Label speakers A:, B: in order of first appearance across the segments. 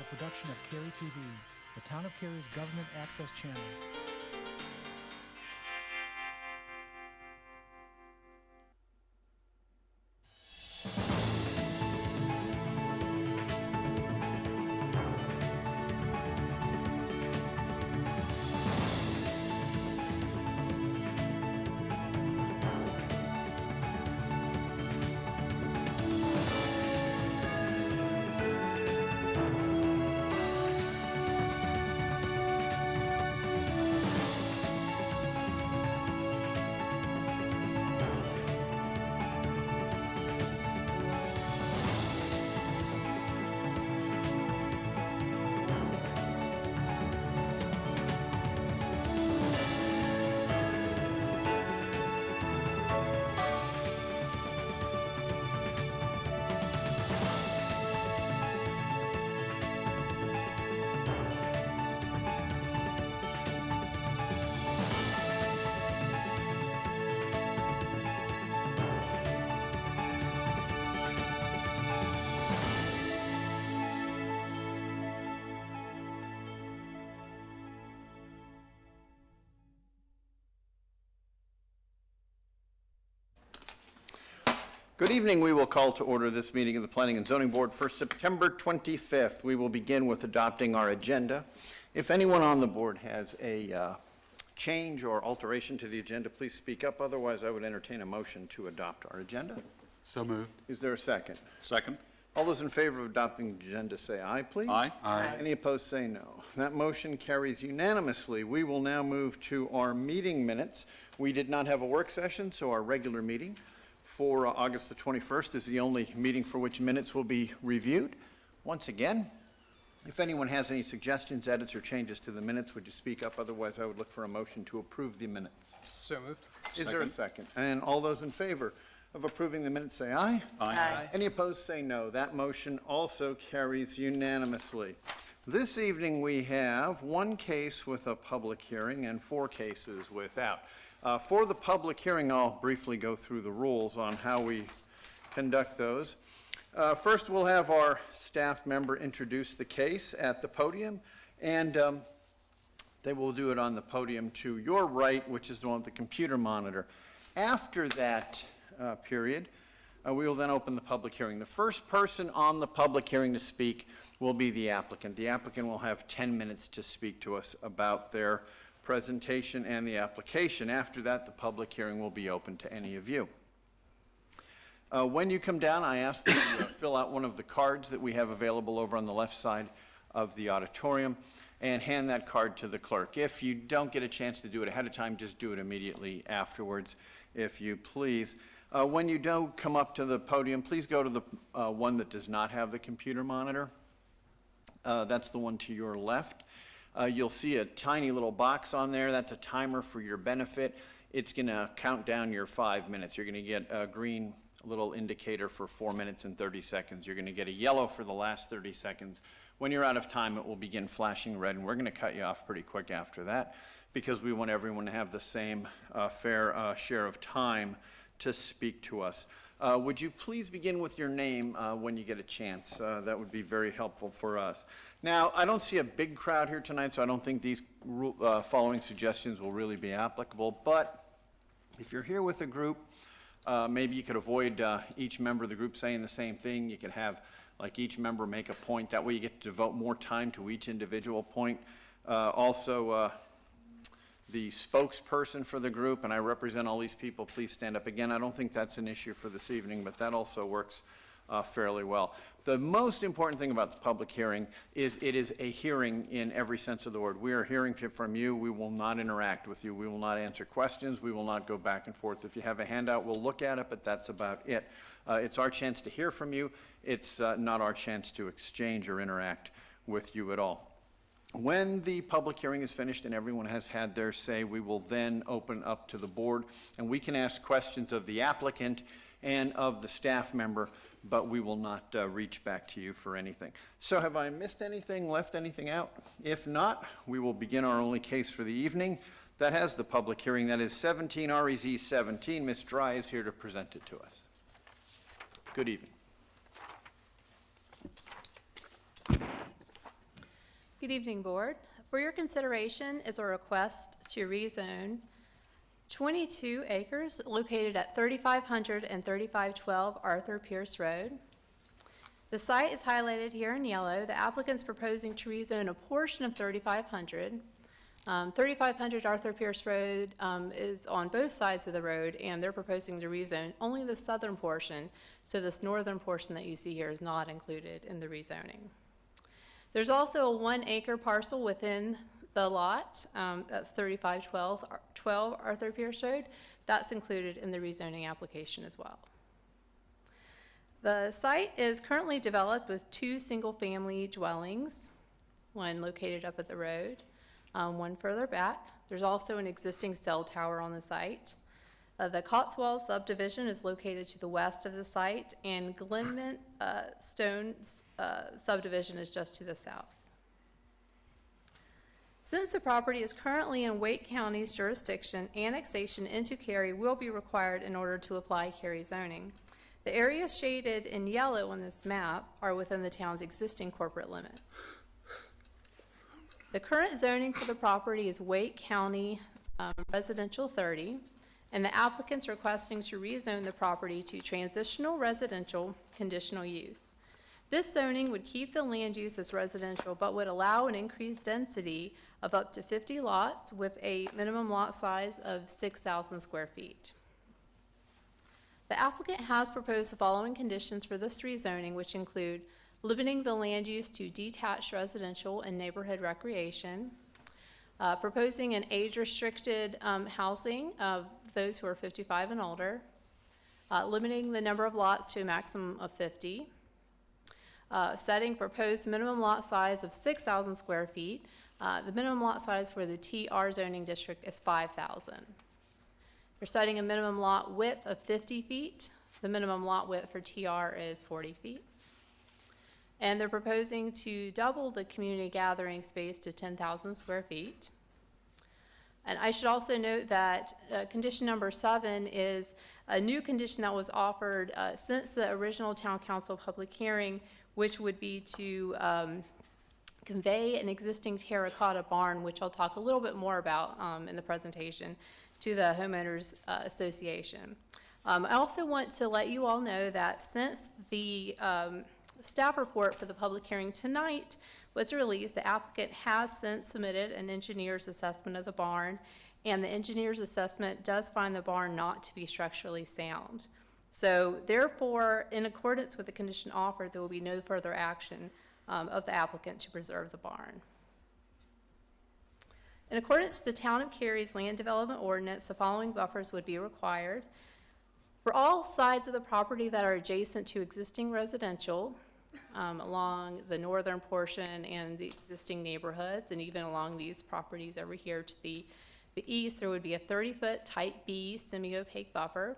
A: a production of Cary TV, the Town of Cary's government access channel.
B: Good evening. We will call to order this meeting of the Planning and Zoning Board for September 25th. We will begin with adopting our agenda. If anyone on the board has a change or alteration to the agenda, please speak up. Otherwise, I would entertain a motion to adopt our agenda.
C: So moved.
B: Is there a second?
C: Second.
B: All those in favor of adopting the agenda say aye, please.
C: Aye. Aye.
B: Any opposed say no. That motion carries unanimously. We will now move to our meeting minutes. We did not have a work session, so our regular meeting for August the 21st is the only meeting for which minutes will be reviewed. Once again, if anyone has any suggestions, edits, or changes to the minutes, would you speak up? Otherwise, I would look for a motion to approve the minutes.
D: So moved.
B: Is there a second? And all those in favor of approving the minutes say aye.
D: Aye.
B: Any opposed say no. That motion also carries unanimously. This evening we have one case with a public hearing and 4 cases without. For the public hearing, I'll briefly go through the rules on how we conduct those. First, we'll have our staff member introduce the case at the podium, and they will do it on the podium to your right, which is the one with the computer monitor. After that period, we will then open the public hearing. The first person on the public hearing to speak will be the applicant. The applicant will have 10 minutes to speak to us about their presentation and the application. After that, the public hearing will be open to any of you. When you come down, I ask that you fill out one of the cards that we have available over on the left side of the auditorium and hand that card to the clerk. If you don't get a chance to do it ahead of time, just do it immediately afterwards, if you please. When you do come up to the podium, please go to the one that does not have the computer monitor. That's the one to your left. You'll see a tiny little box on there. That's a timer for your benefit. It's going to count down your 5 minutes. You're going to get a green little indicator for 4 minutes and 30 seconds. You're going to get a yellow for the last 30 seconds. When you're out of time, it will begin flashing red, and we're going to cut you off pretty quick after that because we want everyone to have the same fair share of time to speak to us. Would you please begin with your name when you get a chance? That would be very helpful for us. Now, I don't see a big crowd here tonight, so I don't think these following suggestions will really be applicable, but if you're here with a group, maybe you could avoid each member of the group saying the same thing. You could have like each member make a point. That way you get to devote more time to each individual point. Also, the spokesperson for the group, and I represent all these people, please stand up. Again, I don't think that's an issue for this evening, but that also works fairly well. The most important thing about the public hearing is it is a hearing in every sense of the word. We are hearing from you. We will not interact with you. We will not answer questions. We will not go back and forth. If you have a handout, we'll look at it, but that's about it. It's our chance to hear from you. It's not our chance to exchange or interact with you at all. When the public hearing is finished and everyone has had their say, we will then open up to the board, and we can ask questions of the applicant and of the staff member, but we will not reach back to you for anything. So have I missed anything, left anything out? If not, we will begin our only case for the evening that has the public hearing. That is 17 REZ 17. Ms. Dry is here to present it to us. Good evening.
C: Good evening, Board. For your consideration is a request to rezone 22 acres located at 3500 and 3512 Arthur Pierce Road. The site is highlighted here in yellow. The applicant's proposing to rezone a portion of 3500. 3500 Arthur Pierce Road is on both sides of the road, and they're proposing to rezone only the southern portion, so this northern portion that you see here is not included in the rezoning. There's also a 1 acre parcel within the lot, that's 3512 Arthur Pierce Road. That's included in the rezoning application as well. The site is currently developed with 2 single-family dwellings, one located up at the road, one further back. There's also an existing cell tower on the site. The Cotswold subdivision is located to the west of the site, and Glenmont Stone subdivision is just to the south. Since the property is currently in Wake County's jurisdiction, annexation into Cary will be required in order to apply Cary zoning. The areas shaded in yellow on this map are within the town's existing corporate limits. The current zoning for the property is Wake County Residential 30, and the applicant's requesting to rezone the property to transitional residential conditional use. This zoning would keep the land use as residential, but would allow an increased density of up to 50 lots with a minimum lot size of 6,000 square feet. The applicant has proposed the following conditions for this rezoning, which include limiting the land use to detached residential and neighborhood recreation, proposing an age-restricted housing of those who are 55 and older, limiting the number of lots to a maximum of 50, setting proposed minimum lot size of 6,000 square feet. The minimum lot size for the TR zoning district is 5,000. They're setting a minimum lot width of 50 feet. The minimum lot width for TR is 40 feet. And they're proposing to double the community gathering space to 10,000 square feet. And I should also note that condition number 7 is a new condition that was offered since the original town council public hearing, which would be to convey an existing terracotta barn, which I'll talk a little bit more about in the presentation, to the homeowners association. I also want to let you all know that since the staff report for the public hearing tonight was released, the applicant has since submitted an engineer's assessment of the barn, and the engineer's assessment does find the barn not to be structurally sound. So therefore, in accordance with the condition offered, there will be no further action of the applicant to preserve the barn. In accordance with the Town of Cary's land development ordinance, the following buffers would be required. For all sides of the property that are adjacent to existing residential, along the northern portion and the existing neighborhoods, and even along these properties over here to the east, there would be a 30-foot type B semi-opaque buffer.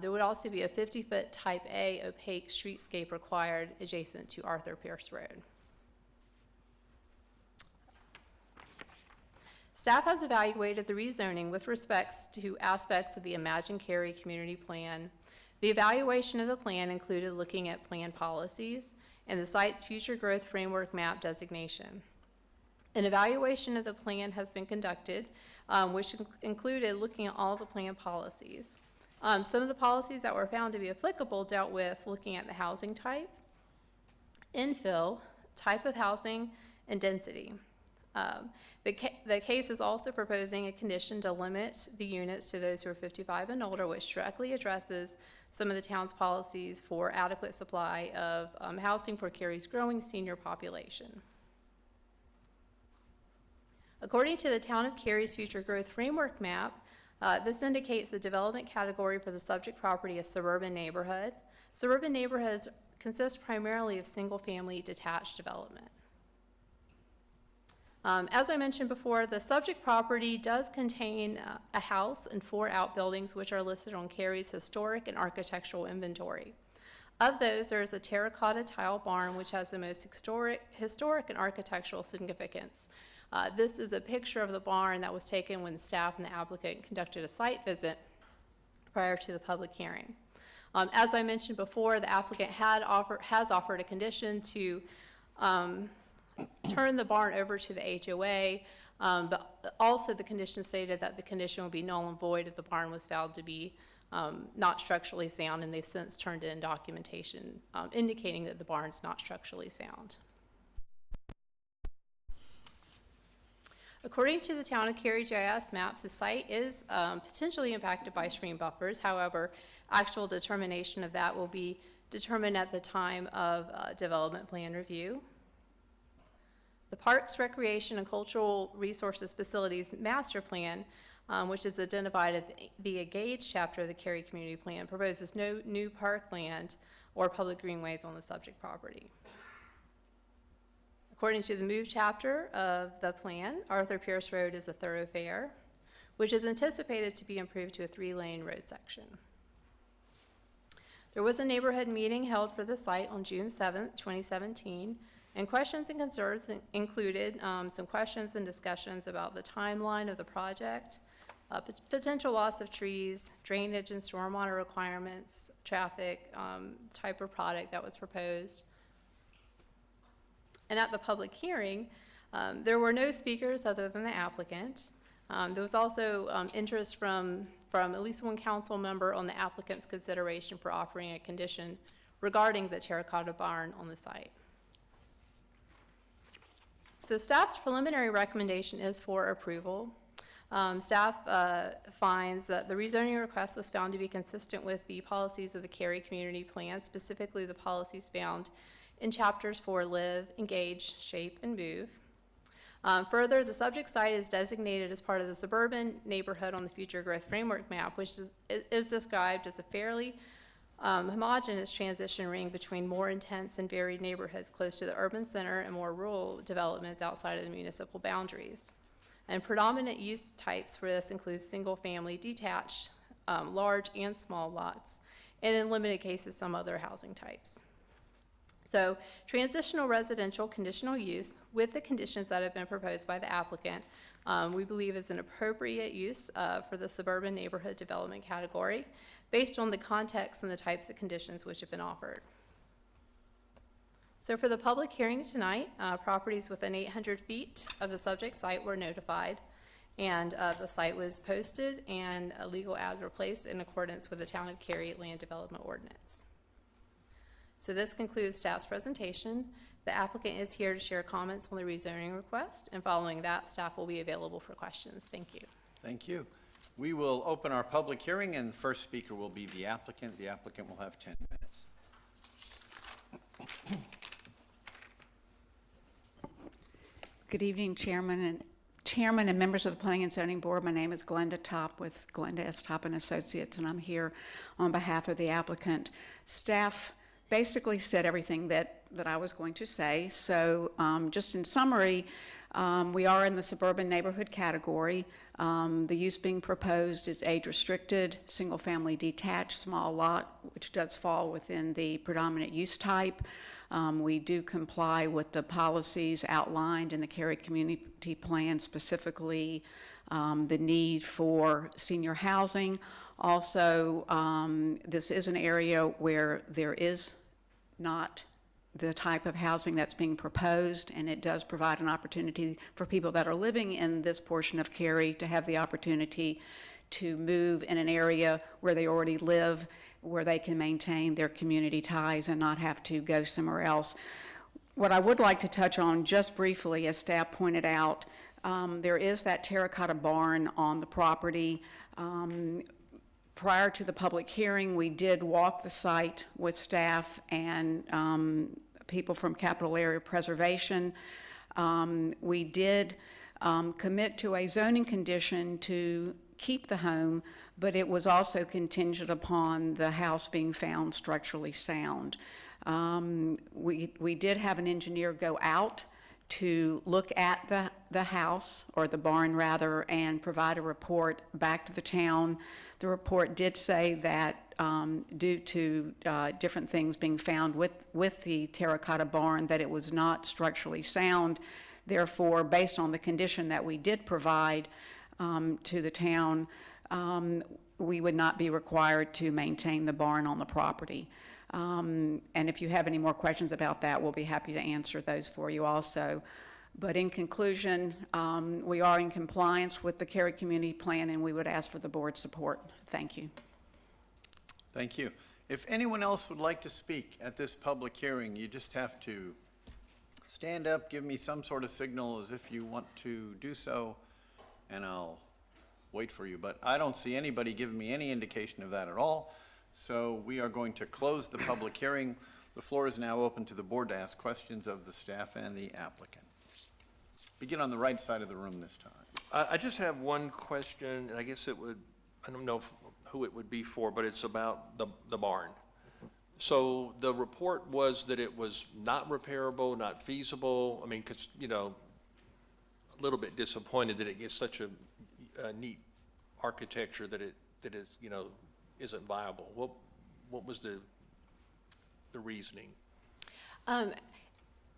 C: There would also be a 50-foot type A opaque streetscape required adjacent to Arthur Pierce Road. Staff has evaluated the rezoning with respects to aspects of the Imagine Cary community plan. The evaluation of the plan included looking at plan policies and the site's future growth framework map designation. An evaluation of the plan has been conducted, which included looking at all the plan policies. Some of the policies that were found to be applicable dealt with looking at the housing type, infill, type of housing, and density. The case is also proposing a condition to limit the units to those who are 55 and older, which directly addresses some of the town's policies for adequate supply of housing for Cary's growing senior population. According to the Town of Cary's future growth framework map, this indicates the development category for the subject property as suburban neighborhood. Suburban neighborhoods consist primarily of single-family detached development. As I mentioned before, the subject property does contain a house and 4 outbuildings, which are listed on Cary's historic and architectural inventory. Of those, there is a terracotta tile barn, which has the most historic and architectural significance. This is a picture of the barn that was taken when staff and the applicant conducted a site visit prior to the public hearing. As I mentioned before, the applicant has offered a condition to turn the barn over to the HOA, but also the condition stated that the condition would be null and void if the barn was found to be not structurally sound, and they've since turned in documentation indicating that the barn's not structurally sound. According to the Town of Cary GIS maps, the site is potentially impacted by stream buffers. However, actual determination of that will be determined at the time of development plan review. The Parks, Recreation, and Cultural Resources Facilities Master Plan, which is identified at the Engaged chapter of the Cary Community Plan, proposes no new parkland or public greenways on the subject property. According to the Move chapter of the plan, Arthur Pierce Road is a thoroughfare, which is anticipated to be improved to a 3-lane road section. There was a neighborhood meeting held for the site on June 7th, 2017, and questions and concerns included some questions and discussions about the timeline of the project, potential loss of trees, drainage and stormwater requirements, traffic, type of product that was proposed. And at the public hearing, there were no speakers other than the applicant. There was also interest from at least one council member on the applicant's consideration for offering a condition regarding the terracotta barn on the site. So staff's preliminary recommendation is for approval. Staff finds that the rezoning request was found to be consistent with the policies of the Cary Community Plan, specifically the policies found in chapters 4, Live, Engage, Shape, and Move. Further, the subject site is designated as part of the suburban neighborhood on the Future Growth Framework map, which is described as a fairly homogeneous transition ring between more intense and varied neighborhoods close to the urban center and more rural developments outside of the municipal boundaries. And predominant use types for this include single-family, detached, large and small lots, and in limited cases, some other housing types. So transitional residential conditional use with the conditions that have been proposed by the applicant, we believe is an appropriate use for the suburban neighborhood development category based on the context and the types of conditions which have been offered. So for the public hearing tonight, properties within 800 feet of the subject site were notified, and the site was posted and legal ads were placed in accordance with the Town of Cary Land Development Ordinance. So this concludes staff's presentation. The applicant is here to share comments on the rezoning request, and following that, staff will be available for questions. Thank you.
B: Thank you. We will open our public hearing, and the first speaker will be the applicant. The applicant will have 10 minutes.
D: Good evening, Chairman and members of the Planning and Zoning Board. My name is Glenda Topp with Glenda S. Topp and Associates, and I'm here on behalf of the applicant. Staff basically said everything that I was going to say. So just in summary, we are in the suburban neighborhood category. The use being proposed is age-restricted, single-family detached, small lot, which does fall within the predominant use type. We do comply with the policies outlined in the Cary Community Plan, specifically the need for senior housing. Also, this is an area where there is not the type of housing that's being proposed, and it does provide an opportunity for people that are living in this portion of Cary to have the opportunity to move in an area where they already live, where they can maintain their community ties and not have to go somewhere else. What I would like to touch on just briefly, as staff pointed out, there is that terracotta barn on the property. Prior to the public hearing, we did walk the site with staff and people from Capital Area Preservation. We did commit to a zoning condition to keep the home, but it was also contingent upon the house being found structurally sound. We did have an engineer go out to look at the house, or the barn rather, and provide a report back to the town. The report did say that due to different things being found with the terracotta barn, that it was not structurally sound. Therefore, based on the condition that we did provide to the town, we would not be required to maintain the barn on the property. And if you have any more questions about that, we'll be happy to answer those for you also. But in conclusion, we are in compliance with the Cary Community Plan, and we would ask for the board's support. Thank you.
B: Thank you. If anyone else would like to speak at this public hearing, you just have to stand up, give me some sort of signal as if you want to do so, and I'll wait for you. But I don't see anybody giving me any indication of that at all. So we are going to close the public hearing. The floor is now open to the board to ask questions of the staff and the applicant. Begin on the right side of the room this time.
E: I just have one question, and I guess it would, I don't know who it would be for, but it's about the barn. So the report was that it was not repairable, not feasible. I mean, because, you know, a little bit disappointed that it gets such a neat architecture that it is, you know, isn't viable. What was the reasoning?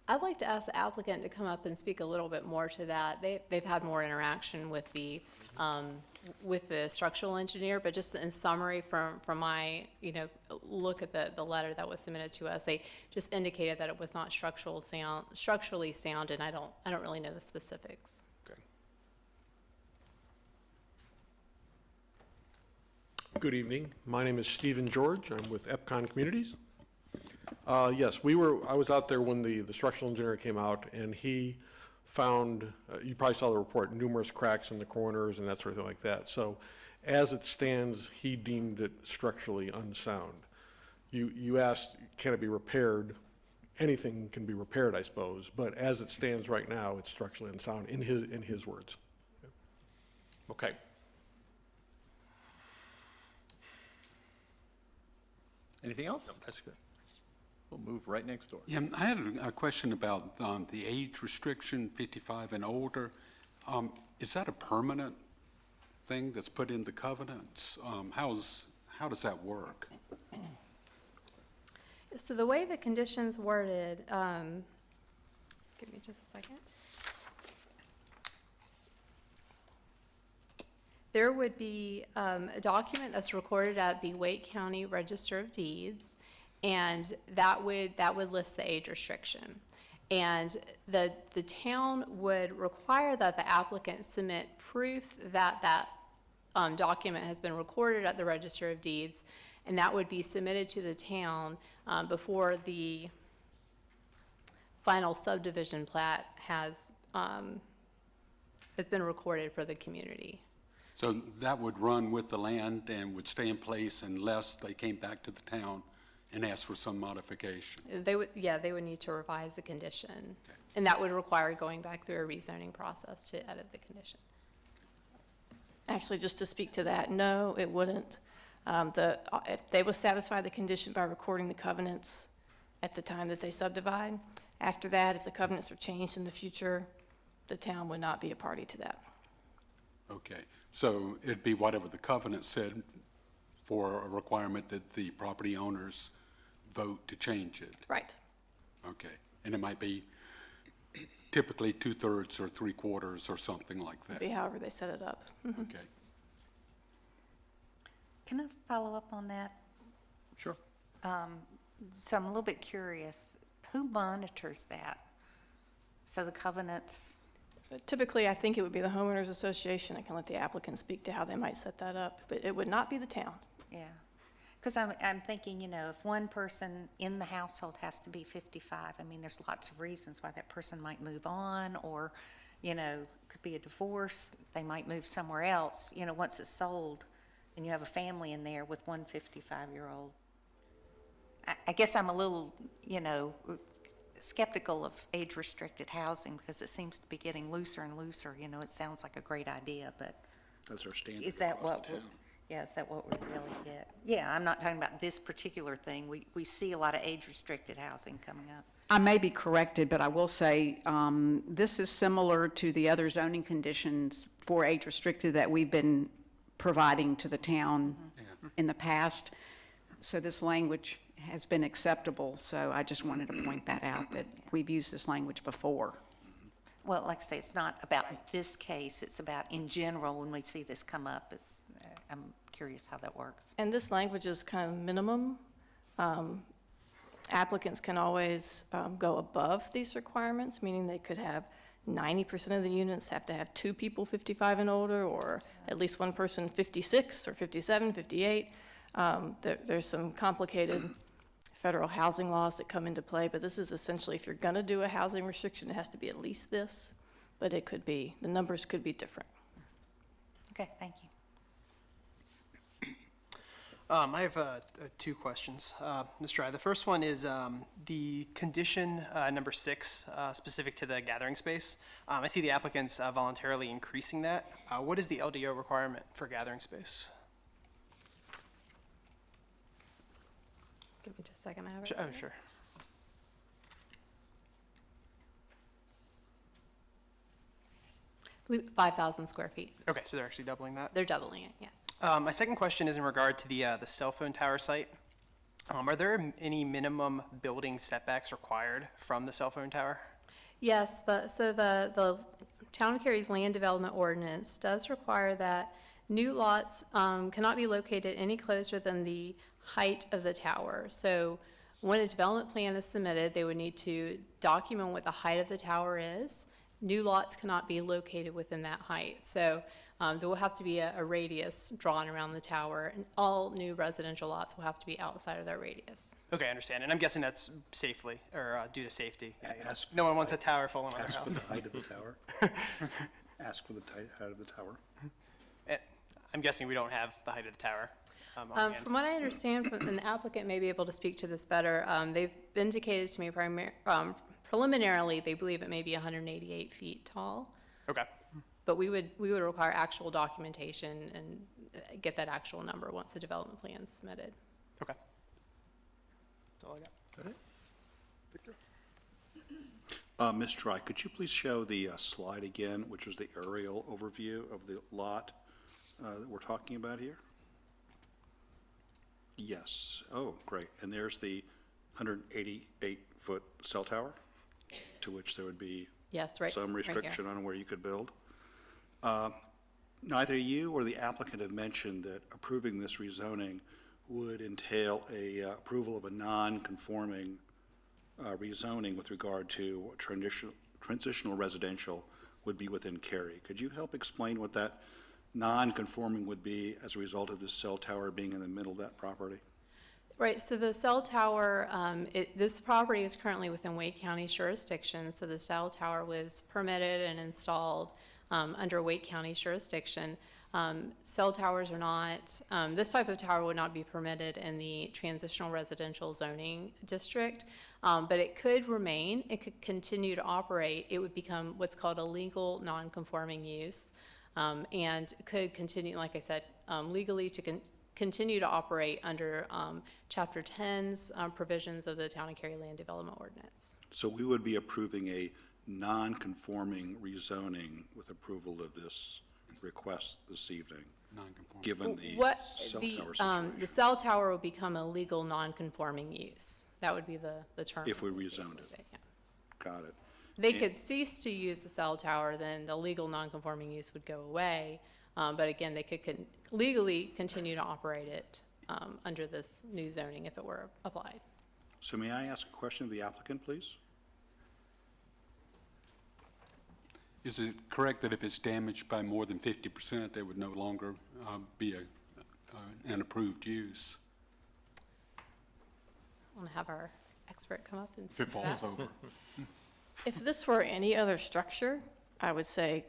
C: I'd like to ask the applicant to come up and speak a little bit more to that. They've had more interaction with the structural engineer, but just in summary from my, you know, look at the letter that was submitted to us, they just indicated that it was not structurally sound, and I don't really know the specifics.
E: Okay.
F: Good evening. My name is Stephen George. I'm with Epcon Communities. Yes, I was out there when the structural engineer came out, and he found, you probably saw the report, numerous cracks in the corners and that sort of thing like that. So as it stands, he deemed it structurally unsound. You asked, can it be repaired? Anything can be repaired, I suppose, but as it stands right now, it's structurally unsound in his words.
E: Okay.
B: Anything else?
E: No, that's good.
B: We'll move right next door.
G: Yeah, I had a question about the age restriction, 55 and older. Is that a permanent thing that's put in the covenants? How does that work?
C: So the way the conditions worded, give me just a second. There would be a document that's recorded at the Wake County Register of Deeds, and that would list the age restriction. And the town would require that the applicant submit proof that that document has been recorded at the Register of Deeds, and that would be submitted to the town before the final subdivision plat has been recorded for the community.
G: So that would run with the land and would stay in place unless they came back to the town and asked for some modification?
C: They would need to revise the condition. Okay. And that would require going back through a rezoning process to edit the condition.
H: Actually, just to speak to that, no, it wouldn't. If they will satisfy the condition by recording the covenants at the time that they subdivide. After that, if the covenants are changed in the future, the town would not be a party to that.
G: Okay, so it'd be whatever the covenant said for a requirement that the property owners vote to change it.
H: Right.
G: Okay, and it might be typically 2/3 or 3/4 or something like that.
H: Be however they set it up. Mm-hmm.
G: Okay.
I: Can I follow up on that?
B: Sure.
I: So I'm a little bit curious, who monitors that? So the covenants,
H: Typically, I think it would be the homeowners association. I can let the applicant speak to how they might set that up, but it would not be the town.
I: yeah. Because I'm thinking, you know, if one person in the household has to be 55, I mean, there's lots of reasons why that person might move on, or, you know, could be a divorce, they might move somewhere else, you know, once it's sold, and you have a family in there with one 55-year-old. I guess I'm a little, you know, skeptical of age-restricted housing because it seems to be getting looser and looser. You know, it sounds like a great idea, but
G: That's our standard
I: is that
G: across
I: what,
G: the town.
I: yeah, is that what we really get? Yeah, I'm not talking about this particular thing. We see a lot of age-restricted housing coming up.
D: I may be corrected, but I will say this is similar to the other zoning conditions for age restricted that we've been providing to the town in the past. So this language has been acceptable, so I just wanted to point that out, that we've used this language before.
I: Well, like I say, it's not about this case. It's about in general when we see this come up. I'm curious how that works.
H: And this language is kind of minimum. Applicants can always go above these requirements, meaning they could have 90% of the units have to have 2 people 55 and older, or at least one person 56 or 57, 58. There's some complicated federal housing laws that come into play, but this is essentially, if you're going to do a housing restriction, it has to be at least this, but it could be, the numbers could be different.
I: Okay, thank you.
J: I have 2 questions, Ms. Dry. The first one is the condition number 6, specific to the gathering space. I see the applicants voluntarily increasing that. What is the LDO requirement for gathering space?
C: Give me just a second, I have it.
J: Oh, sure.
C: I believe 5,000 square feet.
J: Okay, so they're actually doubling that.
C: They're doubling it, yes.
J: My second question is in regard to the cell phone tower site. Are there any minimum building setbacks required from the cell phone tower?
C: Yes, so the Town of Cary's land development ordinance does require that new lots cannot be located any closer than the height of the tower. So when a development plan is submitted, they would need to document what the height of the tower is. New lots cannot be located within that height. So there will have to be a radius drawn around the tower, and all new residential lots will have to be outside of that radius.
J: Okay, I understand. And I'm guessing that's safely, or due to safety. No one wants a tower falling on their
K: Ask
J: house.
K: for the height of the tower. Ask for the height of the tower.
J: I'm guessing we don't have the height of the tower. On hand.
C: From what I understand, and the applicant may be able to speak to this better, they've indicated to me preliminarily, they believe it may be 188 feet tall,
J: Okay.
C: but we would require actual documentation and get that actual number once the development plan is submitted.
J: Okay. That's all I got.
K: Ms. Try, could you please show the slide again, which was the aerial overview of the lot that we're talking about here? Yes. Oh, great. And there's the 188-foot cell tower, to which there would be
C: Yes, right.
K: some
C: right here.
K: restriction on where you could build. Neither you or the applicant have mentioned that approving this rezoning would entail approval of a non-conforming rezoning with regard to what transitional residential would be within Cary. Could you help explain what that non-conforming would be as a result of this cell tower being in the middle of that property?
C: Right, so the cell tower, this property is currently within Wake County jurisdiction, so the cell tower was permitted and installed under Wake County jurisdiction. Cell towers are not, this type of tower would not be permitted in the transitional residential zoning district, but it could remain, it could continue to operate. It would become what's called a legal non-conforming use, and could continue, like I said, legally to continue to operate under Chapter 10's provisions of the Town of Cary Land Development Ordinance.
K: So we would be approving a non-conforming rezoning with approval of this request this evening,
G: Non-conforming.
K: given the
C: What
K: cell
C: the
K: tower situation.
C: the cell tower will become a legal non-conforming use. That would be the term.
K: If we
C: associated
K: rezoned
C: with
K: it.
C: yeah.
K: Got it.
C: They could cease to use the cell tower, then the legal non-conforming use would go away. But again, they could legally continue to operate it under this new zoning if it were applied.
K: So may I ask a question of the applicant, please?
G: Is it correct that if it's damaged by more than 50%, it would no longer be an approved use?
C: Want to have our expert come up and
G: If
C: speak
G: it
C: to that?
G: falls over?
H: If this were any other structure, I would say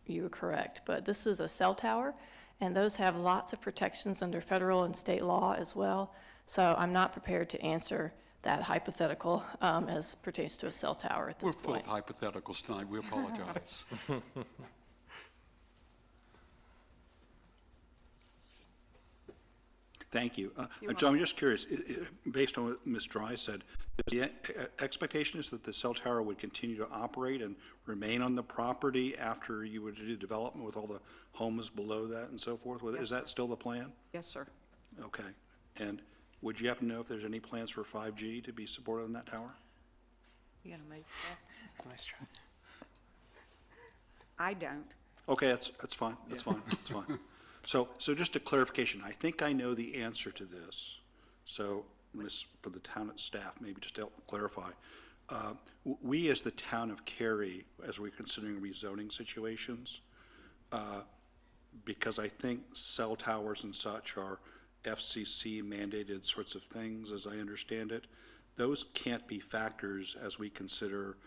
H: you were correct, but this is a cell tower, and those have lots of protections under federal and state law as well. So I'm not prepared to answer that hypothetical as pertains to a cell tower at
G: We're
H: this
G: full of
H: point.
G: hypotheticals tonight. We apologize.
K: Thank you. So I'm just curious, based on what Ms. Dry said, the expectation is that the cell tower would continue to operate and remain on the property after you would do development with all the homes below that and so forth? Is that still the plan?
D: Yes, sir.
K: Okay. And would you happen to know if there's any plans for 5G to be supported on that tower?
I: You gonna move there?
J: Nice try.
D: I don't.
K: Okay, that's fine, that's fine, that's fine. So just a clarification, I think I know the answer to this. So for the town staff, maybe just to help clarify. We, as the town of Cary, as we're considering rezoning situations, because I think cell towers and such are FCC mandated sorts of things, as I understand it, those can't be factors as we consider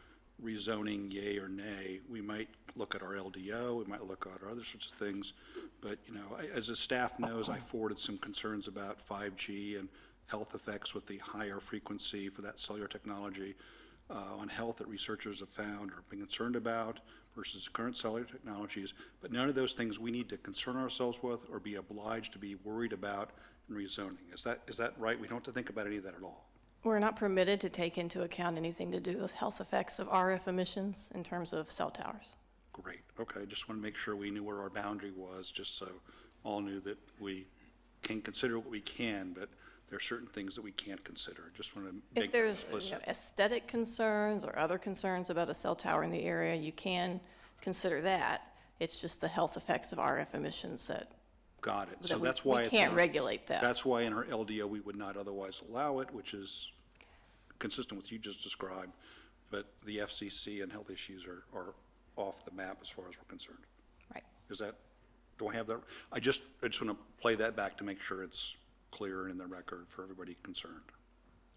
K: rezoning yay or nay. We might look at our LDO, we might look at our other sorts of things, but, you know, as the staff knows, I forwarded some concerns about 5G and health effects with the higher frequency for that cellular technology on health that researchers have found or been concerned about versus current cellular technologies, but none of those things we need to concern ourselves with or be obliged to be worried about in rezoning. Is that right? We don't have to think about any of that at all.
H: We're not permitted to take into account anything to do with health effects of RF emissions in terms of cell towers.
K: Great, okay, just want to make sure we knew where our boundary was, just so all knew that we can consider what we can, but there are certain things that we can't consider. Just want to make
H: If
K: that
H: there's
K: explicit.
H: aesthetic concerns or other concerns about a cell tower in the area, you can consider that. It's just the health effects of RF emissions that
K: Got it. So
H: that we-
K: that's why
H: we
K: it's
H: can't
K: in-
H: regulate that.
K: That's why in our LDO, we would not otherwise allow it, which is consistent with what you just described. But the FCC and health issues are off the map as far as we're concerned.
H: Right.
K: Is that, do I have that? I just want to play that back to make sure it's clear and in the record for everybody concerned.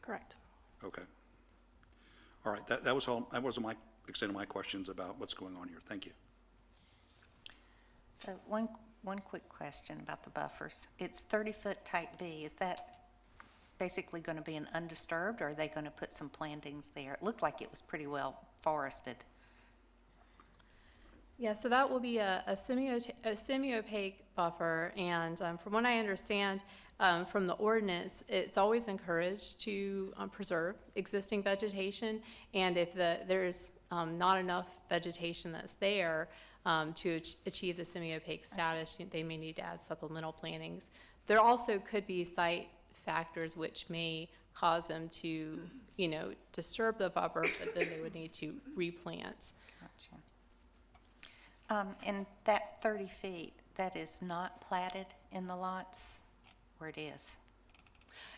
H: Correct.
K: Okay. All right, that was all, that was my extent of my questions about what's going on here. Thank you.
I: So one quick question about the buffers. It's 30-foot type B. Is that basically going to be an undisturbed, or are they going to put some plantings there? It looked like it was pretty well forested.
C: Yeah, so that will be a semi-opaque buffer, and from what I understand from the ordinance, it's always encouraged to preserve existing vegetation, and if there's not enough vegetation that's there to achieve the semi-opaque status, they may need to add supplemental plantings. There also could be site factors which may cause them to, disturb the buffer, but then they would need to replant.
I: Gotcha. And that 30 feet, that is not platted in the lots, or it is?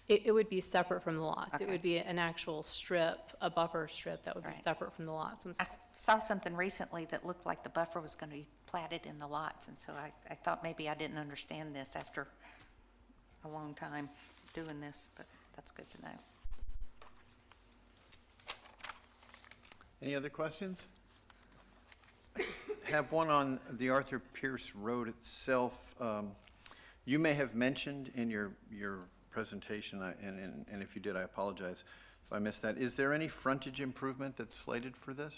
C: It would be separate from the lots. It
I: Okay.
C: would be an actual strip, a buffer strip that would be
I: Right.
C: separate from the lots
I: I
C: themselves.
I: saw something recently that looked like the buffer was going to be platted in the lots, and so I thought maybe I didn't understand this after a long time doing this, but that's good to know.
B: Any other questions? Have one on the Arthur Pierce Road itself. You may have mentioned in your presentation, and if you did, I apologize if I missed that. Is there any frontage improvement that's slated for this?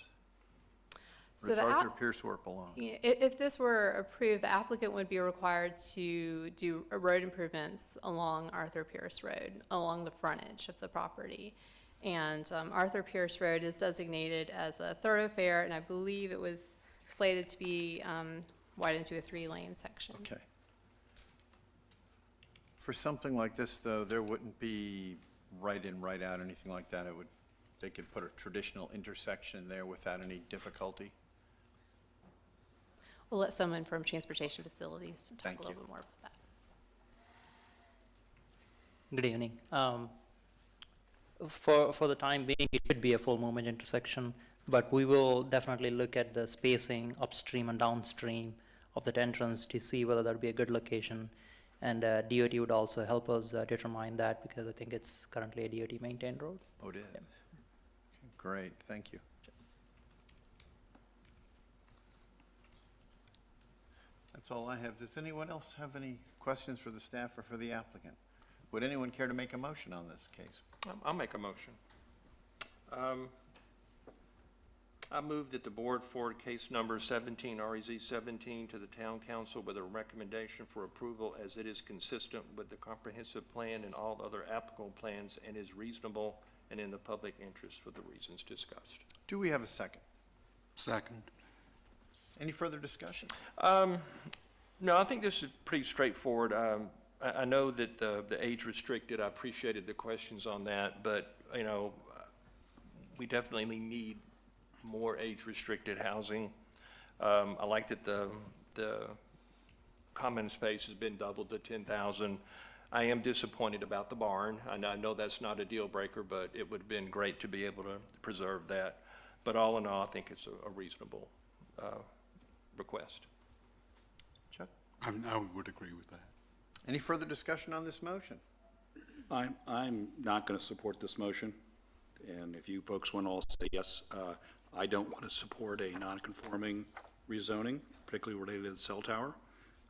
B: Or
C: So
B: does
C: the
B: Arthur Pierce work alone?
C: Yeah, if this were approved, the applicant would be required to do road improvements along Arthur Pierce Road, along the frontage of the property. And Arthur Pierce Road is designated as a thoroughfare, and I believe it was slated to be widened to a 3-lane section.
B: Okay. For something like this, though, there wouldn't be right in, right out, anything like that. They could put a traditional intersection there without any difficulty.
C: We'll let someone from Transportation Facilities talk
B: Thank
C: a little
B: you.
C: bit more about that.
L: Good evening. For the time being, it could be a full movement intersection, but we will definitely look at the spacing upstream and downstream of that entrance to see whether that would be a good location. And DOT would also help us determine that, because I think it's currently a DOT maintained road.
B: Oh, it is? Great, thank you. That's all I have. Does anyone else have any questions for the staff or for the applicant? Would anyone care to make a motion on this case?
E: I'll make a motion. I move that the board forward case number 17, REZ 17, to the town council with a recommendation for approval as it is consistent with the comprehensive plan and all other applicable plans and is reasonable and in the public interest for the reasons discussed.
B: Do we have a second?
G: Second.
B: Any further discussion?
E: No, I think this is pretty straightforward. I know that the age restricted, I appreciated the questions on that, but, we definitely need more age-restricted housing. I like that the common space has been doubled to 10,000. I am disappointed about the barn. I know that's not a deal breaker, but it would have been great to be able to preserve that. But all in all, I think it's a reasonable request.
B: Chuck?
G: I would agree with that.
B: Any further discussion on this motion?
K: I'm not going to support this motion, and if you folks want to all say yes, I don't want to support a non-conforming rezoning, particularly related to the cell tower.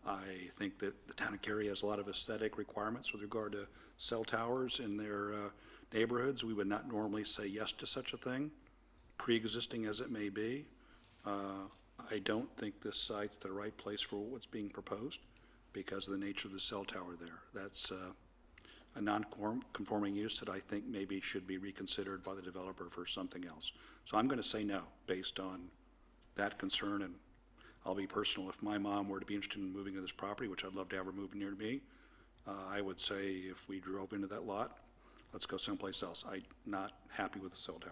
K: I think that the town of Cary has a lot of aesthetic requirements with regard to cell towers in their neighborhoods. We would not normally say yes to such a thing, pre-existing as it may be. I don't think this site's the right place for what's being proposed because of the nature of the cell tower there. That's a non-conforming use that I think maybe should be reconsidered by the developer for something else. So I'm going to say no based on that concern, and I'll be personal. If my mom were to be interested in moving to this property, which I'd love to have her move near to me, I would say if we drove into that lot, let's go someplace else. I'm not happy with the cell tower.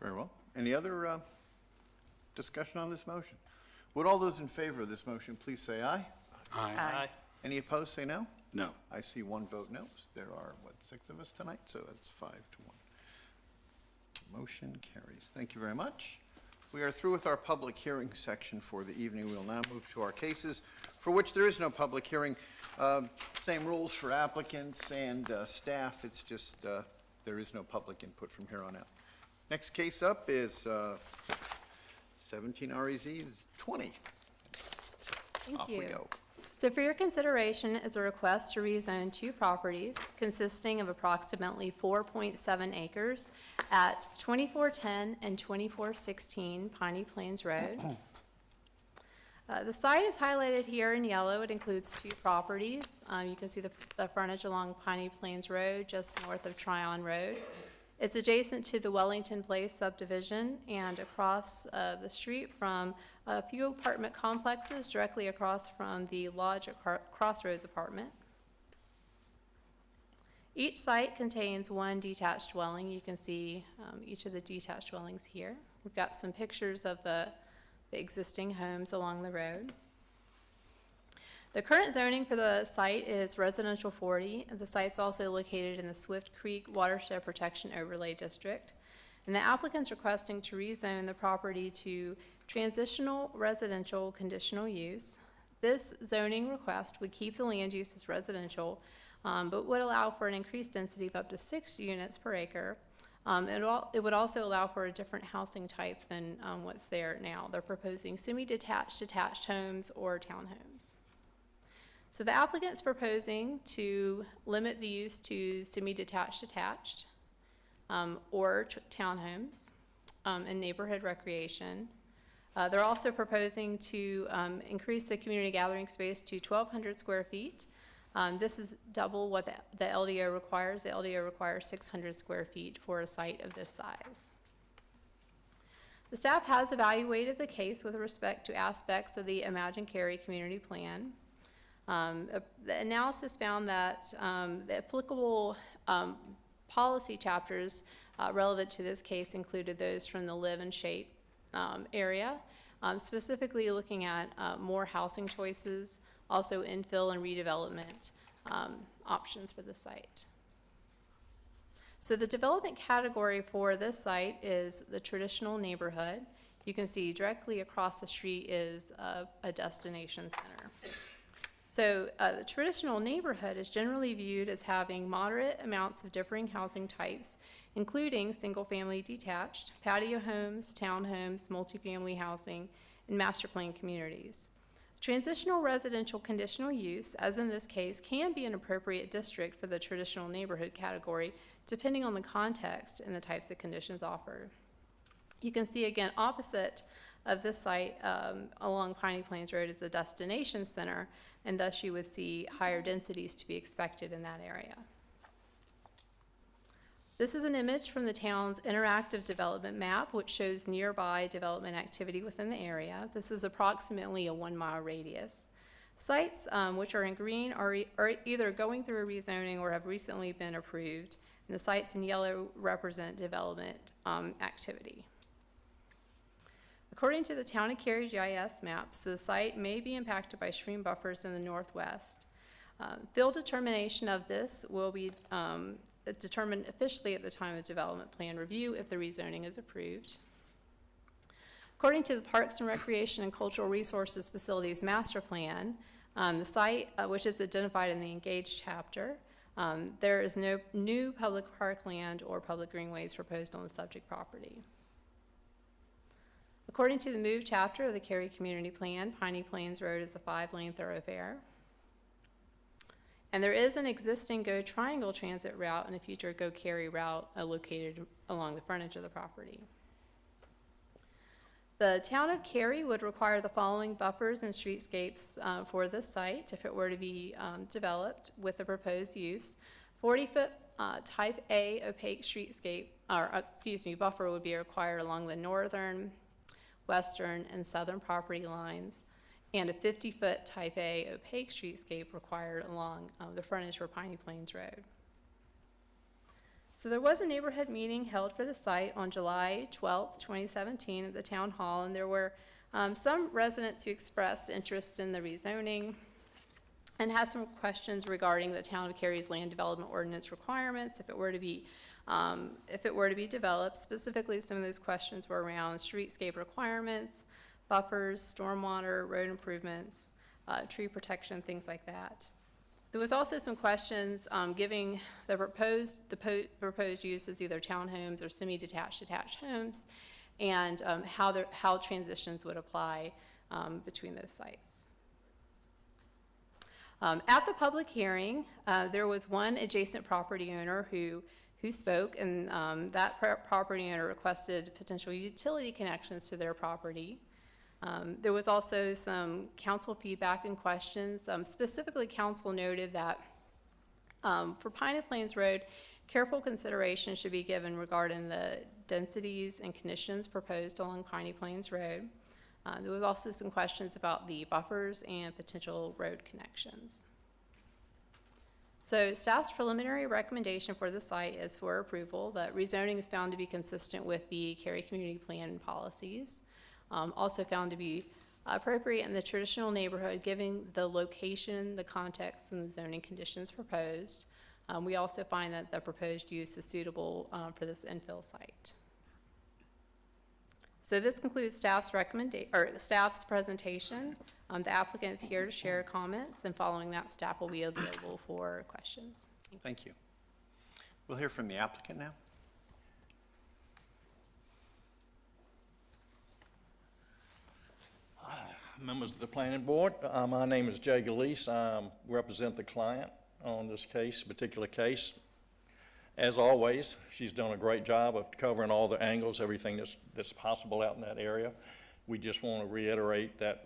B: Very well. Any other discussion on this motion? Would all those in favor of this motion please say aye?
I: Aye.
B: Any opposed, say no?
K: No.
B: I see one vote no. There are, 6 of us tonight, so that's 5-1. Motion carries. Thank you very much. We are through with our public hearing section for the evening. We will now move to our cases for which there is no public hearing. Same rules for applicants and staff. It's just there is no public input from here on out. Next case up is 17 REZ 20.
C: Thank
B: Off
C: you.
B: we go.
C: So for your consideration is a request to rezone 2 properties consisting of approximately 4.7 acres at 2410 and 2416 Piney Plains Road. The site is highlighted here in yellow. It includes 2 properties. You can see the frontage along Piney Plains Road, just north of Tryon Road. It's adjacent to the Wellington Place subdivision and across the street from a few apartment complexes directly across from the Lodge at Crossroads apartment. Each site contains 1 detached dwelling. You can see each of the detached dwellings here. We've got some pictures of the existing homes along the road. The current zoning for the site is residential 40. The site's also located in the Swift Creek Watershed Protection Overlay District. And the applicant's requesting to rezone the property to transitional residential conditional use. This zoning request would keep the land use as residential, but would allow for an increased density of up to 6 units per acre. It would also allow for a different housing type than what's there now. They're proposing semi-detached, detached homes, or townhomes. So the applicant's proposing to limit the use to semi-detached, detached, or townhomes and neighborhood recreation. They're also proposing to increase the community gathering space to 1,200 square feet. This is double what the LDO requires. The LDO requires 600 square feet for a site of this size. The staff has evaluated the case with respect to aspects of the Imagine Cary community plan. The analysis found that the applicable policy chapters relevant to this case included those from the Live and Shape area, specifically looking at more housing choices, also infill and redevelopment options for the site. So the development category for this site is the traditional neighborhood. You can see directly across the street is a destination center. So the traditional neighborhood is generally viewed as having moderate amounts of differing housing types, including single-family detached, patio homes, townhomes, multifamily housing, and master plan communities. Transitional residential conditional use, as in this case, can be an appropriate district for the traditional neighborhood category, depending on the context and the types of conditions offered. You can see again opposite of this site along Piney Plains Road is the destination center, and thus you would see higher densities to be expected in that area. This is an image from the town's interactive development map, which shows nearby development activity within the area. This is approximately a 1-mile radius. Sites which are in green are either going through a rezoning or have recently been approved, and the sites in yellow represent development activity. According to the Town of Cary GIS maps, the site may be impacted by stream buffers in the northwest. Field determination of this will be determined officially at the time of development plan review if the rezoning is approved. According to the Parks and Recreation and Cultural Resources Facilities Master Plan, the site, which is identified in the engaged chapter, there is no new public parkland or public greenways proposed on the subject property. According to the MOVE chapter of the Cary Community Plan, Piney Plains Road is a 5-lane thoroughfare. And there is an existing Go Triangle transit route and a future Go Cary route located along the frontage of the property. The town of Cary would require the following buffers and streetscapes for this site if it were to be developed with the proposed use. 40-foot type A opaque streetscape, buffer would be required along the northern, western, and southern property lines, and a 50-foot type A opaque streetscape required along the frontage for Piney Plains Road. So there was a neighborhood meeting held for the site on July 12th, 2017 at the town hall, and there were some residents who expressed interest in the rezoning and had some questions regarding the town of Cary's land development ordinance requirements if it were to be developed. Specifically, some of those questions were around streetscape requirements, buffers, stormwater, road improvements, tree protection, things like that. There was also some questions giving the proposed use as either townhomes or semi-detached detached homes, and how transitions would apply between those sites. At the public hearing, there was one adjacent property owner who spoke, and that property owner requested potential utility connections to their property. There was also some council feedback and questions. Specifically, council noted that for Piney Plains Road, careful consideration should be given regarding the densities and conditions proposed along Piney Plains Road. There was also some questions about the buffers and potential road connections. So staff's preliminary recommendation for the site is for approval that rezoning is found to be consistent with the Cary Community Plan policies. Also found to be appropriate in the traditional neighborhood, given the location, the context, and the zoning conditions proposed. We also find that the proposed use is suitable for this infill site. So this concludes staff's presentation. The applicant is here to share comments, and following that, staff will be available for questions.
B: Thank you. We'll hear from the applicant now.
M: Members of the planning board, my name is Jay Galeese. I represent the client on this particular case. As always, she's done a great job of covering all the angles, everything that's possible out in that area. We just want to reiterate that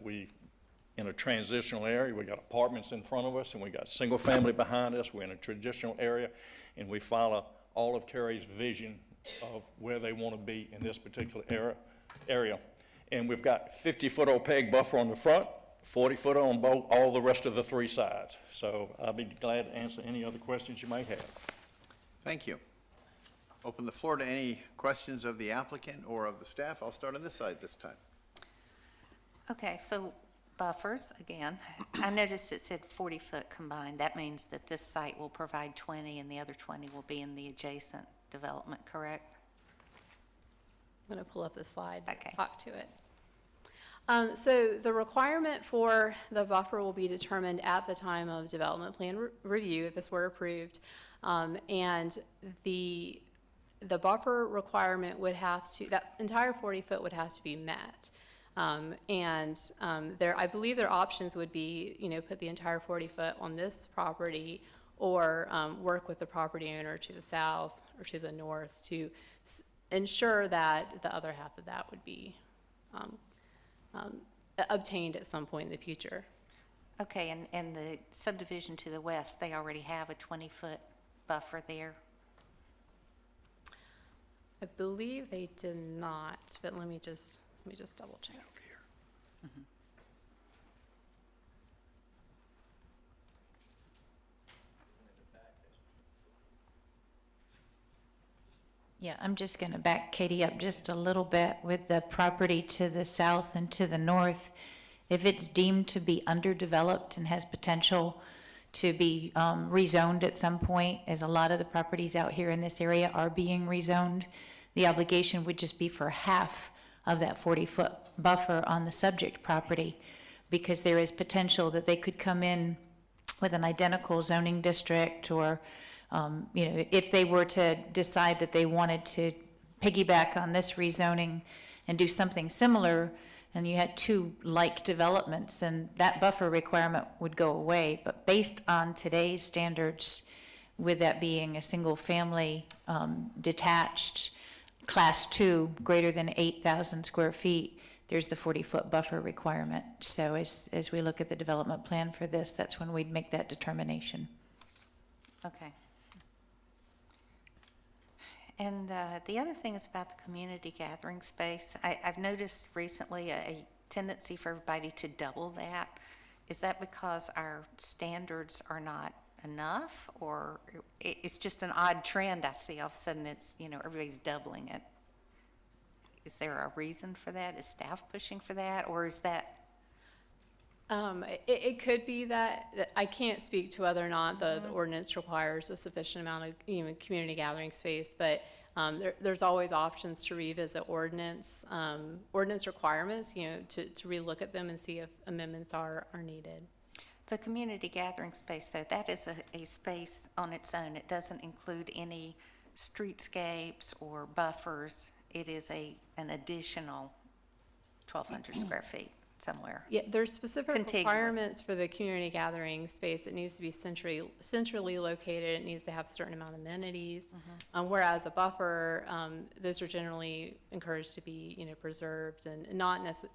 M: in a transitional area, we got apartments in front of us, and we got single family behind us. We're in a traditional area, and we follow all of Cary's vision of where they want to be in this particular area. And we've got 50-foot opaque buffer on the front, 40-foot on all the rest of the 3 sides. So I'll be glad to answer any other questions you might have.
B: Thank you. Open the floor to any questions of the applicant or of the staff. I'll start on this side this time.
I: Okay, so buffers, again. I noticed it said 40-foot combined. That means that this site will provide 20 and the other 20 will be in the adjacent development, correct?
C: I'm going to pull up the slide
I: Okay.
C: to talk to it. So the requirement for the buffer will be determined at the time of development plan review if this were approved. And the buffer requirement would have to, that entire 40-foot would have to be met. I believe their options would be, put the entire 40-foot on this property, or work with the property owner to the south or to the north to ensure that the other half of that would be obtained at some point in the future.
I: Okay, and the subdivision to the west, they already have a 20-foot buffer there?
C: I believe they did not, but let me just double check.
I: Mm-hmm.
N: Yeah, I'm just going to back Katie up just a little bit with the property to the south and to the north. If it's deemed to be underdeveloped and has potential to be rezoned at some point, as a lot of the properties out here in this area are being rezoned. The obligation would just be for half of that 40-foot buffer on the subject property, because there is potential that they could come in with an identical zoning district, or, if they were to decide that they wanted to piggyback on this rezoning and do something similar, and you had two like developments, then that buffer requirement would go away. But based on today's standards, with that being a single-family detached Class 2, greater than 8,000 square feet, there's the 40-foot buffer requirement. So as we look at the development plan for this, that's when we'd make that determination.
I: Okay. And the other thing is about the community gathering space. I've noticed recently a tendency for everybody to double that. Is that because our standards are not enough, or it's just an odd trend I see? All of a sudden it's, everybody's doubling it. Is there a reason for that? Is staff pushing for that, or is that?
C: It could be that I can't speak to whether or not the ordinance requires a sufficient amount of community gathering space, but there's always options to revisit ordinance requirements, to relook at them and see if amendments are needed.
I: The community gathering space, though, that is a space on its own. It doesn't include any streetscapes or buffers. It is an additional 1,200 square feet somewhere.
C: Yeah, there's specific
I: Contiguous.
C: requirements for the community gathering space. It needs to be centrally located. It needs to have a certain amount of amenities. Whereas a buffer, those are generally encouraged to be, preserved and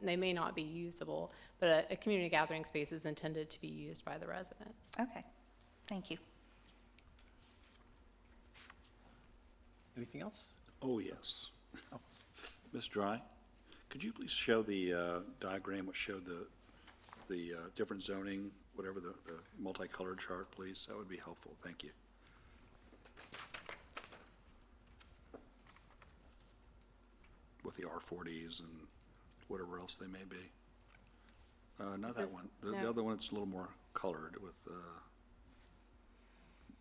C: they may not be usable, but a community gathering space is intended to be used by the residents.
I: Okay, thank you.
B: Anything else?
K: Oh, yes. Ms. Dry, could you please show the diagram which showed the different zoning, whatever the multicolored chart, please? That would be helpful. Thank you. With the R40s and whatever else they may be. Not that one. The other one, it's a little more colored with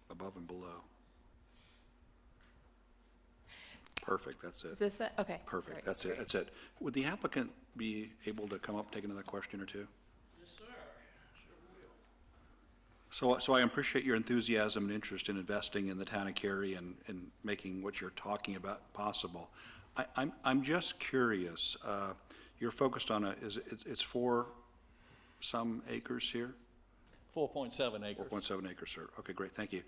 K: above and below. Perfect, that's it.
C: Is this it? Okay.
K: Perfect,
C: great.
K: that's it, that's it. Would the applicant be able to come up, take another question or two?
M: Yes, sir. Sure will.
K: So I appreciate your enthusiasm and interest in investing in the town of Cary and making what you're talking about possible. I'm just curious, you're focused on it's 4 some acres here?
M: 4.7 acres.
K: 4.7 acres, sir. Okay, great, thank you.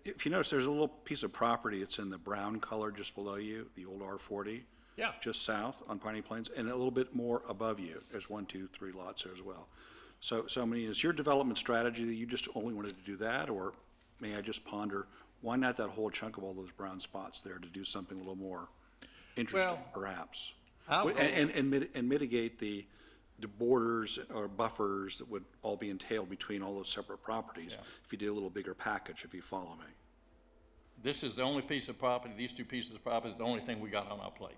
K: If you notice, there's a little piece of property, it's in the brown color just below you, the old R40.
M: Yeah.
K: Just south on Piney Plains, and a little bit more above you. There's 1, 2, 3 lots there as well. So I mean, is your development strategy that you just only wanted to do that, or may I just ponder, why not that whole chunk of all those brown spots there to do something a little more interesting,
M: Well,
K: perhaps?
M: I'll-
K: And mitigate the borders or buffers that would all be entailed between all those separate properties,
M: Yeah.
K: if you did a little bigger package, if you follow me.
M: This is the only piece of property, these two pieces of property is the only thing we got on our plate.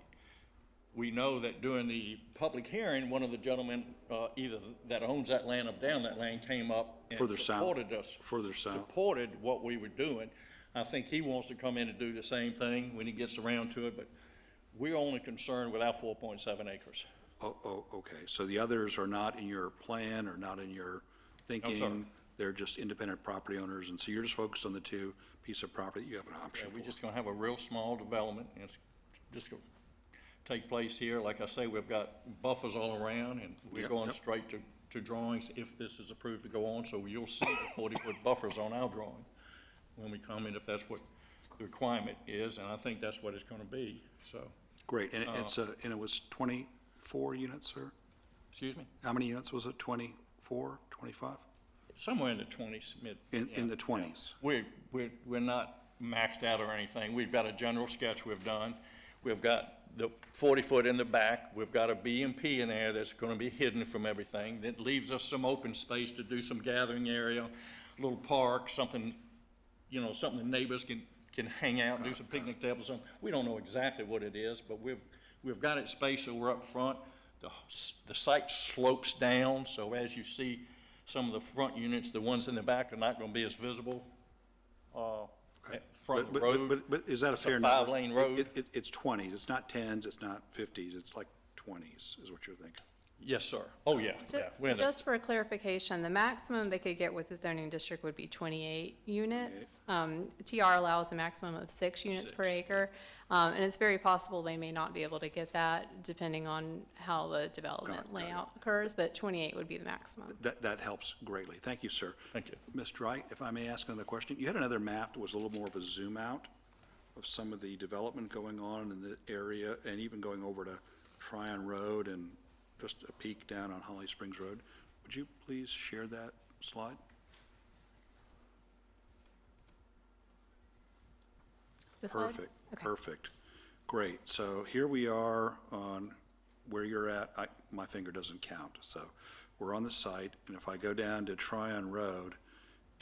M: We know that during the public hearing, one of the gentlemen, either that owns that land or down that land, came up and
K: Further south.
M: supported us.
K: Further south.
M: Supported what we were doing. I think he wants to come in and do the same thing when he gets around to it, but we're only concerned with our 4.7 acres.
K: Oh, okay, so the others are not in your plan or not in your thinking? They're just independent property owners, and so you're just focused on the 2 pieces of property that you have an option
M: Yeah,
K: for?
M: we're just gonna have a real small development, and it's just gonna take place here. Like I say, we've got buffers all around, and we're
K: Yep,
M: going
K: yep.
M: straight to drawings if this is approved to go on, so you'll see the 40-foot buffers on our drawing when we come in, if that's what the requirement is, and I think that's what it's gonna be, so.
K: Great, and and it was 24 units, sir?
M: Excuse me?
K: How many units was it, 24, 25?
M: Somewhere in the 20s,
K: In the 20s?
M: We're not maxed out or anything. We've got a general sketch we've done. We've got the 40-foot in the back. We've got a B&P in there that's going to be hidden from everything. That leaves us some open space to do some gathering area, a little park, something, something the neighbors can hang out, do some picnic tables. Something. We don't know exactly what it is, but we've got it spaced so we're up front. The site slopes down, so as you see some of the front units, the ones in the back are not going to be as visible from the road.
K: But is that a
M: It's
K: fair
M: a
K: number?
M: 5-lane road.
K: It's 20s, it's not 10s, it's not 50s, it's like 20s is what you're thinking.
M: Yes, sir. Oh, yeah, yeah. We're in the-
C: Just for clarification, the maximum they could get with the zoning district would be 28 units. TR allows a maximum of 6 units per acre, and it's very possible they may not be able to get that depending on how the development layout occurs, but 28 would be the maximum.
K: That helps greatly. Thank you, sir.
M: Thank you.
K: Mr. Wright, if I may ask another question, you had another map that was a little more of a zoom out of some of the development going on in the area and even going over to Tryon Road and just a peek down on Holly Springs Road. Would you please share that slide?
C: This slide?
K: Perfect,
C: Okay.
K: perfect. Great. So here we are on where you're at. My finger doesn't count. So we're on the site, and if I go down to Tryon Road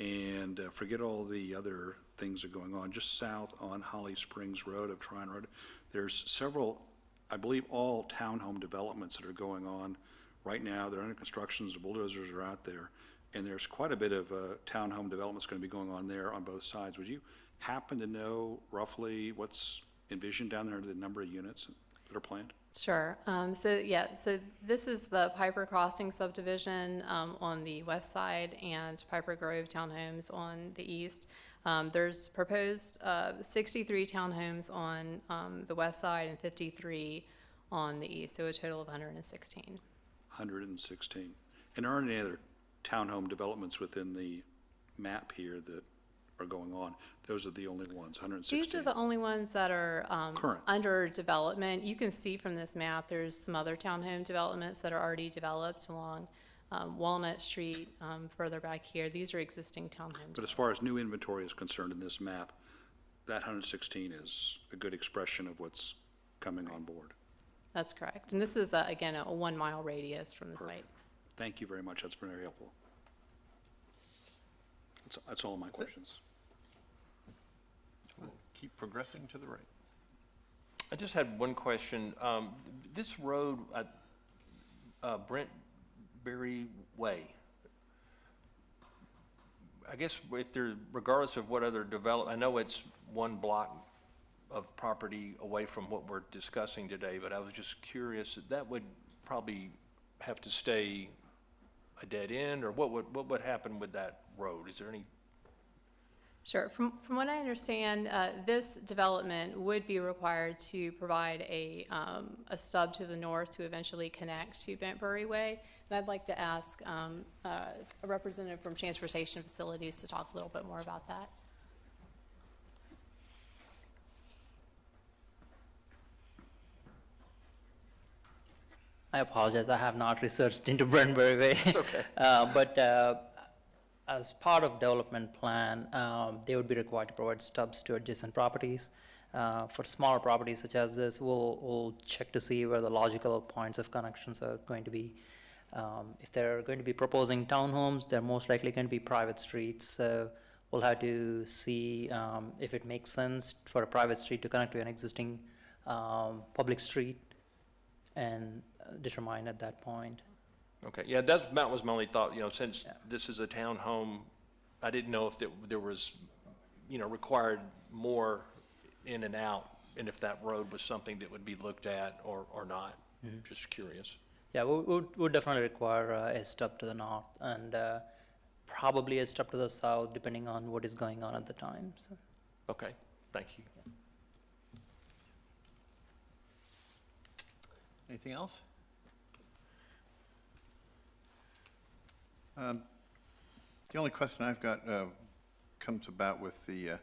K: and forget all the other things that are going on, just south on Holly Springs Road of Tryon Road, there's several, I believe all townhome developments that are going on right now. They're under construction, the bulldozers are out there, and there's quite a bit of townhome developments going to be going on there on both sides. Would you happen to know roughly what's envisioned down there, the number of units that are planned?
C: Sure. So this is the Piper Crossing subdivision on the west side and Piper Grove townhomes on the east. There's proposed 63 townhomes on the west side and 53 on the east, so a total of 116.
K: 116. And aren't any other townhome developments within the map here that are going on? Those are the only ones, 116.
C: These are the only ones that are
K: Current.
C: under development. You can see from this map, there's some other townhome developments that are already developed along Walnut Street, further back here. These are existing townhomes.
K: But as far as new inventory is concerned in this map, that 116 is a good expression of what's coming on board.
C: That's correct. And this is, again, a 1 mile radius from the site.
K: Thank you very much. That's very helpful. That's all my questions.
B: We'll keep progressing to the right.
E: I just had one question. This road at Brentberry Way, I guess if there, regardless of what other develop, I know it's 1 block of property away from what we're discussing today, but I was just curious, that would probably have to stay a dead end, or what would happen with that road? Is there any?
C: Sure. From what I understand, this development would be required to provide a stub to the north to eventually connect to Bentbury Way. And I'd like to ask a representative from Transportation Facilities to talk a little bit more about that.
L: I apologize, I have not researched into Brentbury Way.
E: It's okay.
L: As part of development plan, they would be required to provide stubs to adjacent properties. For smaller properties such as this, we'll check to see where the logical points of connections are going to be. If they're going to be proposing townhomes, they're most likely going to be private streets. So we'll have to see if it makes sense for a private street to connect to an existing public street and determine at that point.
E: Okay, yeah, that was my only thought, since this is a townhome, I didn't know if there was, required more in and out, and if that road was something that would be looked at or not. Just curious.
L: Yeah, we would definitely require a stub to the north and probably a stub to the south, depending on what is going on at the time. So.
E: Okay, thank you.
B: Anything else? The only question I've got comes about with the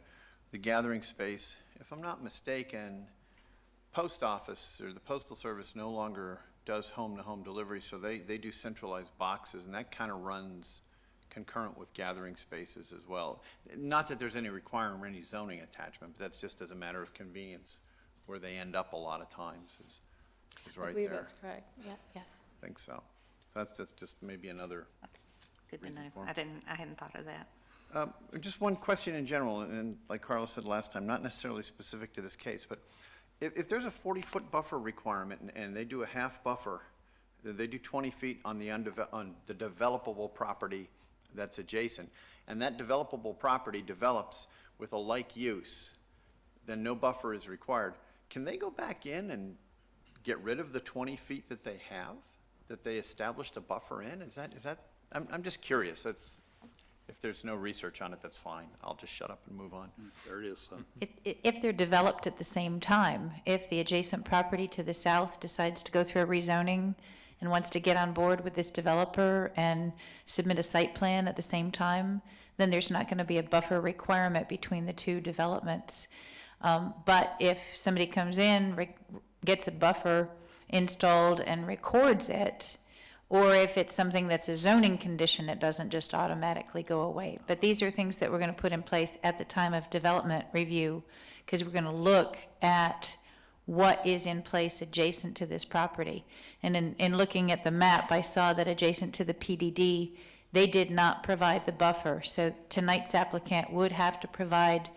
B: gathering space. If I'm not mistaken, post office or the postal service no longer does home-to-home delivery, so they do centralized boxes, and that kind of runs concurrent with gathering spaces as well. Not that there's any requirement or any zoning attachment, but that's just as a matter of convenience where they end up a lot of times is right there.
C: I believe that's correct. Yeah, yes.
B: I think so. That's just maybe another.
I: That's good to
B: reason
I: know.
B: for it.
I: I hadn't thought of that.
B: Just one question in general, and like Carlos said last time, not necessarily specific to this case, but if there's a 40-foot buffer requirement and they do a half buffer, they do 20 feet on the developable property that's adjacent, and that developable property develops with a like use, then no buffer is required. Can they go back in and get rid of the 20 feet that they have, that they established a buffer in? Is that, I'm just curious. That's, if there's no research on it, that's fine. I'll just shut up and move on.
K: There it is.
N: If they're developed at the same time, if the adjacent property to the south decides to go through a rezoning and wants to get on board with this developer and submit a site plan at the same time, then there's not going to be a buffer requirement between the two developments. But if somebody comes in, gets a buffer installed and records it, or if it's something that's a zoning condition, it doesn't just automatically go away. But these are things that we're going to put in place at the time of development review, because we're going to look at what is in place adjacent to this property. And in looking at the map, I saw that adjacent to the PDD, they did not provide the buffer. So tonight's applicant would have to provide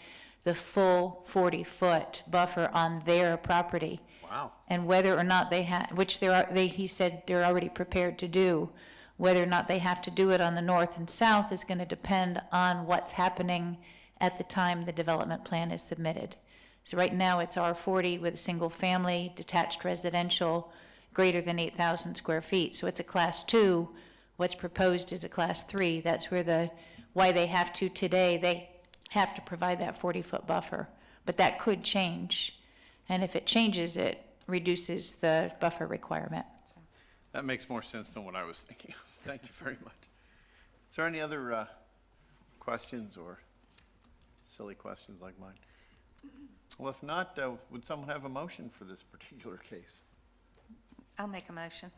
N: the full 40-foot buffer on their property.
B: Wow.
N: And whether or not they have, which he said they're already prepared to do, whether or not they have to do it on the north and south is going to depend on what's happening at the time the development plan is submitted. So right now it's R40 with a single family, detached residential, greater than 8,000 square feet. So it's a class 2. What's proposed is a class 3. That's where why they have to today, they have to provide that 40-foot buffer. But that could change. And if it changes, it reduces the buffer requirement.
B: That makes more sense than what I was thinking of. Thank you very much. Is there any other questions or silly questions like mine? Well, if not, would someone have a motion for this particular case?
I: I'll make a motion.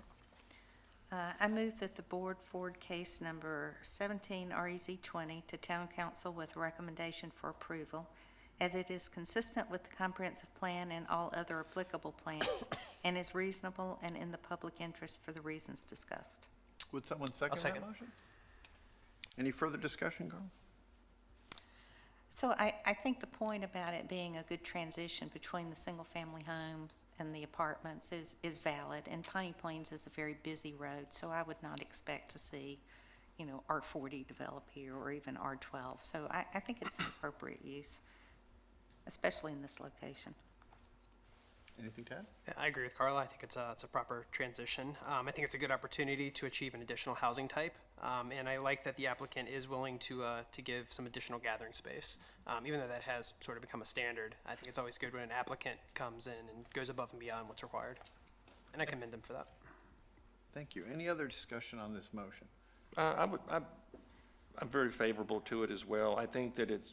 I: I move that the board forward case number 17 REZ 20 to Town Council with recommendation for approval, as it is consistent with the comprehensive plan and all other applicable plans, and is reasonable and in the public interest for the reasons discussed.
B: Would someone second that motion? Any further discussion, Carl?
I: So I think the point about it being a good transition between the single-family homes and the apartments is valid, and Piney Plains is a very busy road, so I would not expect to see, R40 develop here or even R12. So I think it's an appropriate use, especially in this location.
B: Anything to add?
J: I agree with Carla. I think it's a proper transition. I think it's a good opportunity to achieve an additional housing type, and I like that the applicant is willing to give some additional gathering space, even though that has sort of become a standard. I think it's always good when an applicant comes in and goes above and beyond what's required, and I commend them for that.
B: Thank you. Any other discussion on this motion?
E: I'm very favorable to it as well. I think that it's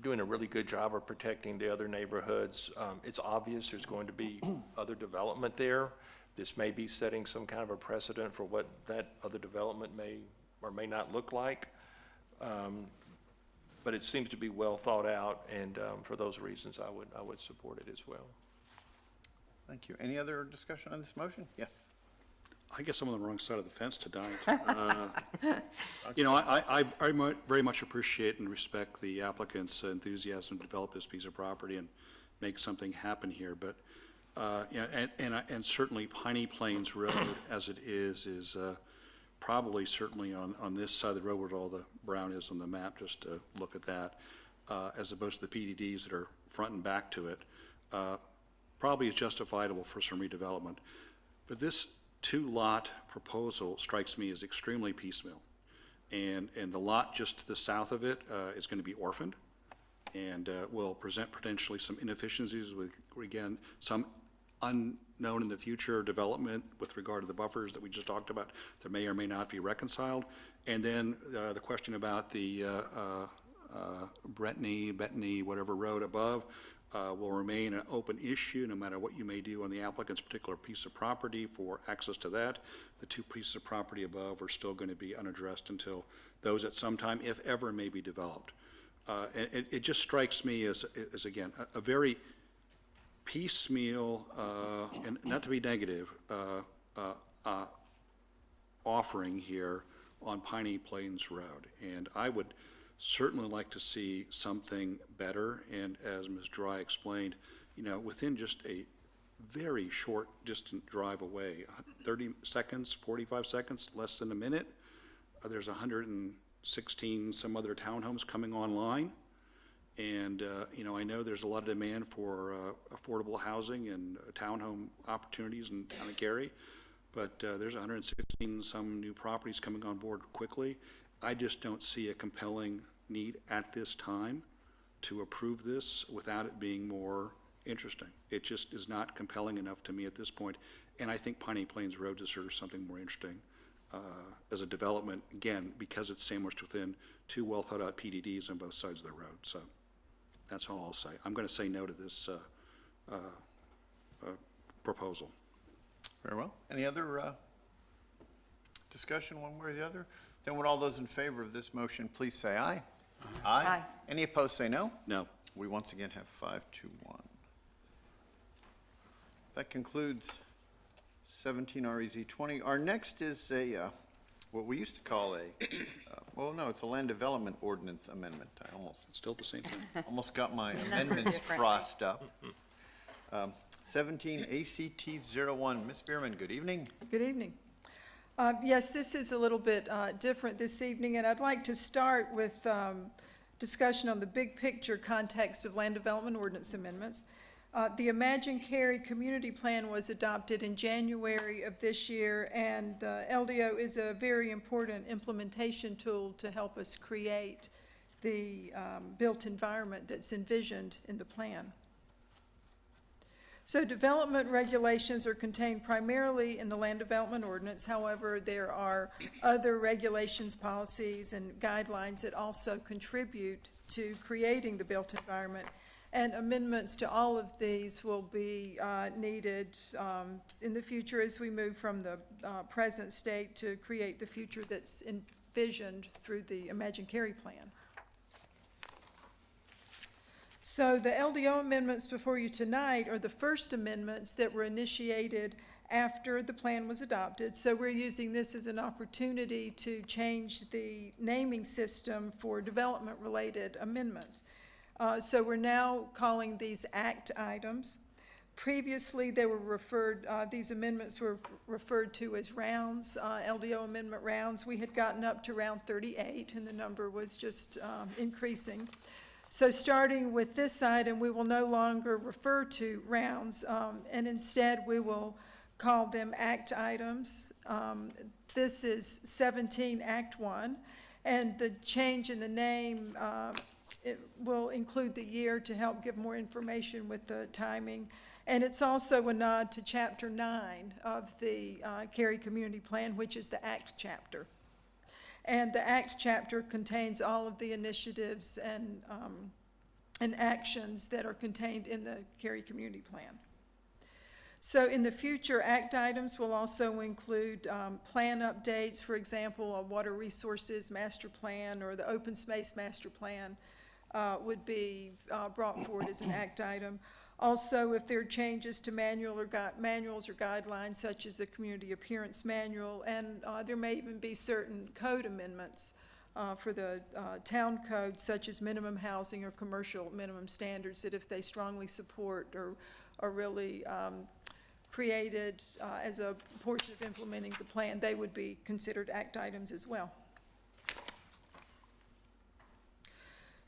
E: doing a really good job of protecting the other neighborhoods. It's obvious there's going to be other development there. This may be setting some kind of a precedent for what that other development may or may not look like. But it seems to be well thought out, and for those reasons, I would support it as well.
B: Thank you. Any other discussion on this motion? Yes.
K: I guess I'm on the wrong side of the fence tonight. I very much appreciate and respect the applicant's enthusiasm to develop this piece of property and make something happen here. But and certainly Piney Plains Road, as it is probably certainly on this side of the road where all the brown is on the map. Just to look at that, as opposed to the PDDs that are front and back to it, probably is justifiable for some redevelopment. But this two-lot proposal strikes me as extremely piecemeal. And the lot just to the south of it is going to be orphaned and will present potentially some inefficiencies with, again, some unknown in the future development with regard to the buffers that we just talked about that may or may not be reconciled. And then the question about the Bettany, whatever road above, will remain an open issue no matter what you may do on the applicant's particular piece of property for access to that. The two pieces of property above are still going to be unaddressed until those at some time, if ever, may be developed. And it just strikes me as again, a very piecemeal, and not to be negative, offering here on Piney Plains Road. And I would certainly like to see something better, and as Ms. Dry explained, within just a very short distant drive away, 30 seconds, 45 seconds, less than a minute. There's 116 some other townhomes coming online. And, I know there's a lot of demand for affordable housing and townhome opportunities in town of Cary, but there's 116 some new properties coming on board quickly. I just don't see a compelling need at this time to approve this without it being more interesting. It just is not compelling enough to me at this point, and I think Piney Plains Road deserves something more interesting as a development, again, because it's sandwiched within two well-thought-out PDDs on both sides of the road. So that's all I'll say. I'm going to say no to this proposal.
B: Very well. Any other discussion one way or the other? Then would all those in favor of this motion please say aye? Aye.
I: Aye.
B: Any opposed say no?
K: No.
B: We once again have 5-1. That concludes 17 REZ 20. Our next is what we used to call well, no, it's a land development ordinance amendment. I
K: It's still the same thing.
B: almost got my
I: Number
B: amendments
I: different.
B: crossed up. 17 ACT 01. Ms. Bierman, good evening.
O: Good evening. Yes, this is a little bit different this evening, and I'd like to start with discussion on the big picture context of land development ordinance amendments. The Imagine Cary Community Plan was adopted in January of this year, and the LDO is a very important implementation tool to help us create the built environment that's envisioned in the plan. So development regulations are contained primarily in the land development ordinance. However, there are other regulations, policies, and guidelines that also contribute to creating the built environment. And amendments to all of these will be needed in the future as we move from the present state to create the future that's envisioned through the Imagine Cary plan. So the LDO amendments before you tonight are the first amendments that were initiated after the plan was adopted. So we're using this as an opportunity to change the naming system for development-related amendments. So we're now calling these act items. Previously, they were referred, these amendments were referred to as rounds, LDO amendment rounds. We had gotten up to round 38, and the number was just increasing. So starting with this item, we will no longer refer to rounds, and instead we will call them act items. This is 17 Act 1, and the change in the name it will include the year to help give more information with the timing. And it's also a nod to Chapter 9 of the Cary Community Plan, which is the Act chapter. And the Act chapter contains all of the initiatives and actions that are contained in the Cary Community Plan. So in the future, act items will also include plan updates, for example, a water resources master plan or the open space master plan would be brought forward as an act item. Also, if there are changes to manuals or guidelines, such as the Community Appearance Manual, and there may even be certain code amendments for the town code, such as minimum housing or commercial minimum standards, that if they strongly support or are really created as a portion of implementing the plan, they would be considered act items as well.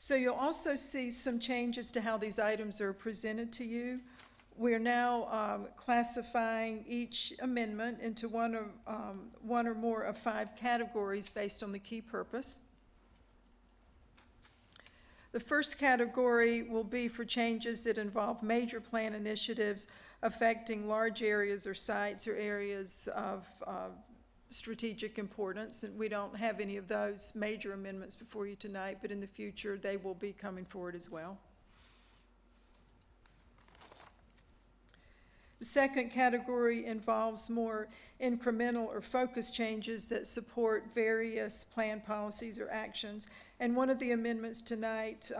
O: So you'll also see some changes to how these items are presented to you. We're now classifying each amendment into one or more of 5 categories based on the key purpose. The first category will be for changes that involve major plan initiatives affecting large areas or sites or areas of strategic importance, and we don't have any of those major amendments before you tonight, but in the future they will be coming forward as well. The second category involves more incremental or focused changes that support various plan policies or actions, and one of the amendments tonight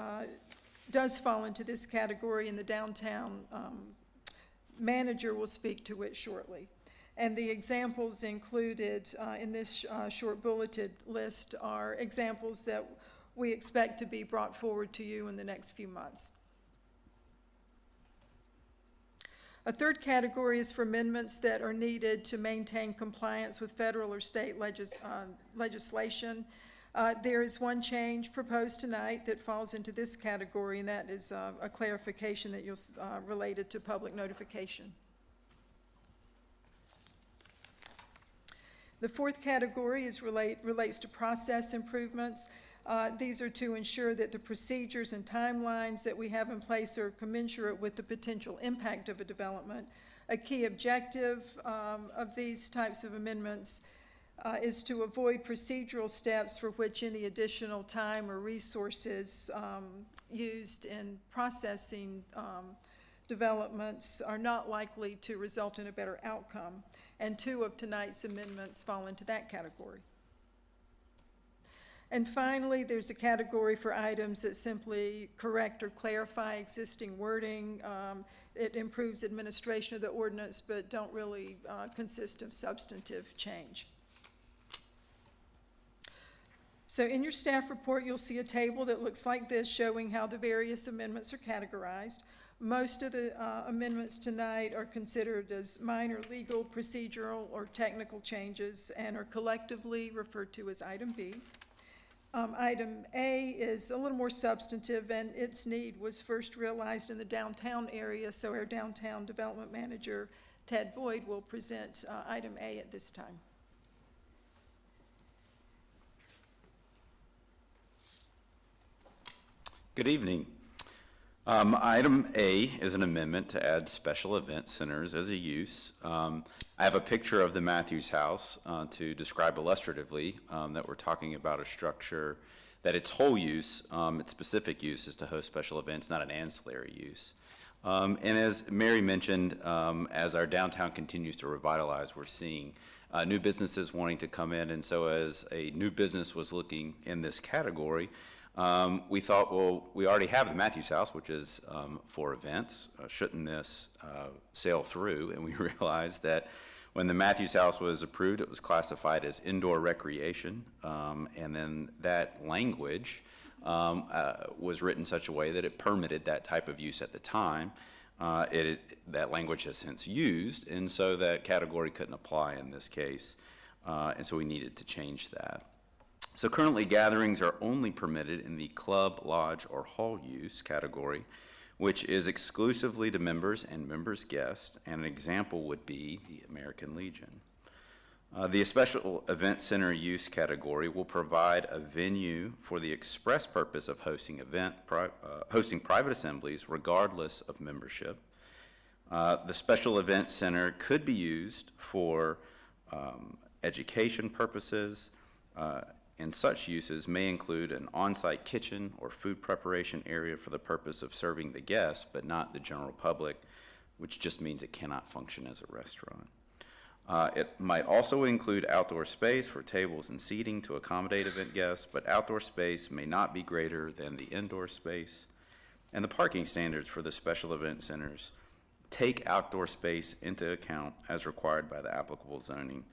O: does fall into this category, and the downtown manager will speak to it shortly. And the examples included in this short bulleted list are examples that we expect to be brought forward to you in the next few months. A third category is for amendments that are needed to maintain compliance with federal or state legislation. There is one change proposed tonight that falls into this category, and that is a clarification that you'll related to public notification. The fourth category is relates to process improvements. These are to ensure that the procedures and timelines that we have in place are commensurate with the potential impact of a development. A key objective of these types of amendments is to avoid procedural steps for which any additional time or resources used in processing developments are not likely to result in a better outcome. And two of tonight's amendments fall into that category. And finally, there's a category for items that simply correct or clarify existing wording. It improves administration of the ordinance, but don't really consist of substantive change. So in your staff report, you'll see a table that looks like this, showing how the various amendments are categorized. Most of the amendments tonight are considered as minor legal, procedural, or technical changes and are collectively referred to as item B. Item A is a little more substantive, and its need was first realized in the downtown area, so our downtown development manager, Ted Boyd, will present item A at this time.
P: Good evening. Item A is an amendment to add special event centers as a use. I have a picture of the Matthews House to describe illustratively that we're talking about a structure that its whole use, its specific use is to host special events, not an ancillary use. And as Mary mentioned, as our downtown continues to revitalize, we're seeing new businesses wanting to come in, and so as a new business was looking in this category, we thought, well, we already have the Matthews House, which is for events. Shouldn't this sail through? And we realized that when the Matthews House was approved, it was classified as indoor recreation, and then that language was written such a way that it permitted that type of use at the time. That language has since used, and so that category couldn't apply in this case, and so we needed to change that. So currently, gatherings are only permitted in the club, lodge, or hall use category, which is exclusively to members and members' guests, and an example would be the American Legion. The special event center use category will provide a venue for the express purpose of hosting private assemblies regardless of membership. The special event center could be used for education purposes, and such uses may include an on-site kitchen or food preparation area for the purpose of serving the guests, but not the general public, which just means it cannot function as a restaurant. It might also include outdoor space for tables and seating to accommodate event guests, but outdoor space may not be greater than the indoor space. And the parking standards for the special event centers take outdoor space into account as required by the applicable zoning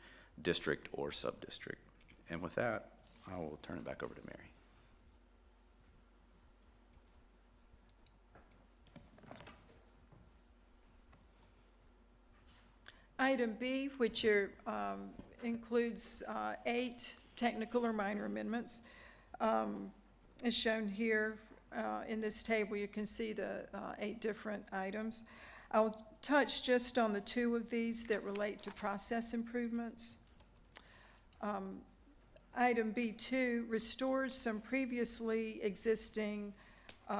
P: district or sub-district. And with that, I will turn it back over to Mary.
O: Item B, which includes 8 technical or minor amendments, is shown here in this table. You can see the 8 different items. I'll touch just on the 2 of these that relate to process improvements. Item B2 restores some previously existing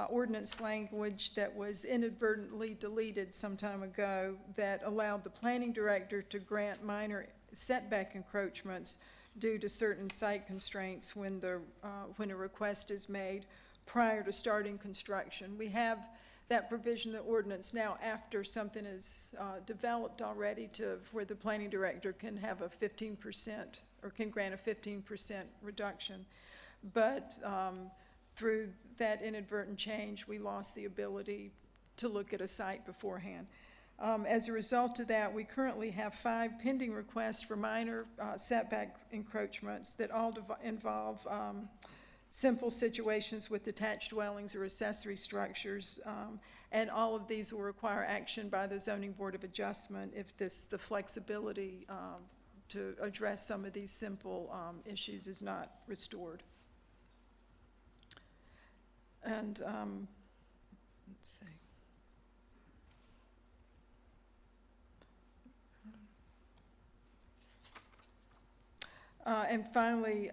O: ordinance language that was inadvertently deleted some time ago that allowed the planning director to grant minor setback encroachments due to certain site constraints when a request is made prior to starting construction. We have that provision in the ordinance now after something is developed already to where the planning director can have a 15% or can grant a 15% reduction. But through that inadvertent change, we lost the ability to look at a site beforehand. As a result of that, we currently have 5 pending requests for minor setback encroachments that all involve simple situations with detached dwellings or accessory structures. And all of these will require action by the Zoning Board of Adjustment if the flexibility to address some of these simple issues is not restored. And let's see. And finally,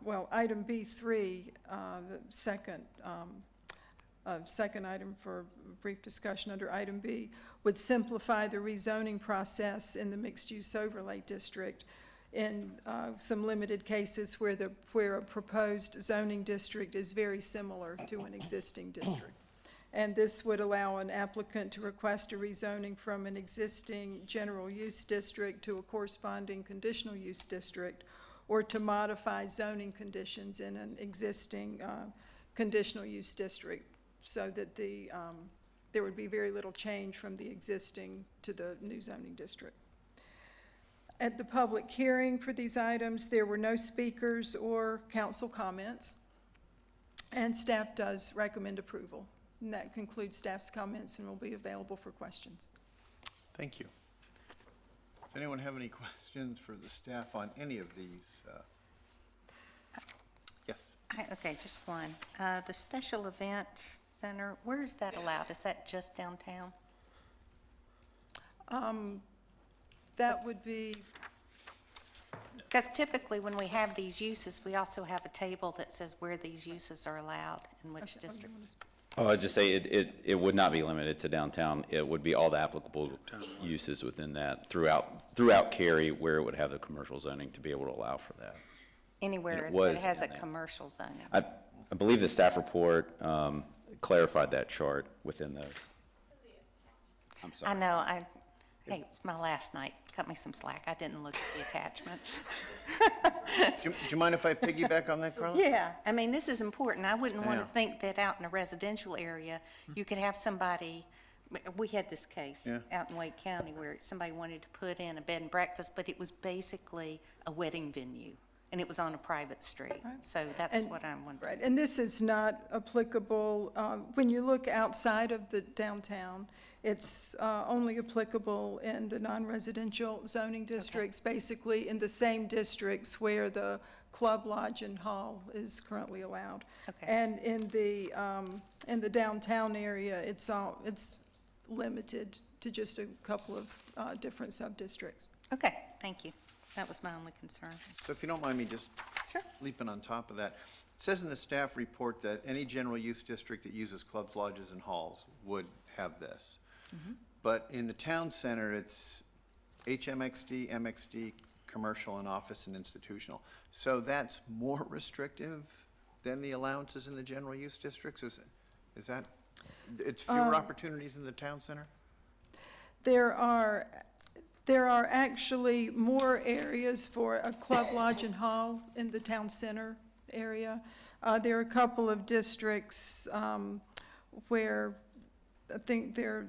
O: well, item B3, the second item for brief discussion under item B, would simplify the rezoning process in the mixed-use overlay district in some limited cases where a proposed zoning district is very similar to an existing district. And this would allow an applicant to request a rezoning from an existing general use district to a corresponding conditional use district, or to modify zoning conditions in an existing conditional use district, so that there would be very little change from the existing to the new zoning district. At the public hearing for these items, there were no speakers or council comments, and staff does recommend approval. And that concludes staff's comments and will be available for questions.
B: Thank you. Does anyone have any questions for the staff on any of these? Yes.
I: Okay, just one. The special event center, where is that allowed? Is that just downtown?
O: That would be,
I: Because typically when we have these uses, we also have a table that says where these uses are allowed in which districts.
P: Oh, I'd just say it would not be limited to downtown. It would be all the applicable uses within that throughout Cary, where it would have the commercial zoning to be able to allow for that.
I: Anywhere
P: was
I: that has a
P: in there.
I: commercial zoning.
P: I believe the staff report clarified that chart within those. I'm sorry.
I: I know, hey, it's my last night. Cut me some slack. I didn't look at the attachment.
B: Do you mind if I piggyback on that, Carla?
I: Yeah, I mean, this is important. I wouldn't want to
B: Yeah.
I: think that out in a residential area, you could have somebody, we had this case
B: Yeah.
I: out in Wake County where somebody wanted to put in a bed and breakfast, but it was basically a wedding venue, and it was on a private street. So that's
O: And-
I: what I'm wondering.
O: right, and this is not applicable, when you look outside of the downtown, it's only applicable in the non-residential zoning districts, basically in the same districts where the club, lodge, and hall is currently allowed.
I: Okay.
O: And in the downtown area, it's limited to just a couple of different sub-districts.
I: Okay, thank you. That was my only concern.
B: So if you don't mind me just
I: Sure.
B: leaping on top of that, it says in the staff report that any general use district that uses clubs, lodges, and halls would have this. But in the town center, it's HMXD, MXD, commercial and office and institutional. So that's more restrictive than the allowances in the general use districts? Is that, it's fewer opportunities in the town center?
O: There are actually more areas for a club, lodge, and hall in the town center area. There are a couple of districts where I think there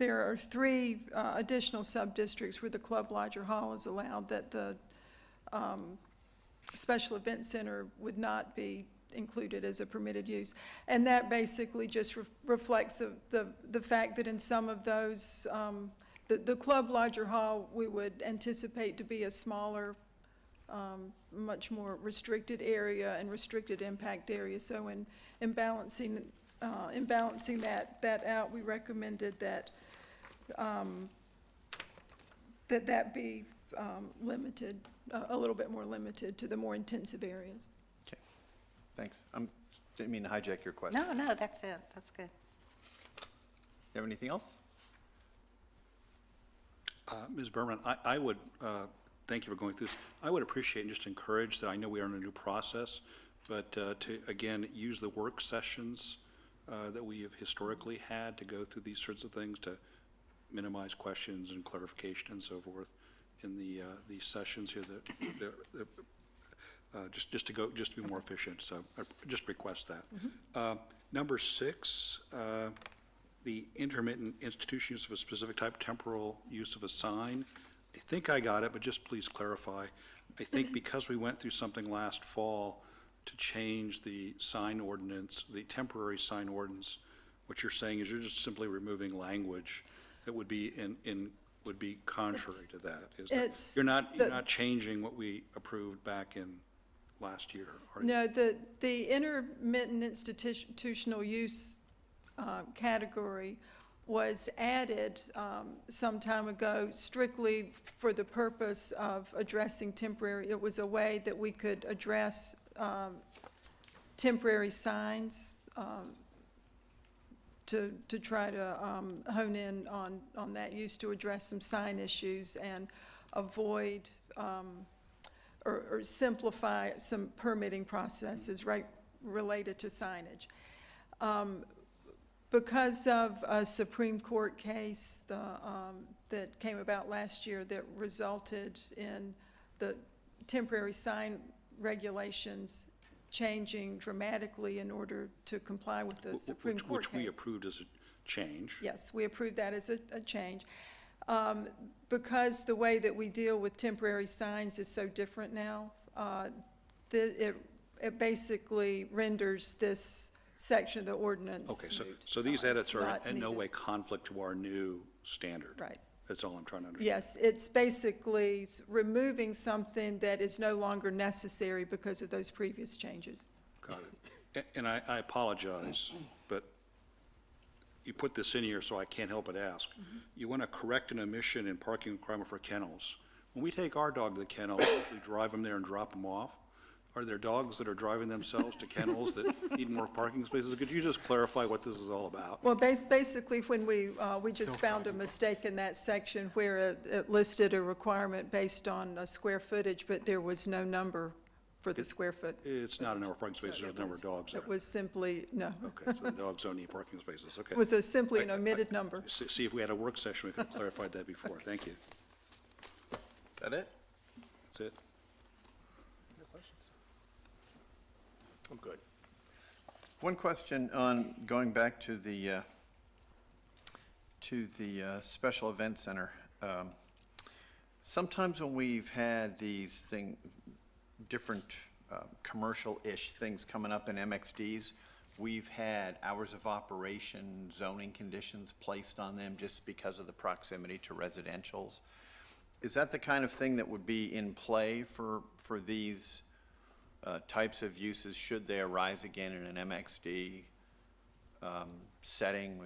O: are 3 additional sub-districts where the club, lodge, or hall is allowed that the special event center would not be included as a permitted use. And that basically just reflects the fact that in some of those, the club, lodge, or hall, we would anticipate to be a smaller, much more restricted area and restricted impact area. So in balancing that out, we recommended that that be limited, a little bit more limited to the more intensive areas.
B: Okay, thanks. Didn't mean to hijack your question.
I: No, that's it. That's good.
B: You have anything else?
K: Ms. Berman, I would, thank you for going through this. I would appreciate and just encourage that I know we are in a new process, but to, again, use the work sessions that we have historically had to go through these sorts of things to minimize questions and clarification and so forth in these sessions here just to be more efficient. So I just request that. Number 6, the intermittent institution use of a specific type, temporal use of a sign. I think I got it, but just please clarify. I think because we went through something last fall to change the sign ordinance, the temporary sign ordinance. What you're saying is you're just simply removing language that would be would be contrary to that. Is that you're not changing what we approved back in last year, are you?
O: No, the intermittent institutional use category was added some time ago strictly for the purpose of addressing temporary. It was a way that we could address temporary signs to try to hone in on that use, to address some sign issues and avoid or simplify some permitting processes related to signage. Because of a Supreme Court case that came about last year that resulted in the temporary sign regulations changing dramatically in order to comply with the Supreme Court case.
K: Which we approved as a change.
O: Yes, we approved that as a change. Because the way that we deal with temporary signs is so different now, it basically renders this section of the ordinance.
K: Okay, so these edits are
O: not
K: in no
O: needed.
K: way conflict to our new standard.
O: Right.
K: That's all I'm trying to understand.
O: Yes, it's basically removing something that is no longer necessary because of those previous changes.
K: Got it. And I apologize, but you put this in here, so I can't help but ask. You want to correct an omission in parking requirement for kennels. When we take our dog to the kennel, we usually drive them there and drop them off. Are there dogs that are driving themselves to kennels that need more parking spaces? Could you just clarify what this is all about?
O: Well, basically, when we just found a mistake in that section where it listed a requirement based on square footage, but there was no number for the square foot.
K: It's not a number of parking spaces, there's a number of dogs there.
O: It was simply, no.
K: Okay, so the dogs don't need parking spaces, okay.
O: It was simply an omitted number.
K: See, if we had a work session, we could have clarified that before. Thank you.
E: That it?
K: That's it.
E: No questions? I'm good.
B: One question on going back to the special event center. Sometimes when we've had these different commercial-ish things coming up in MXDs, we've had hours of operation, zoning conditions placed on them just because of the proximity to residentials. Is that the kind of thing that would be in play for these types of uses, should they arise again in an MXD setting?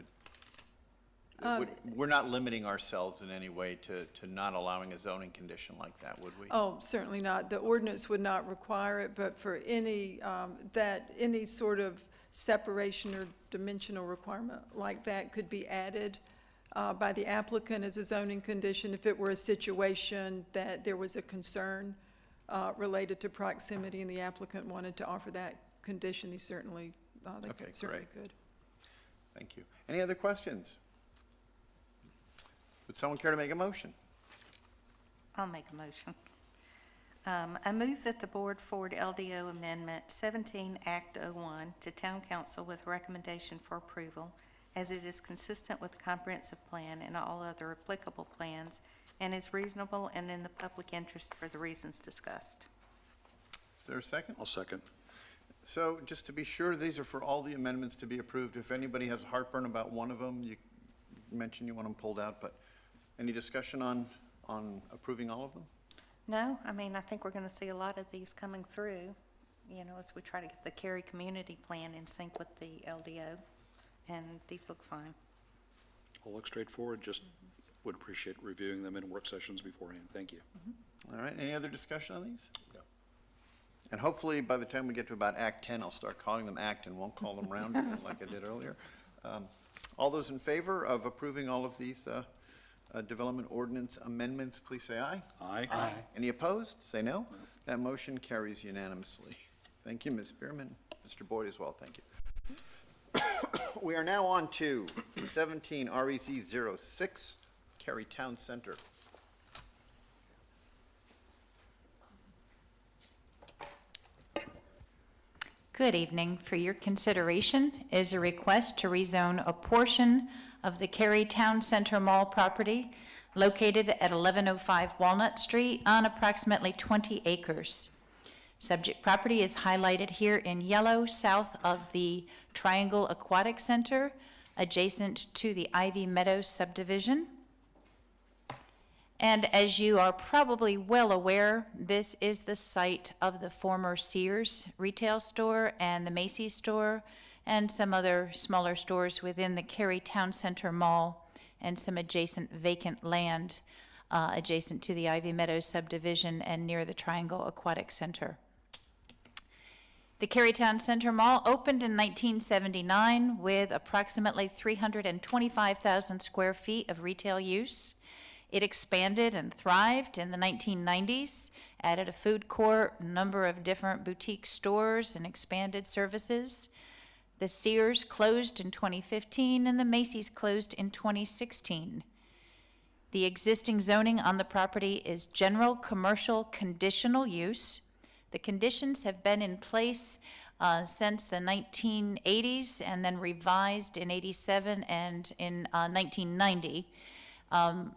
B: We're not limiting ourselves in any way to not allowing a zoning condition like that, would we?
O: Oh, certainly not. The ordinance would not require it, but for any sort of separation or dimensional requirement like that could be added by the applicant as a zoning condition if it were a situation that there was a concern related to proximity and the applicant wanted to offer that condition. They certainly could.
B: Thank you. Any other questions? Would someone care to make a motion?
I: I'll make a motion. I move that the board forward LDO Amendment 17 Act 01 to Town Council with recommendation for approval, as it is consistent with the comprehensive plan and all other applicable plans, and is reasonable and in the public interest for the reasons discussed.
B: Is there a second?
K: I'll second.
B: So just to be sure, these are for all the amendments to be approved. If anybody has heartburn about one of them, you mentioned you want them pulled out, but any discussion on approving all of them?
I: No, I mean, I think we're going to see a lot of these coming through, as we try to get the Cary community plan in sync with the LDO, and these look fine.
K: All look straightforward, just would appreciate reviewing them in work sessions beforehand. Thank you.
B: All right, any other discussion on these? No. And hopefully, by the time we get to about Act 10, I'll start calling them Act and won't call them round like I did earlier. All those in favor of approving all of these development ordinance amendments, please say aye.
K: Aye.
B: Aye. Any opposed? Say no. That motion carries unanimously. Thank you, Ms. Spearman. Mr. Boyd as well, thank you. We are now on to 17 REZ 06, Cary Town Center.
N: Good evening. For your consideration is a request to rezone a portion of the Cary Town Center Mall property located at 1105 Walnut Street on approximately 20 acres. Subject property is highlighted here in yellow, south of the Triangle Aquatic Center, adjacent to the Ivy Meadows subdivision. And as you are probably well aware, this is the site of the former Sears retail store and the Macy's store and some other smaller stores within the Cary Town Center Mall and some adjacent vacant land adjacent to the Ivy Meadows subdivision and near the Triangle Aquatic Center. The Cary Town Center Mall opened in 1979 with approximately 325,000 square feet of retail use. It expanded and thrived in the 1990s, added a food court, a number of different boutique stores, and expanded services. The Sears closed in 2015, and the Macy's closed in 2016. The existing zoning on the property is general commercial conditional use. The conditions have been in place since the 1980s and then revised in 87 and in 1990.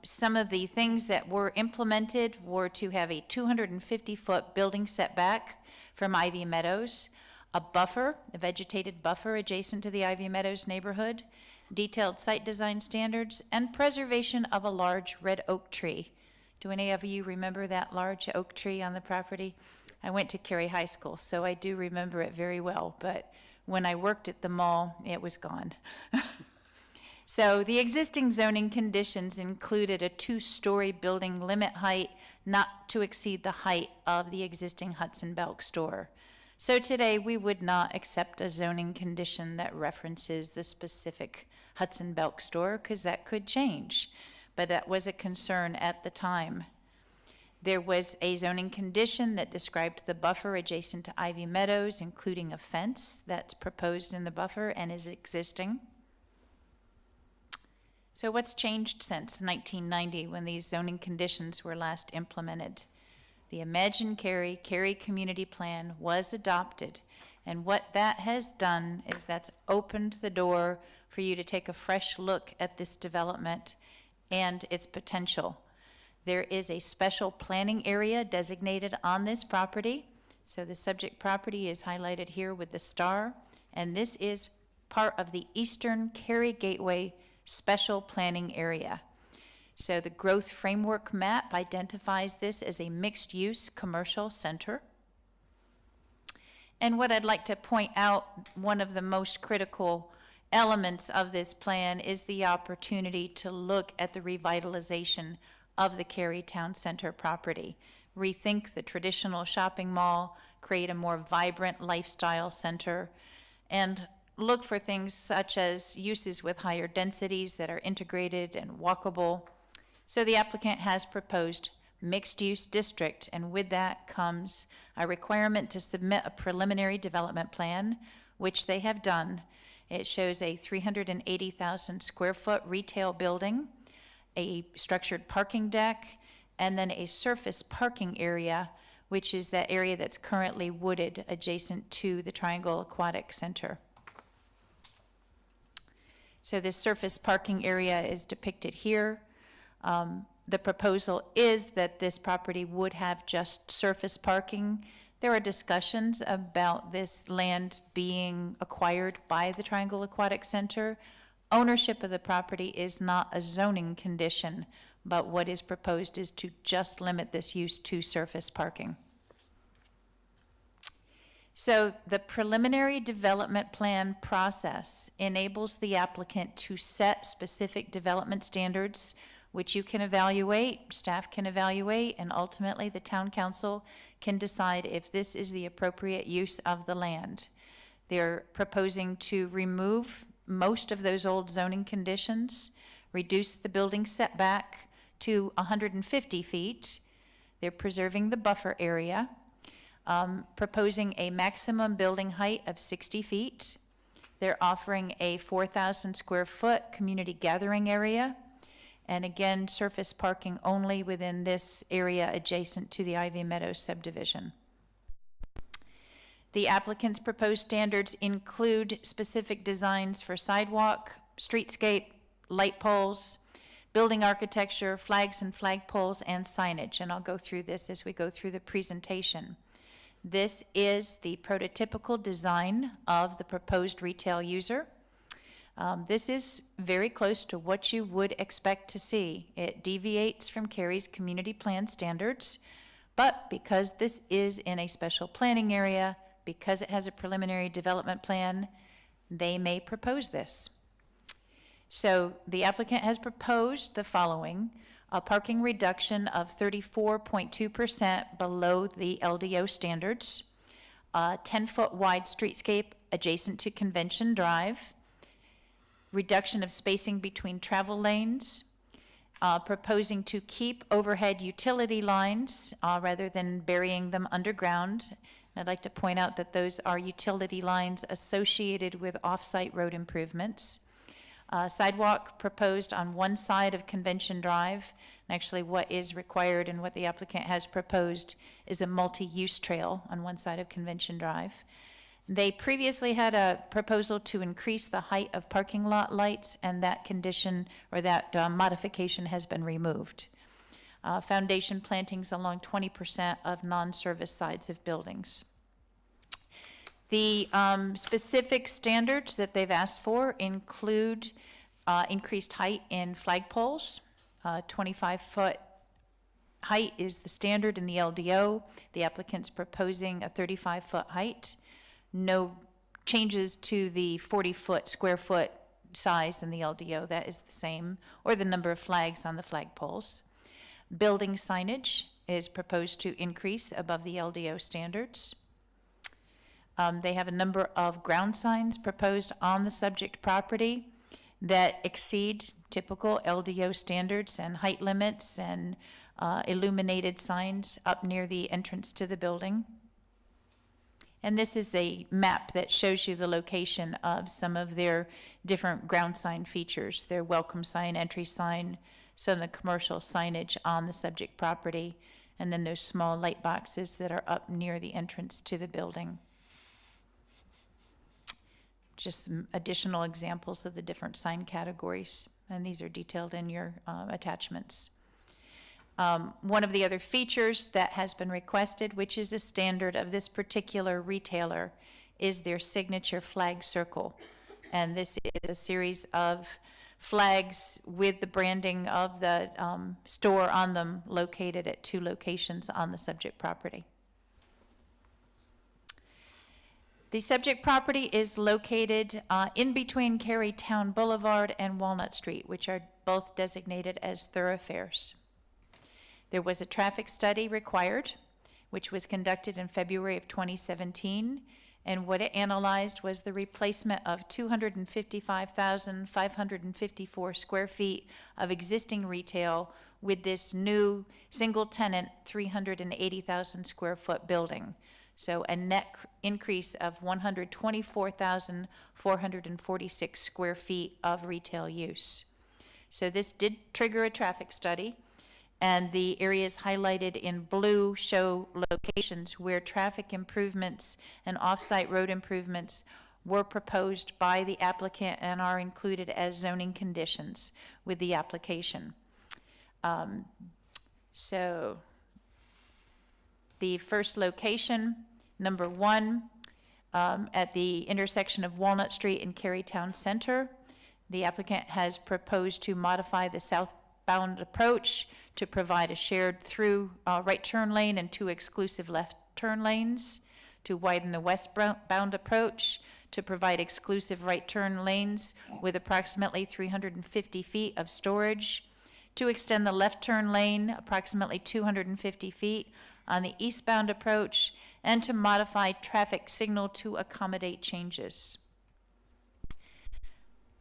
N: Some of the things that were implemented were to have a 250-foot building setback from Ivy Meadows, a buffer, a vegetated buffer adjacent to the Ivy Meadows neighborhood, detailed site design standards, and preservation of a large red oak tree. Do any of you remember that large oak tree on the property? I went to Cary High School, so I do remember it very well, but when I worked at the mall, it was gone. So the existing zoning conditions included a 2-story building limit height not to exceed the height of the existing Hudson Belk store. So today we would not accept a zoning condition that references the specific Hudson Belk store because that could change, but that was a concern at the time. There was a zoning condition that described the buffer adjacent to Ivy Meadows, including a fence that's proposed in the buffer and is existing. So what's changed since 1990 when these zoning conditions were last implemented? The Imagine Cary Community Plan was adopted, and what that has done is that's opened the door for you to take a fresh look at this development and its potential. There is a special planning area designated on this property, so the subject property is highlighted here with the star, and this is part of the Eastern Cary Gateway Special Planning Area. So the growth framework map identifies this as a mixed-use commercial center. And what I'd like to point out, one of the most critical elements of this plan is the opportunity to look at the revitalization of the Cary Town Center property. Rethink the traditional shopping mall, create a more vibrant lifestyle center, and look for things such as uses with higher densities that are integrated and walkable. So the applicant has proposed mixed-use district, and with that comes a requirement to submit a preliminary development plan, which they have done. It shows a 380,000 square foot retail building, a structured parking deck, and then a surface parking area, which is that area that's currently wooded adjacent to the Triangle Aquatic Center. So this surface parking area is depicted here. The proposal is that this property would have just surface parking. There are discussions about this land being acquired by the Triangle Aquatic Center. Ownership of the property is not a zoning condition, but what is proposed is to just limit this use to surface parking. So the preliminary development plan process enables the applicant to set specific development standards, which you can evaluate, staff can evaluate, and ultimately the town council can decide if this is the appropriate use of the land. They're proposing to remove most of those old zoning conditions, reduce the building setback to 150 feet. They're preserving the buffer area, proposing a maximum building height of 60 feet. They're offering a 4,000 square foot community gathering area, and again, surface parking only within this area adjacent to the Ivy Meadows subdivision. The applicant's proposed standards include specific designs for sidewalk, streetscape, light poles, building architecture, flags and flagpoles, and signage, and I'll go through this as we go through the presentation. This is the prototypical design of the proposed retail user. This is very close to what you would expect to see. It deviates from Cary's community plan standards, but because this is in a special planning area, because it has a preliminary development plan, they may propose this. So the applicant has proposed the following: a parking reduction of 34.2% below the LDO standards, a 10-foot wide streetscape adjacent to Convention Drive, reduction of spacing between travel lanes, proposing to keep overhead utility lines rather than burying them underground. I'd like to point out that those are utility lines associated with off-site road improvements. Sidewalk proposed on one side of Convention Drive. And actually what is required and what the applicant has proposed is a multi-use trail on one side of Convention Drive. They previously had a proposal to increase the height of parking lot lights, and that condition or that modification has been removed. Foundation plantings along 20% of non-service sides of buildings. The specific standards that they've asked for include increased height in flagpoles. 25-foot height is the standard in the LDO. The applicant's proposing a 35-foot height. No changes to the 40-foot square foot size in the LDO. That is the same, or the number of flags on the flagpoles. Building signage is proposed to increase above the LDO standards. They have a number of ground signs proposed on the subject property that exceed typical LDO standards and height limits, and illuminated signs up near the entrance to the building. And this is the map that shows you the location of some of their different ground sign features, their welcome sign, entry sign, some of the commercial signage on the subject property, and then those small light boxes that are up near the entrance to the building. Just some additional examples of the different sign categories, and these are detailed in your attachments. One of the other features that has been requested, which is a standard of this particular retailer, is their signature flag circle. And this is a series of flags with the branding of the store on them, located at 2 locations on the subject property. The subject property is located in between Cary Town Boulevard and Walnut Street, which are both designated as thoroughfares. There was a traffic study required, which was conducted in February of 2017, and what it analyzed was the replacement of 255,554 square feet of existing retail with this new single-tenant 380,000 square foot building. So a net increase of 124,446 square feet of retail use. So this did trigger a traffic study, and the areas highlighted in blue show locations where traffic improvements and off-site road improvements were proposed by the applicant and are included as zoning conditions with the application. So the first location, number 1, at the intersection of Walnut Street and Cary Town Center, the applicant has proposed to modify the southbound approach to provide a shared through right turn lane and 2 exclusive left turn lanes, to widen the westbound approach, to provide exclusive right turn lanes with approximately 350 feet of storage, to extend the left turn lane approximately 250 feet on the eastbound approach, and to modify traffic signal to accommodate changes.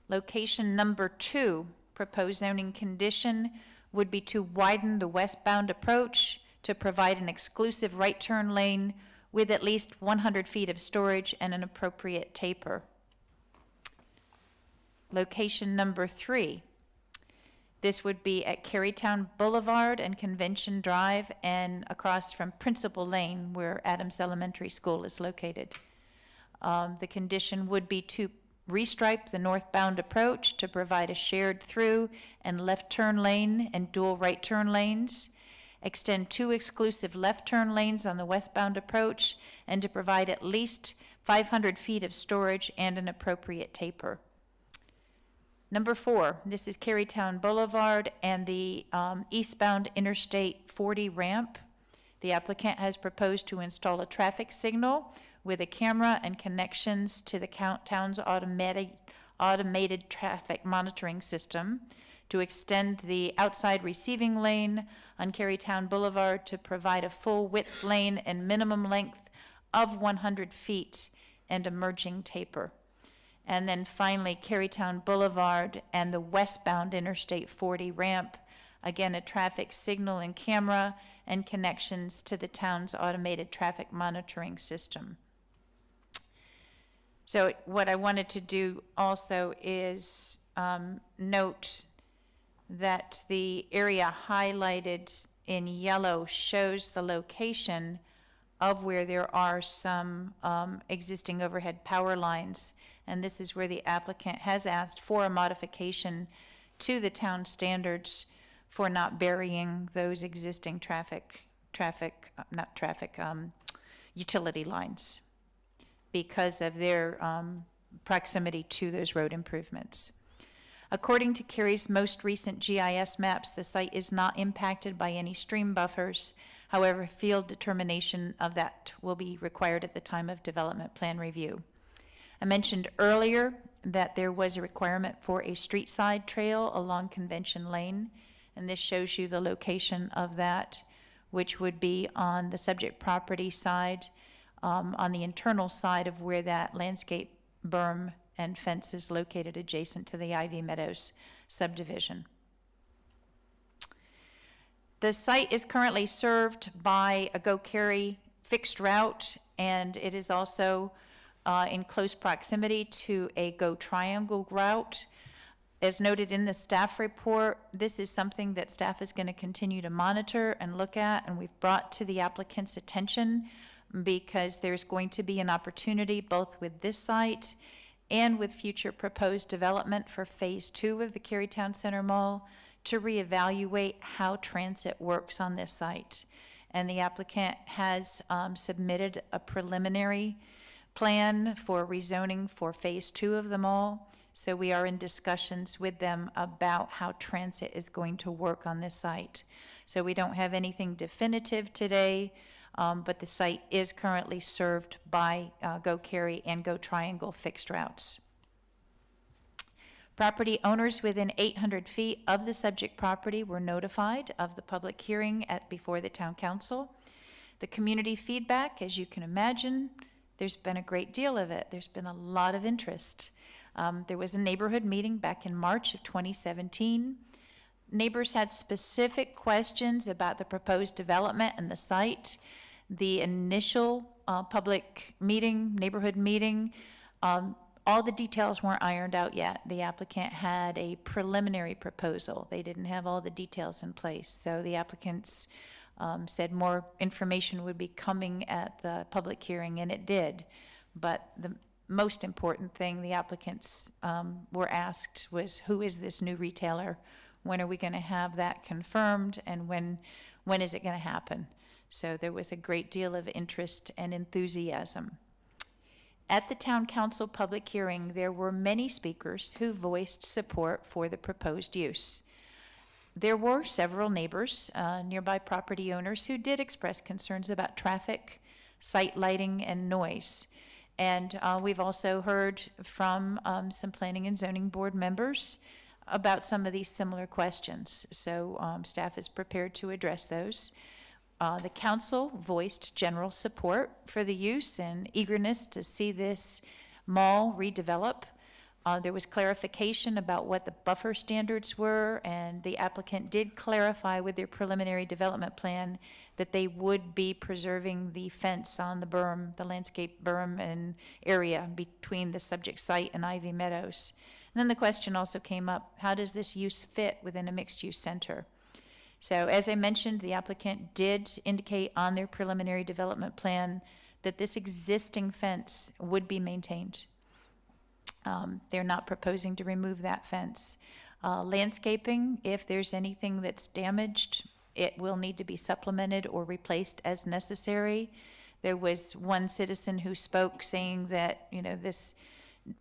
N: Location number 2, proposed zoning condition, would be to widen the westbound approach to provide an exclusive right turn lane with at least 100 feet of storage and an appropriate taper. Location number 3, this would be at Carytown Boulevard and Convention Drive and across from Principal Lane, where Adams Elementary School is located. The condition would be to restripe the northbound approach to provide a shared through and left turn lane and dual right turn lanes, extend 2 exclusive left turn lanes on the westbound approach, and to provide at least 500 feet of storage and an appropriate taper. Number 4, this is Carytown Boulevard and the eastbound Interstate 40 ramp. The applicant has proposed to install a traffic signal with a camera and connections to the town's automated traffic monitoring system to extend the outside receiving lane on Carytown Boulevard to provide a full width lane and minimum length of 100 feet and a merging taper. And then finally, Carytown Boulevard and the westbound Interstate 40 ramp, again, a traffic signal and camera and connections to the town's automated traffic monitoring system. So what I wanted to do also is note that the area highlighted in yellow shows the location of where there are some existing overhead power lines. And this is where the applicant has asked for a modification to the town standards for not burying those existing utility lines because of their proximity to those road improvements. According to Cary's most recent GIS maps, the site is not impacted by any stream buffers. However, field determination of that will be required at the time of development plan review. I mentioned earlier that there was a requirement for a street side trail along Convention Lane, and this shows you the location of that, which would be on the subject property side, on the internal side of where that landscape berm and fence is located adjacent to the Ivy Meadows subdivision. The site is currently served by a Go Cary fixed route, and it is also in close proximity to a Go Triangle route. As noted in the staff report, this is something that staff is going to continue to monitor and look at, and we've brought to the applicant's attention because there's going to be an opportunity both with this site and with future proposed development for phase 2 of the Carytown Center Mall to reevaluate how transit works on this site. And the applicant has submitted a preliminary plan for rezoning for phase 2 of the mall. So we are in discussions with them about how transit is going to work on this site. So we don't have anything definitive today, but the site is currently served by Go Cary and Go Triangle fixed routes. Property owners within 800 feet of the subject property were notified of the public hearing before the town council. The community feedback, as you can imagine, there's been a great deal of it. There's been a lot of interest. There was a neighborhood meeting back in March of 2017. Neighbors had specific questions about the proposed development and the site. The initial public meeting, neighborhood meeting, all the details weren't ironed out yet. The applicant had a preliminary proposal. They didn't have all the details in place. So the applicants said more information would be coming at the public hearing, and it did. But the most important thing the applicants were asked was, who is this new retailer? When are we going to have that confirmed, and when is it going to happen? So there was a great deal of interest and enthusiasm. At the town council public hearing, there were many speakers who voiced support for the proposed use. There were several neighbors, nearby property owners, who did express concerns about traffic, site lighting, and noise. And we've also heard from some planning and zoning board members about some of these similar questions. So staff is prepared to address those. The council voiced general support for the use and eagerness to see this mall redevelop. There was clarification about what the buffer standards were, and the applicant did clarify with their preliminary development plan that they would be preserving the fence on the berm, the landscape berm and area between the subject site and Ivy Meadows. And then the question also came up, how does this use fit within a mixed-use center? So as I mentioned, the applicant did indicate on their preliminary development plan that this existing fence would be maintained. They're not proposing to remove that fence. Landscaping, if there's anything that's damaged, it will need to be supplemented or replaced as necessary. There was one citizen who spoke saying that, this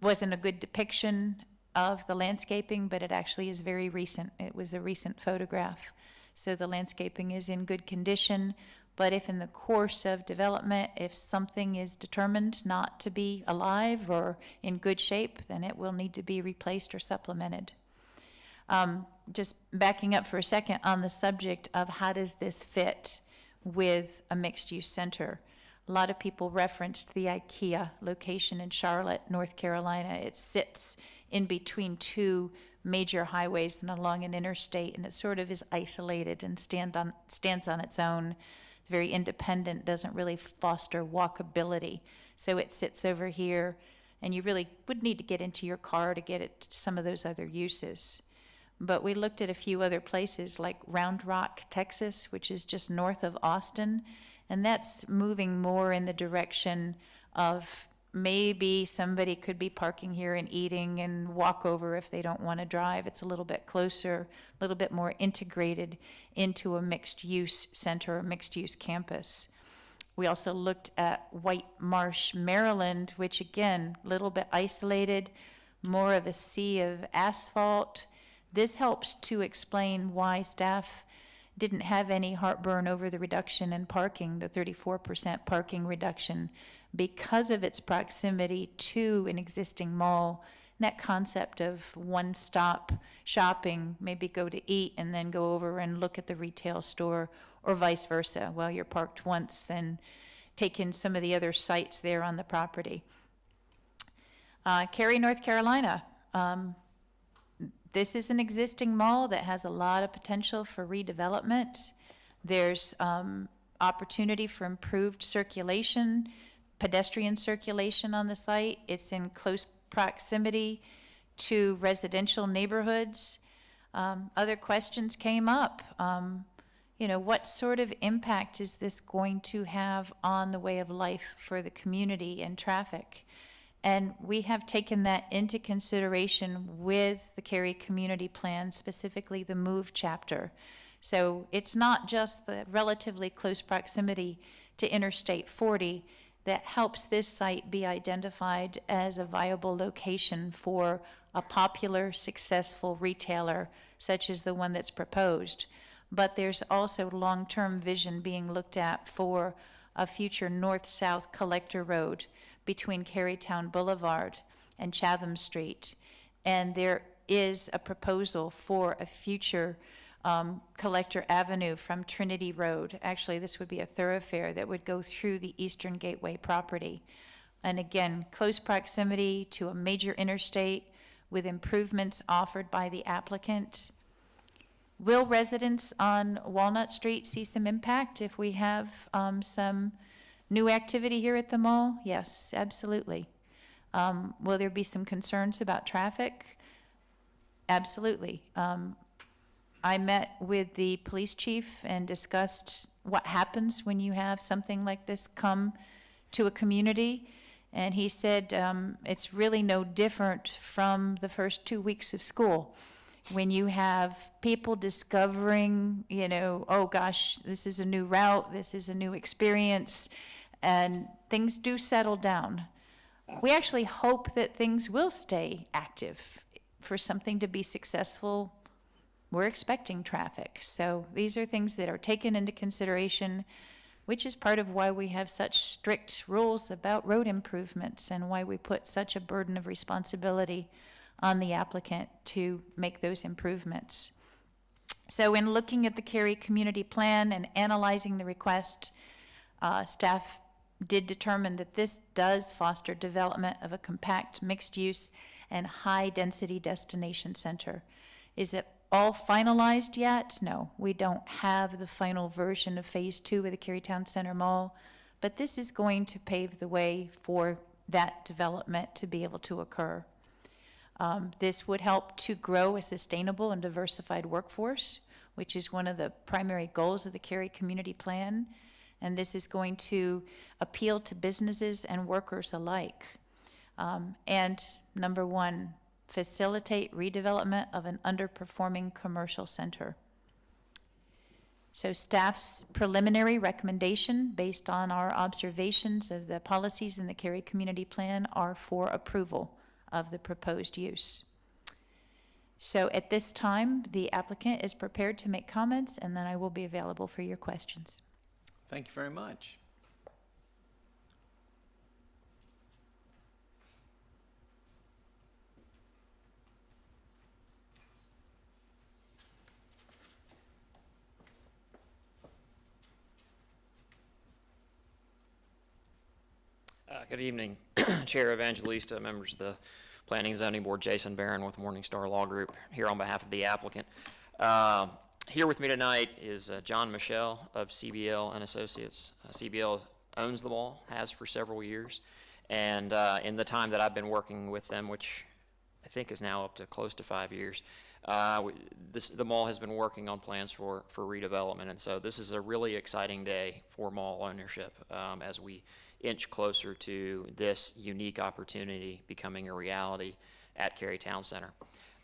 N: wasn't a good depiction of the landscaping, but it actually is very recent. It was a recent photograph. So the landscaping is in good condition, but if in the course of development, if something is determined not to be alive or in good shape, then it will need to be replaced or supplemented. Just backing up for a second on the subject of how does this fit with a mixed-use center. A lot of people referenced the IKEA location in Charlotte, North Carolina. It sits in between two major highways and along an interstate, and it sort of is isolated and stands on its own. It's very independent, doesn't really foster walkability. So it sits over here, and you really would need to get into your car to get it to some of those other uses. But we looked at a few other places like Round Rock, Texas, which is just north of Austin, and that's moving more in the direction of maybe somebody could be parking here and eating and walk over if they don't want to drive. It's a little bit closer, a little bit more integrated into a mixed-use center, a mixed-use campus. We also looked at White Marsh, Maryland, which again, a little bit isolated, more of a sea of asphalt. This helps to explain why staff didn't have any heartburn over the reduction in parking, the 34% parking reduction, because of its proximity to an existing mall. And that concept of one-stop shopping, maybe go to eat and then go over and look at the retail store, or vice versa. Well, you're parked once, then take in some of the other sites there on the property. Cary, North Carolina. This is an existing mall that has a lot of potential for redevelopment. There's opportunity for improved circulation, pedestrian circulation on the site. It's in close proximity to residential neighborhoods. Other questions came up. What sort of impact is this going to have on the way of life for the community and traffic? And we have taken that into consideration with the Cary Community Plan, specifically the MOVE chapter. So it's not just the relatively close proximity to Interstate 40 that helps this site be identified as a viable location for a popular, successful retailer such as the one that's proposed. But there's also long-term vision being looked at for a future north-south collector road between Carytown Boulevard and Chatham Street. And there is a proposal for a future collector avenue from Trinity Road. Actually, this would be a thoroughfare that would go through the Eastern Gateway property. And again, close proximity to a major interstate with improvements offered by the applicant. Will residents on Walnut Street see some impact if we have some new activity here at the mall? Yes, absolutely. Will there be some concerns about traffic? Absolutely. I met with the police chief and discussed what happens when you have something like this come to a community. And he said it's really no different from the first 2 weeks of school. When you have people discovering, oh gosh, this is a new route, this is a new experience, and things do settle down. We actually hope that things will stay active. For something to be successful, we're expecting traffic. So these are things that are taken into consideration, which is part of why we have such strict rules about road improvements and why we put such a burden of responsibility on the applicant to make those improvements. So in looking at the Cary Community Plan and analyzing the request, staff did determine that this does foster development of a compact, mixed-use, and high-density destination center. Is it all finalized yet? No, we don't have the final version of Phase 2 of the Carytown Center Mall, but this is going to pave the way for that development to be able to occur. This would help to grow a sustainable and diversified workforce, which is one of the primary goals of the Cary Community Plan. And this is going to appeal to businesses and workers alike. And number one, facilitate redevelopment of an underperforming commercial center. So staff's preliminary recommendation, based on our observations of the policies in the Cary Community Plan, are for approval of the proposed use. So at this time, the applicant is prepared to make comments, and then I will be available for your questions.
B: Thank you very much.
Q: Good evening, Chair Evangelista, members of the Planning and Zoning Board, Jason Barron with Morningstar Law Group, here on behalf of the applicant. Here with me tonight is John Michelle of CBL and Associates. CBL owns the mall, has for several years, and in the time that I've been working with them, which I think is now up to close to 5 years, the mall has been working on plans for redevelopment, and so this is a really exciting day for mall ownership as we inch closer to this unique opportunity becoming a reality at Cary Town Center.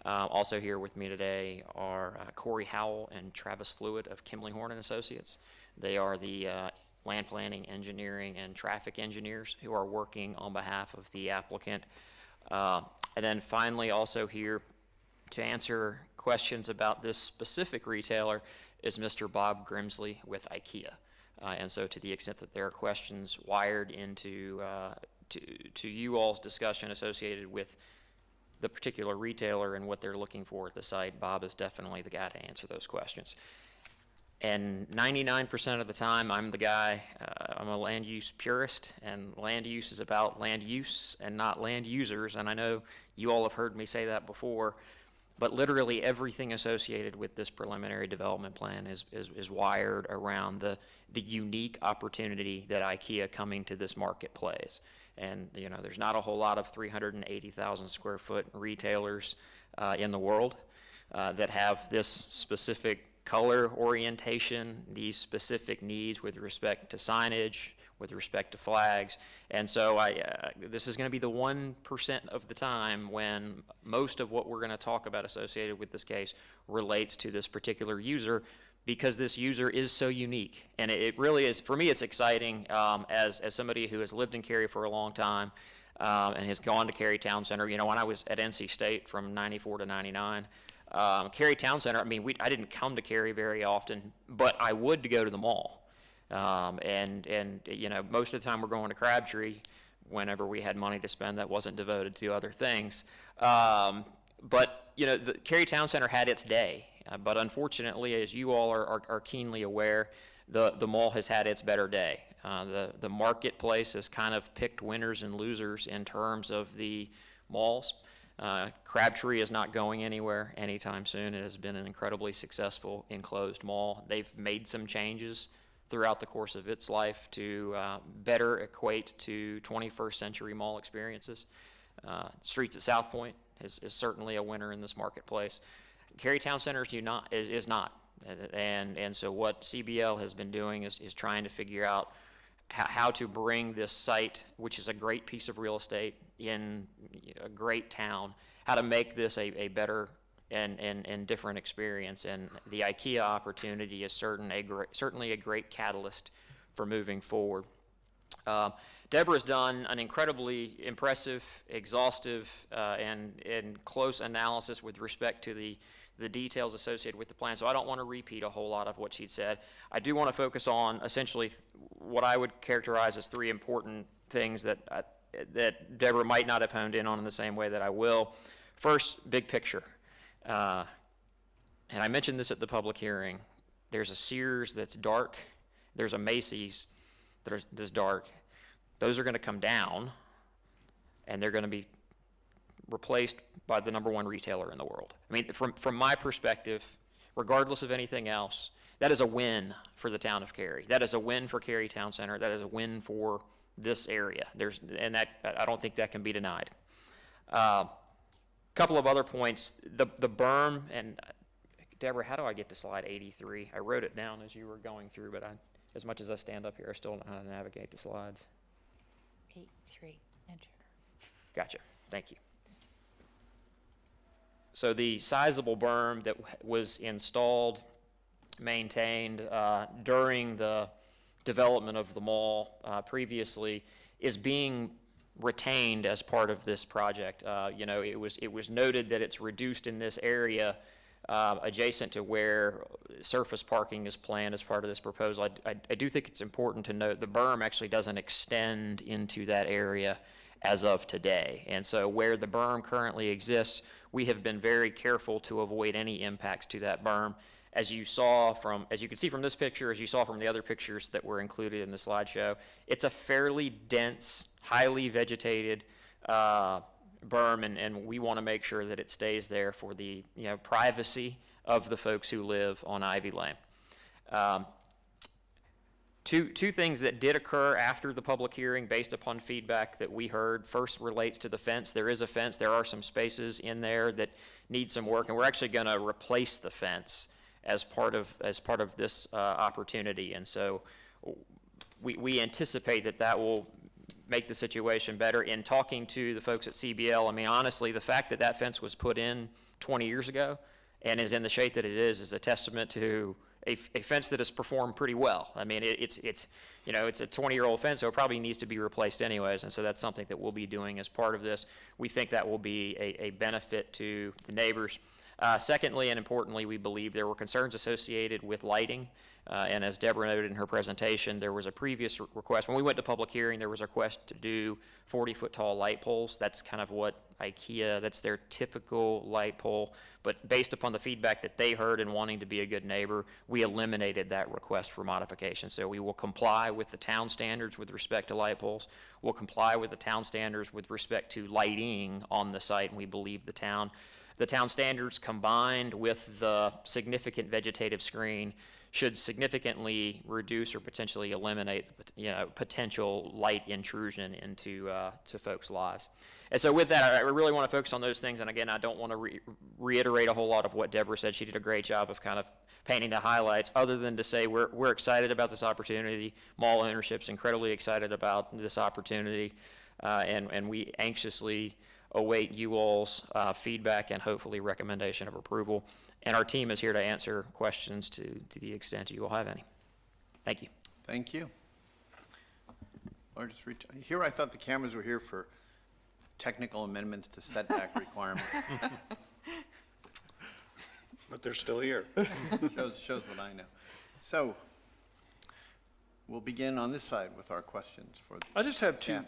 Q: Also here with me today are Corey Howell and Travis Fluid of Kimley Horn and Associates. They are the land planning, engineering, and traffic engineers who are working on behalf of the applicant. And then finally, also here to answer questions about this specific retailer is Mr. Bob Grimsley with IKEA. And so to the extent that there are questions wired into to you all's discussion associated with the particular retailer and what they're looking for at the site, Bob is definitely the guy to answer those questions. And 99% of the time, I'm the guy, I'm a land use purist, and land use is about land use and not land users. And I know you all have heard me say that before, but literally everything associated with this preliminary development plan is wired around the unique opportunity that IKEA coming to this market plays. And you know, there's not a whole lot of 380,000 square foot retailers in the world that have this specific color orientation, these specific needs with respect to signage, with respect to flags. And so this is going to be the 1% of the time when most of what we're going to talk about associated with this case relates to this particular user, because this user is so unique. And it really is, for me, it's exciting as somebody who has lived in Cary for a long time and has gone to Cary Town Center. You know, when I was at NC State from 94 to 99, Cary Town Center, I mean, I didn't come to Cary very often, but I would to go to the mall. And you know, most of the time we're going to Crabtree whenever we had money to spend that wasn't devoted to other things. But you know, the Cary Town Center had its day, but unfortunately, as you all are keenly aware, the mall has had its better day. The marketplace has kind of picked winners and losers in terms of the malls. Crabtree is not going anywhere anytime soon. It has been an incredibly successful enclosed mall. They've made some changes throughout the course of its life to better equate to 21st century mall experiences. Streets at South Point is certainly a winner in this marketplace. Cary Town Center is not. And so what CBL has been doing is trying to figure out how to bring this site, which is a great piece of real estate in a great town, how to make this a better and different experience. And the IKEA opportunity is certainly a great catalyst for moving forward. Deborah's done an incredibly impressive, exhaustive, and close analysis with respect to the details associated with the plan, so I don't want to repeat a whole lot of what she'd said. I do want to focus on essentially what I would characterize as three important things that Deborah might not have honed in on in the same way that I will. First, big picture. And I mentioned this at the public hearing. There's a Sears that's dark. There's a Macy's that's dark. Those are going to come down, and they're going to be replaced by the #1 retailer in the world. I mean, from my perspective, regardless of anything else, that is a win for the town of Cary. That is a win for Cary Town Center. That is a win for this area. I don't think that can be denied. Couple of other points. The berm, and Deborah, how do I get to slide 83? I wrote it down as you were going through, but as much as I stand up here, I still don't know how to navigate the slides.
N: 83, enter.
Q: Gotcha. Thank you. So the sizable berm that was installed maintained during the development of the mall previously is being retained as part of this project. You know, it was noted that it's reduced in this area adjacent to where surface parking is planned as part of this proposal. I do think it's important to note the berm actually doesn't extend into that area as of today. And so where the berm currently exists, we have been very careful to avoid any impacts to that berm. As you can see from this picture, as you saw from the other pictures that were included in the slideshow, it's a fairly dense, highly vegetated berm, and we want to make sure that it stays there for the privacy of the folks who live on Ivy Lane. Two things that did occur after the public hearing based upon feedback that we heard. First relates to the fence. There is a fence. There are some spaces in there that need some work, and we're actually going to replace the fence as part of this opportunity. And so we anticipate that will make the situation better. In talking to the folks at CBL, I mean, honestly, the fact that fence was put in 20 years ago and is in the shape that it is a testament to a fence that has performed pretty well. I mean, it's a 20-year-old fence, so it probably needs to be replaced anyways, and so that's something that we'll be doing as part of this. We think that will be a benefit to the neighbors. Secondly, and importantly, we believe there were concerns associated with lighting, and as Deborah noted in her presentation, there was a previous request. When we went to public hearing, there was a request to do 40-foot tall light poles. That's kind of what IKEA, that's their typical light pole. But based upon the feedback that they heard and wanting to be a good neighbor, we eliminated that request for modification. So we will comply with the town standards with respect to light poles. We'll comply with the town standards with respect to lighting on the site, and we believe the town standards combined with the significant vegetative screen should significantly reduce or potentially eliminate potential light intrusion into to folks' lives. And so with that, I really want to focus on those things. And again, I don't want to reiterate a whole lot of what Deborah said. She did a great job of kind of painting the highlights, other than to say we're excited about this opportunity. Mall ownership's incredibly excited about this opportunity, and we anxiously await you all's feedback and hopefully recommendation of approval. And our team is here to answer questions to the extent you will have any. Thank you.
B: Thank you. Here, I thought the cameras were here for technical amendments to setback requirements.
K: But they're still here.
B: Shows what I know. So we'll begin on this side with our questions for the
E: I just have
B: staff.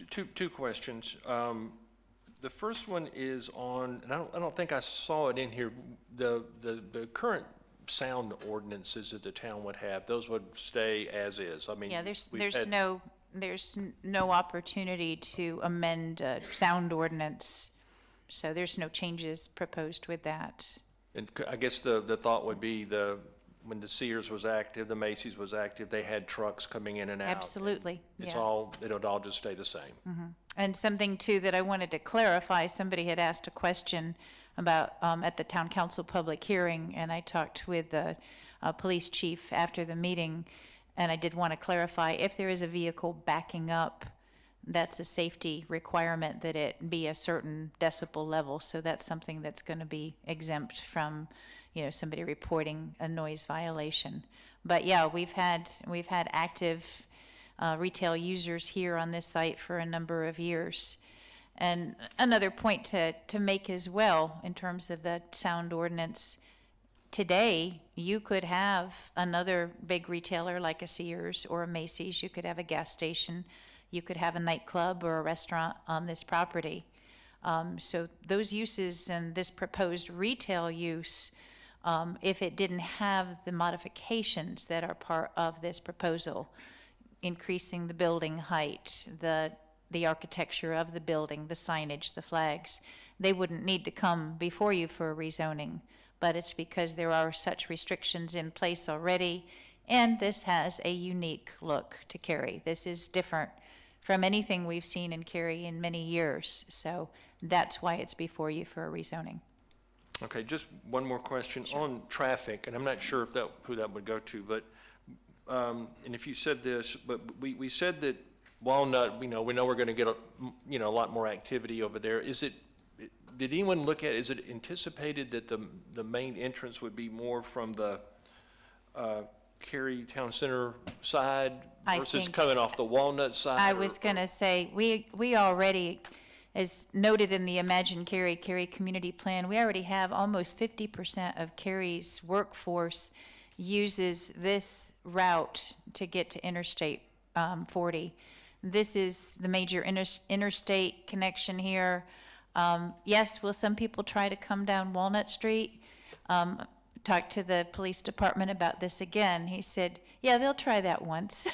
E: two questions. The first one is on, and I don't think I saw it in here, the current sound ordinances that the town would have, those would stay as is. I mean,
N: Yeah, there's no opportunity to amend sound ordinance, so there's no changes proposed with that.
E: And I guess the thought would be when the Sears was active, the Macy's was active, they had trucks coming in and out.
N: Absolutely,
E: It's
N: yeah.
E: it'll all just stay the same.
N: And something too that I wanted to clarify, somebody had asked a question about at the town council public hearing, and I talked with the police chief after the meeting, and I did want to clarify, if there is a vehicle backing up, that's a safety requirement that it be a certain decibel level, so that's something that's going to be exempt from somebody reporting a noise violation. But yeah, we've had active retail users here on this site for a number of years. And another point to make as well, in terms of the sound ordinance, today you could have another big retailer like a Sears or a Macy's, you could have a gas station, you could have a nightclub or a restaurant on this property. So those uses and this proposed retail use, if it didn't have the modifications that are part of this proposal, increasing the building height, the architecture of the building, the signage, the flags, they wouldn't need to come before you for a rezoning. But it's because there are such restrictions in place already, and this has a unique look to Cary. This is different from anything we've seen in Cary in many years, so that's why it's before you for a rezoning.
E: Okay, just one more question on traffic, and I'm not sure if who that would go to, but and if you said this, but we said that Walnut, we know we're going to get a lot more activity over there. Did anyone look at? Is it anticipated that the main entrance would be more from the Cary Town Center side
N: I
E: versus
N: think-
E: coming off the Walnut side?
N: I
E: or-
N: was going to say, we already, as noted in the Imagine Cary Community Plan, we already have almost 50% of Cary's workforce uses this route to get to Interstate 40. This is the major interstate connection here. Yes, will some people try to come down Walnut Street? Talked to the police department about this again. He said, yeah, they'll try that once.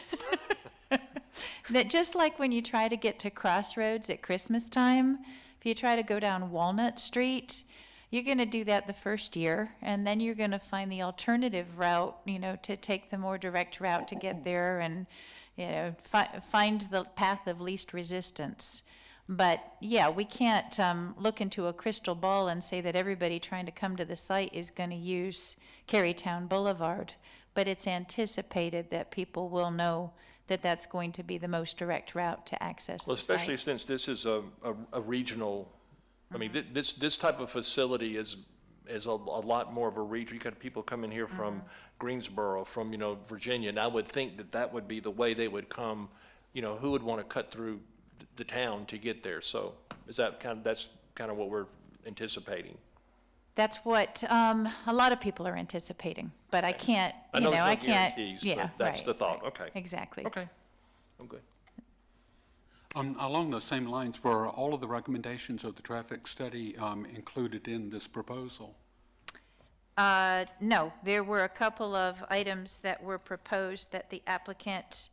N: That just like when you try to get to Crossroads at Christmas time, if you try to go down Walnut Street, you're going to do that the first year, and then you're going to find the alternative route, to take the more direct route to get there and, find the path of least resistance. But yeah, we can't look into a crystal ball and say that everybody trying to come to the site is going to use Carytown Boulevard. But it's anticipated that people will know that that's going to be the most direct route to access
E: Well,
N: the site.
E: especially since this is a regional, I mean, this type of facility is a lot more of a region. You got people coming here from Greensboro, from, Virginia, and I would think that would be the way they would come, who would want to cut through the town to get there? So that's kind of what we're anticipating.
N: That's what a lot of people are anticipating, but I can't,
E: I know there's no
N: I can't.
E: guarantees,
N: Yeah,
E: but that's
N: right,
E: the thought.
N: right.
E: Okay.
N: Exactly.
E: Okay, I'm good.
G: Along those same lines, were all of the recommendations of the traffic study included in this proposal?
N: No, there were a couple of items that were proposed that the applicant,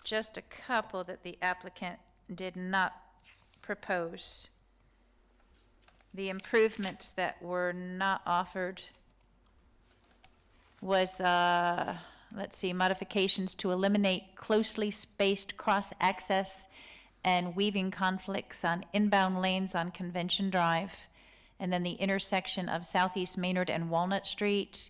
N: just a couple that the applicant did not propose. The improvements that were not offered was, let's see, modifications to eliminate closely spaced cross-access and weaving conflicts on inbound lanes on Convention Drive, and then the intersection of Southeast Maynard and Walnut Street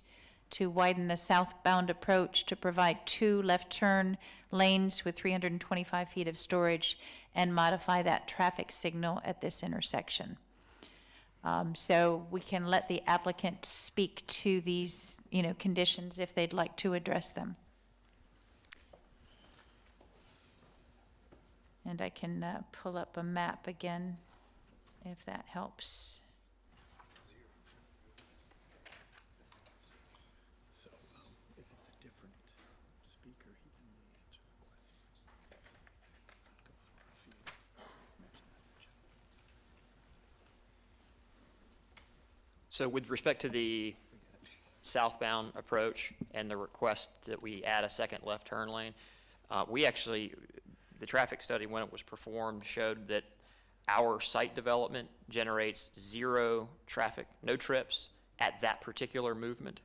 N: to widen the southbound approach to provide 2 left turn lanes with 325 feet of storage and modify that traffic signal at this intersection. So we can let the applicant speak to these, conditions if they'd like to address them. And I can pull up a map again, if that helps.
B: So if it's a different speaker, he can answer the questions. Go for a few.
Q: So with respect to the southbound approach and the request that we add a second left turn lane, the traffic study when it was performed showed that our site development generates 0 traffic, no trips at that particular movement,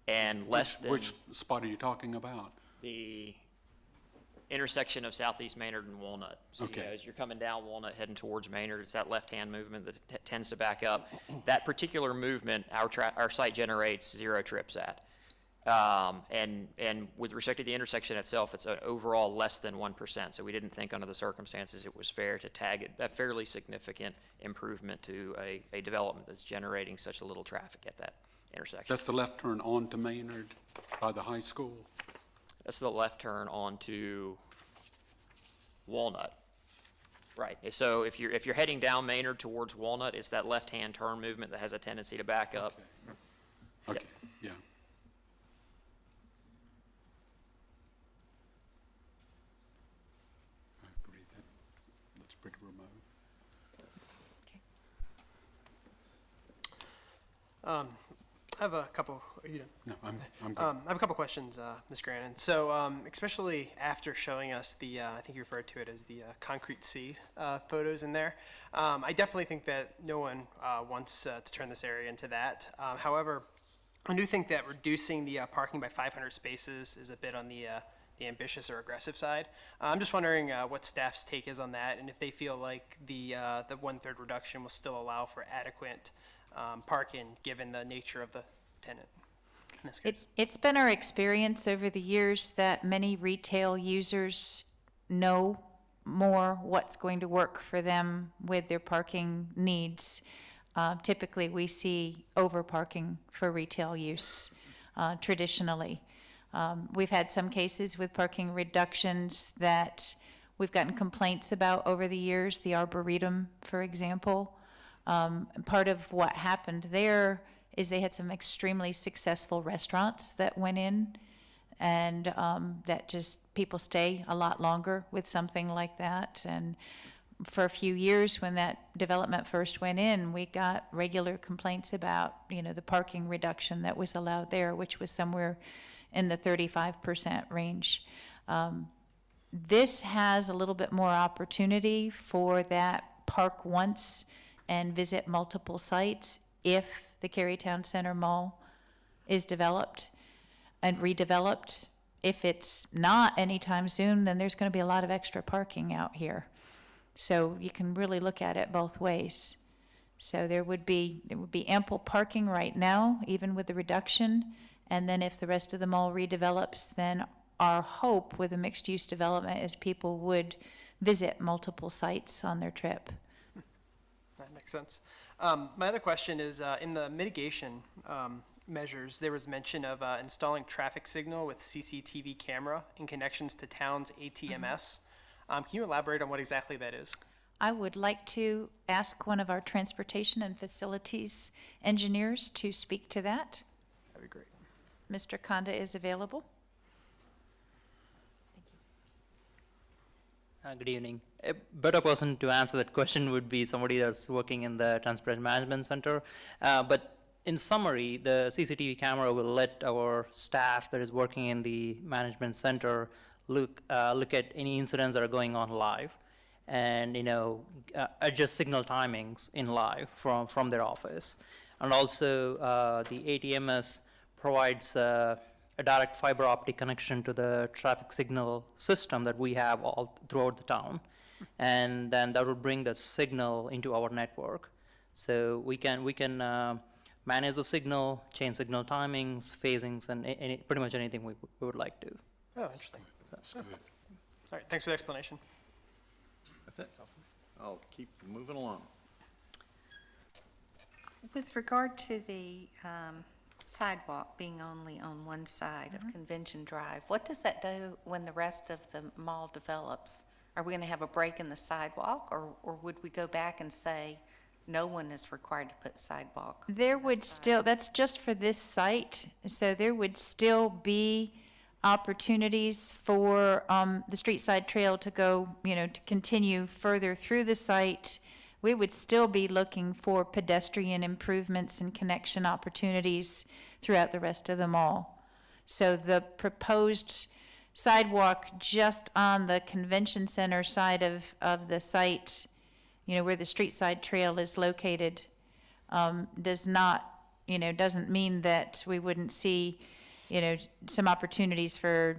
Q: and less than
G: Which spot are you talking about?
Q: the intersection of Southeast Maynard and Walnut. So,
G: Okay.
Q: as you're coming down Walnut heading towards Maynard, it's that left-hand movement that tends to back up. That particular movement, our site generates 0 trips at. And with respect to the intersection itself, it's an overall less than 1%. So we didn't think under the circumstances it was fair to tag it a fairly significant improvement to a development that's generating such a little traffic at that intersection.
G: That's the left turn onto Maynard by the high school?
Q: That's the left turn onto Walnut. Right. So if you're heading down Maynard towards Walnut, it's that left-hand turn movement that has a tendency to back up.
G: Okay, yeah. I agree that's pretty remote.
J: I have a couple,
G: No, I'm good.
J: I have a couple questions, Ms. Grannon. So, especially after showing us the, I think you referred to it as the concrete sea photos in there, I definitely think that no one wants to turn this area into that. However, I do think that reducing the parking by 500 spaces is a bit on the ambitious or aggressive side. I'm just wondering what staff's take is on that, and if they feel like the 1/3 reduction will still allow for adequate parking, given the nature of the tenant in this case.
N: It's been our experience over the years that many retail users know more what's going to work for them with their parking needs. Typically, we see over parking for retail use traditionally. We've had some cases with parking reductions that we've gotten complaints about over the years, the Arboretum, for example. Part of what happened there is they had some extremely successful restaurants that went in, and that just, people stay a lot longer with something like that. And for a few years when that development first went in, we got regular complaints about, the parking reduction that was allowed there, which was somewhere in the 35% range. This has a little bit more opportunity for that park once and visit multiple sites if the Cary Town Center Mall is developed and redeveloped. If it's not anytime soon, then there's going to be a lot of extra parking out here. So you can really look at it both ways. So there would be ample parking right now, even with the reduction. And then if the rest of the mall redevelops, then our hope with a mixed-use development is people would visit multiple sites on their trip.
J: That makes sense. My other question is, in the mitigation measures, there was mention of installing traffic signal with CCTV camera in connections to town's ATMS. Can you elaborate on what exactly that is?
N: I would like to ask one of our transportation and facilities engineers to speak to that.
J: That'd be great.
N: Mr. Konda is available.
L: Good evening. A better person to answer that question would be somebody that's working in the Transportation Management Center. But in summary, the CCTV camera will let our staff that is working in the management center look at any incidents that are going on live, and adjust signal timings in live from their office. And also the ATMS provides a direct fiber optic connection to the traffic signal system that we have all throughout the town. And then that will bring the signal into our network. So we can manage the signal, change signal timings, phasings, and pretty much anything we would like to.
J: Oh, interesting. That's good. All right, thanks for the explanation.
B: That's it. I'll keep moving along.
I: With regard to the sidewalk being only on one side of Convention Drive, what does that do when the rest of the mall develops? Are we going to have a break in the sidewalk, or would we go back and say no one is required to put sidewalk?
N: There would still, that's just for this site, so there would still be opportunities for the street side trail to go, to continue further through the site. We would still be looking for pedestrian improvements and connection opportunities throughout the rest of the mall. So the proposed sidewalk just on the convention center side of the site, where the street side trail is located, does not, doesn't mean that we wouldn't see some opportunities for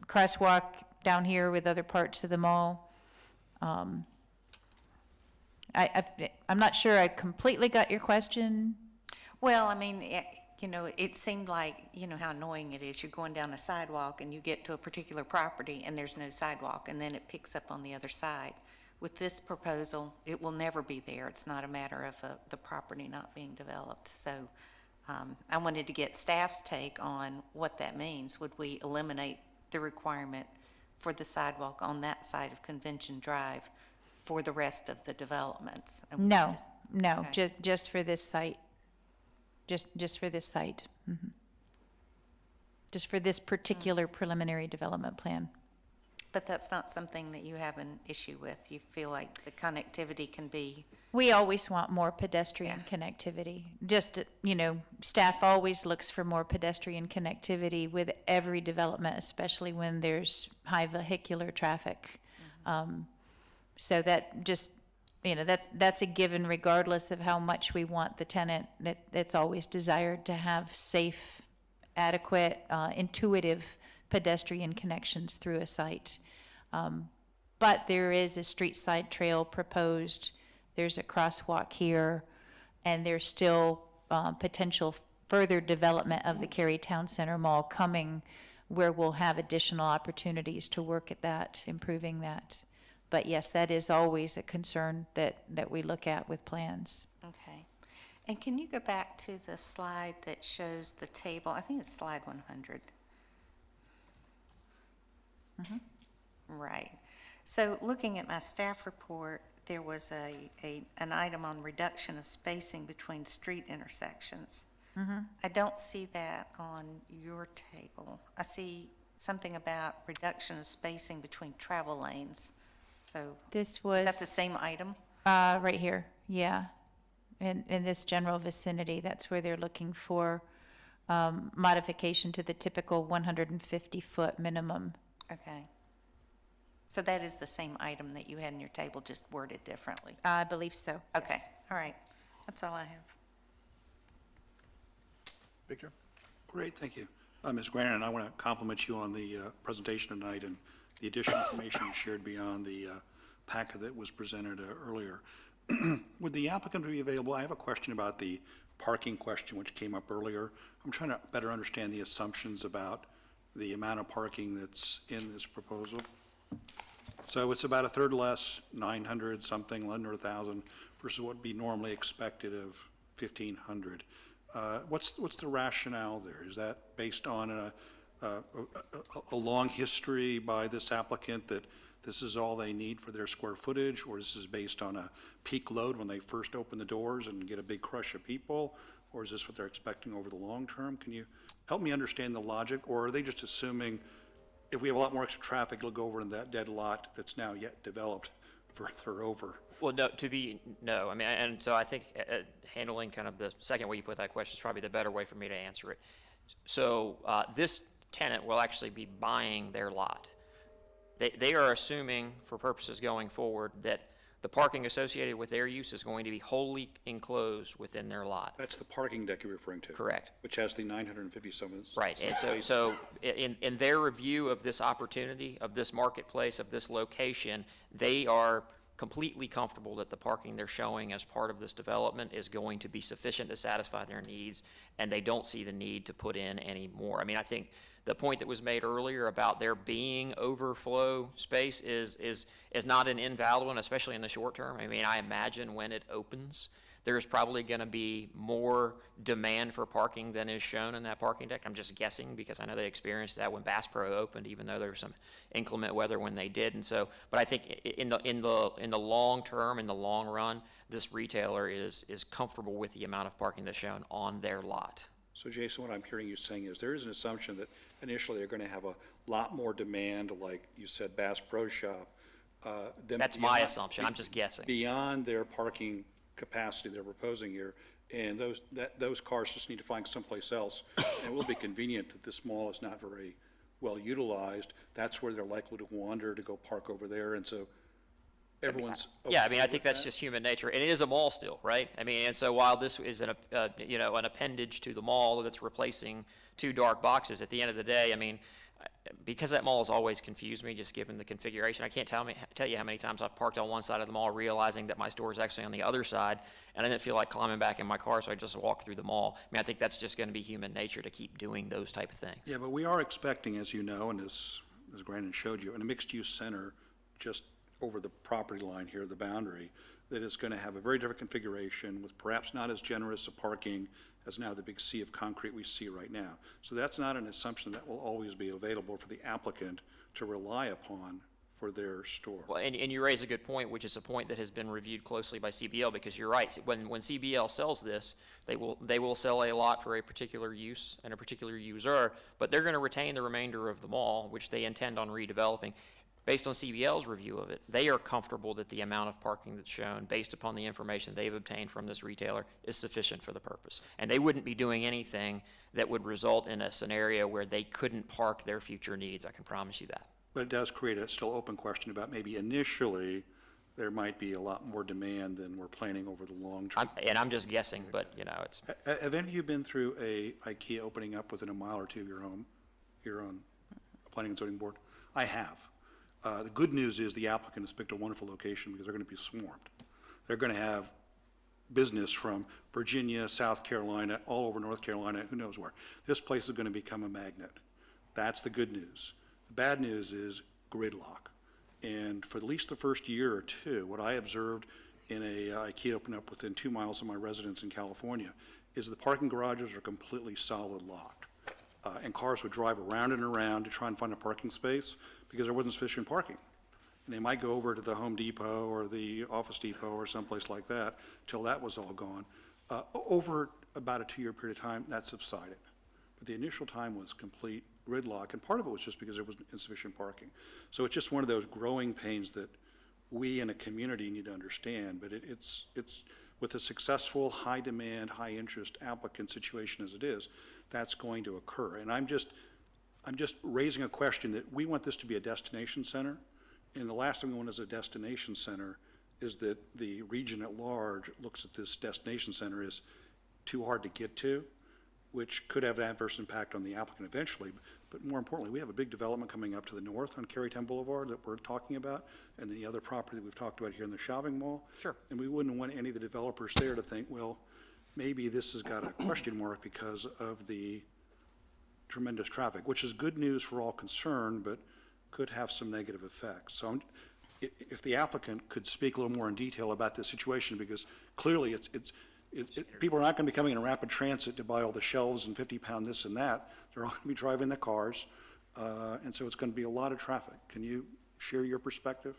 N: crosswalk down here with other parts of the mall. I'm not sure I completely got your question.
I: Well, I mean, it seemed like, how annoying it is. You're going down a sidewalk and you get to a particular property and there's no sidewalk, and then it picks up on the other side. With this proposal, it will never be there. It's not a matter of the property not being developed. So I wanted to get staff's take on what that means. Would we eliminate the requirement for the sidewalk on that side of Convention Drive for the rest of the developments?
N: No,
I: Okay.
N: just for this site. Just for this site. Mhm. Just for this particular preliminary development plan.
I: But that's not something that you have an issue with. You feel like the connectivity can be,
N: We always want more pedestrian connectivity. Just, staff always looks for more pedestrian connectivity with every development, especially when there's high vehicular traffic. So that just, that's a given regardless of how much we want the tenant. It's always desired to have safe, adequate, intuitive pedestrian connections through a site. But there is a street side trail proposed. There's a crosswalk here, and there's still potential further development of the Cary Town Center Mall coming, where we'll have additional opportunities to work at that, improving that. But yes, that is always a concern that we look at with plans.
I: okay. And can you go back to the slide that shows the table? I think it's slide 100. Right. So looking at my staff report, there was an item on reduction of spacing between street intersections. I don't see that on your table. I see something about reduction of spacing between travel lanes. So
N: This was.
I: is that the same item?
N: Right here, yeah. In this general vicinity, that's where they're looking for modification to the typical 150-foot minimum.
I: Okay. So that is the same item that you had in your table, just worded differently?
N: I believe so.
I: Okay,
N: yes.
I: all right. That's all I have.
B: Victor?
K: Great, thank you. Ms. Grannon, I want to compliment you on the presentation tonight and the additional information you shared beyond the packet that was presented earlier. Would the applicant be available? I have a question about the parking question which came up earlier. I'm trying to better understand the assumptions about the amount of parking that's in this proposal. So it's about a third less, 900 something, under 1,000, versus what would be normally expected of 1,500. What's the rationale there? Is that based on a long history by this applicant that this is all they need for their square footage, or this is based on a peak load when they first open the doors and get a big crush of people, or is this what they're expecting over the long term? Can you help me understand the logic, or are they just assuming if we have a lot more extra traffic, it'll go over in that dead lot that's now yet developed further over?
Q: Well, no. I mean, and so I think handling kind of the second way you put that question is probably the better way for me to answer it. So this tenant will actually be buying their lot. They are assuming, for purposes going forward, that the parking associated with their use is going to be wholly enclosed within their lot.
K: That's the parking deck you're referring to?
Q: Correct.
K: Which has the 957.
Q: Right, and so in their review of this opportunity, of this marketplace, of this location, they are completely comfortable that the parking they're showing as part of this development is going to be sufficient to satisfy their needs, and they don't see the need to put in any more. I mean, I think the point that was made earlier about there being overflow space is not an invalid one, especially in the short term. I mean, I imagine when it opens, there's probably going to be more demand for parking than is shown in that parking deck. I'm just guessing because I know they experienced that when Bass Pro opened, even though there was some inclement weather when they did. And so, but I think in the long term, in the long run, this retailer is comfortable with the amount of parking that's shown on their lot.
K: So Jason, what I'm hearing you saying is there is an assumption that initially they're going to have a lot more demand, like you said, Bass Pro Shop.
Q: That's my assumption. I'm just guessing.
K: Beyond their parking capacity they're proposing here, and those cars just need to find someplace else. And it will be convenient that this mall is not very well utilized. That's where they're likely to wander to go park over there, and so everyone's.
Q: I think that's just human nature, and it is a mall still, right? I mean, and so while this is an appendage to the mall that's replacing two dark boxes, at the end of the day, I mean, because that mall has always confused me, just given the configuration. I can't tell you how many times I've parked on one side of the mall realizing that my store is actually on the other side, and I didn't feel like climbing back in my car, so I just walked through the mall. I mean, I think that's just going to be human nature to keep doing those type of things.
K: Yeah, but we are expecting, as you know, and as Brandon showed you, in a mixed-use center just over the property line here, the boundary, that is going to have a very different configuration with perhaps not as generous a parking as now the big sea of concrete we see right now. So that's not an assumption that will always be available for the applicant to rely upon for their store.
Q: Well, and you raise a good point, which is a point that has been reviewed closely by CBL, because you're right. When CBL sells this, they will sell a lot for a particular use and a particular user, but they're going to retain the remainder of the mall, which they intend on redeveloping. Based on CBL's review of it, they are comfortable that the amount of parking that's shown, based upon the information they've obtained from this retailer, is sufficient for the purpose. And they wouldn't be doing anything that would result in a scenario where they couldn't park their future needs. I can promise you that.
K: But it does create a still open question about maybe initially there might be a lot more demand than we're planning over the long term.
Q: I'm just guessing, but it's.
K: Have any of you been through a IKEA opening up within a mile or two of your home here on the Planning and Zoning Board? I have. The good news is the applicant has picked a wonderful location because they're going to be swarmed. They're going to have business from Virginia, South Carolina, all over North Carolina, who knows where. This place is going to become a magnet. That's the good news. The bad news is gridlock. And for at least the first year or two, what I observed in a IKEA open up within 2 miles of my residence in California is the parking garages are completely solid locked. And cars would drive around and around to try and find a parking space because there wasn't sufficient parking. And they might go over to the Home Depot or the Office Depot or someplace like that till that was all gone. Over about a 2-year period of time, that subsided. But the initial time was complete gridlock, and part of it was just because there was insufficient parking. So it's just one of those growing pains that we in a community need to understand, but it's with a successful, high-demand, high-interest applicant situation as it is, that's going to occur. And I'm just raising a question that we want this to be a destination center, and the last thing we want as a destination center is that the region at large looks at this destination center as too hard to get to, which could have an adverse impact on the applicant eventually. But more importantly, we have a big development coming up to the north on Carytown Boulevard that we're talking about, and the other property that we've talked about here in the shopping mall.
Q: Sure.
K: And we wouldn't want any of the developers there to think, well, maybe this has got a question mark because of the tremendous traffic, which is good news for all concerned, but could have some negative effects. So if the applicant could speak a little more in detail about this situation, because clearly people are not going to be coming in rapid transit to buy all the shelves and 50-pound this and that. They're all going to be driving the cars, and so it's going to be a lot of traffic. Can you share your perspective?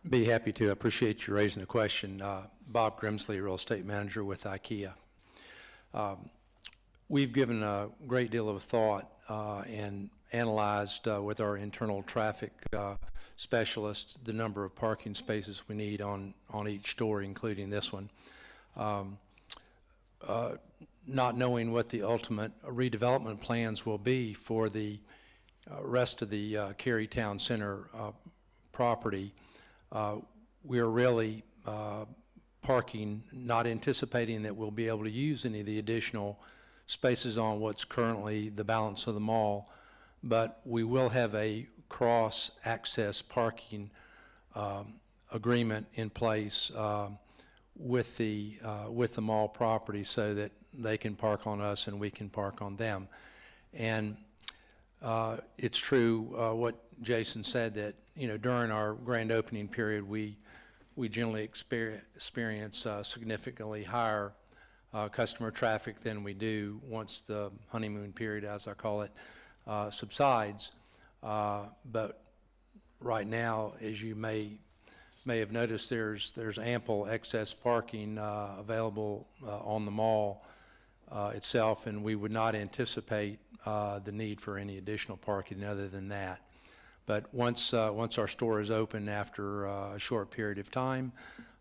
R: Be happy to. I appreciate you raising the question. Bob Grimsley, Real Estate Manager with IKEA. We've given a great deal of thought and analyzed with our internal traffic specialists the number of parking spaces we need on each store, including this one. Not knowing what the ultimate redevelopment plans will be for the rest of the Cary Town Center property, we're really parking, not anticipating that we'll be able to use any of the additional spaces on what's currently the balance of the mall, but we will have a cross-access parking agreement in place with the mall property so that they can park on us and we can park on them. And it's true what Jason said, that during our grand opening period we generally experience significantly higher customer traffic than we do once the honeymoon period, as I call it, subsides. But right now, as you may have noticed, there's ample excess parking available on the mall itself, and we would not anticipate the need for any additional parking other than that. But once our store is open after a short period of time,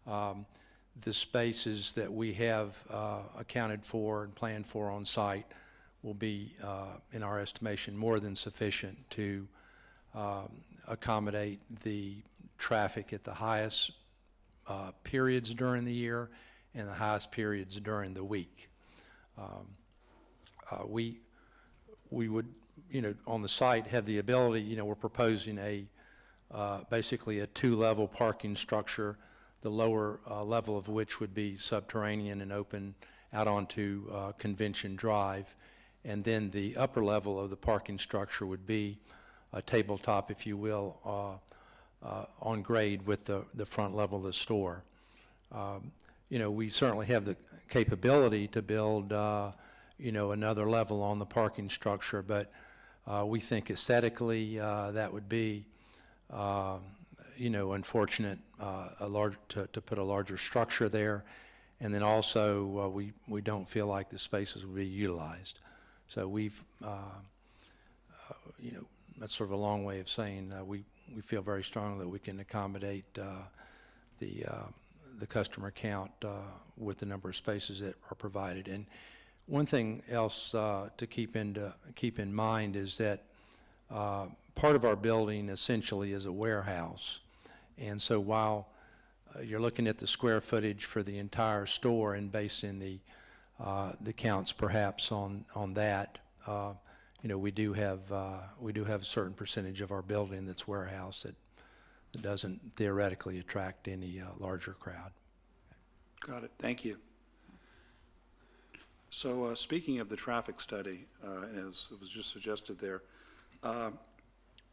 R: the spaces that we have accounted for and planned for on site will be, in our estimation, more than sufficient to accommodate the traffic at the highest periods during the year and the highest periods during the week. We would, on the site have the ability, we're proposing basically a 2-level parking structure, the lower level of which would be subterranean and open out onto Convention Drive. And then the upper level of the parking structure would be a tabletop, if you will, on grade with the front level of the store. We certainly have the capability to build, another level on the parking structure, but we think aesthetically that would be, unfortunate to put a larger structure there. And then also we don't feel like the spaces would be utilized. So we've, that's sort of a long way of saying we feel very strongly that we can accommodate the customer count with the number of spaces that are provided. And one thing else to keep in mind is that part of our building essentially is a warehouse. And so while you're looking at the square footage for the entire store and basing the counts perhaps on that, we do have a certain percentage of our building that's warehouse that doesn't theoretically attract any larger crowd.
K: Got it. Thank you. So speaking of the traffic study, as it was just suggested there,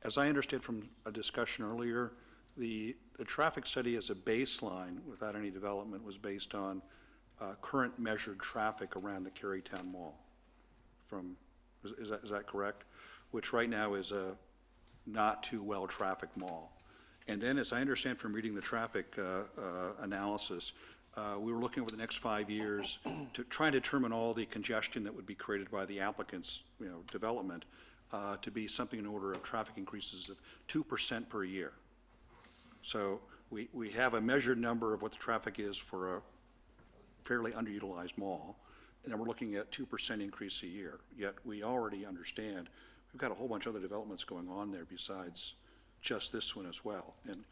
K: as I understood from a discussion earlier, the traffic study as a baseline without any development was based on current measured traffic around the Carytown Mall from Is that correct? Which right now is a not too well-trafficked mall. And then, as I understand from reading the traffic analysis, we were looking over the next 5 years to try and determine all the congestion that would be created by the applicant's, development, to be something in order of traffic increases of 2% per year. So we have a measured number of what the traffic is for a fairly underutilized mall, and then we're looking at 2% increase a year. Yet we already understand we've got a whole bunch of other developments going on there besides just this one as well. And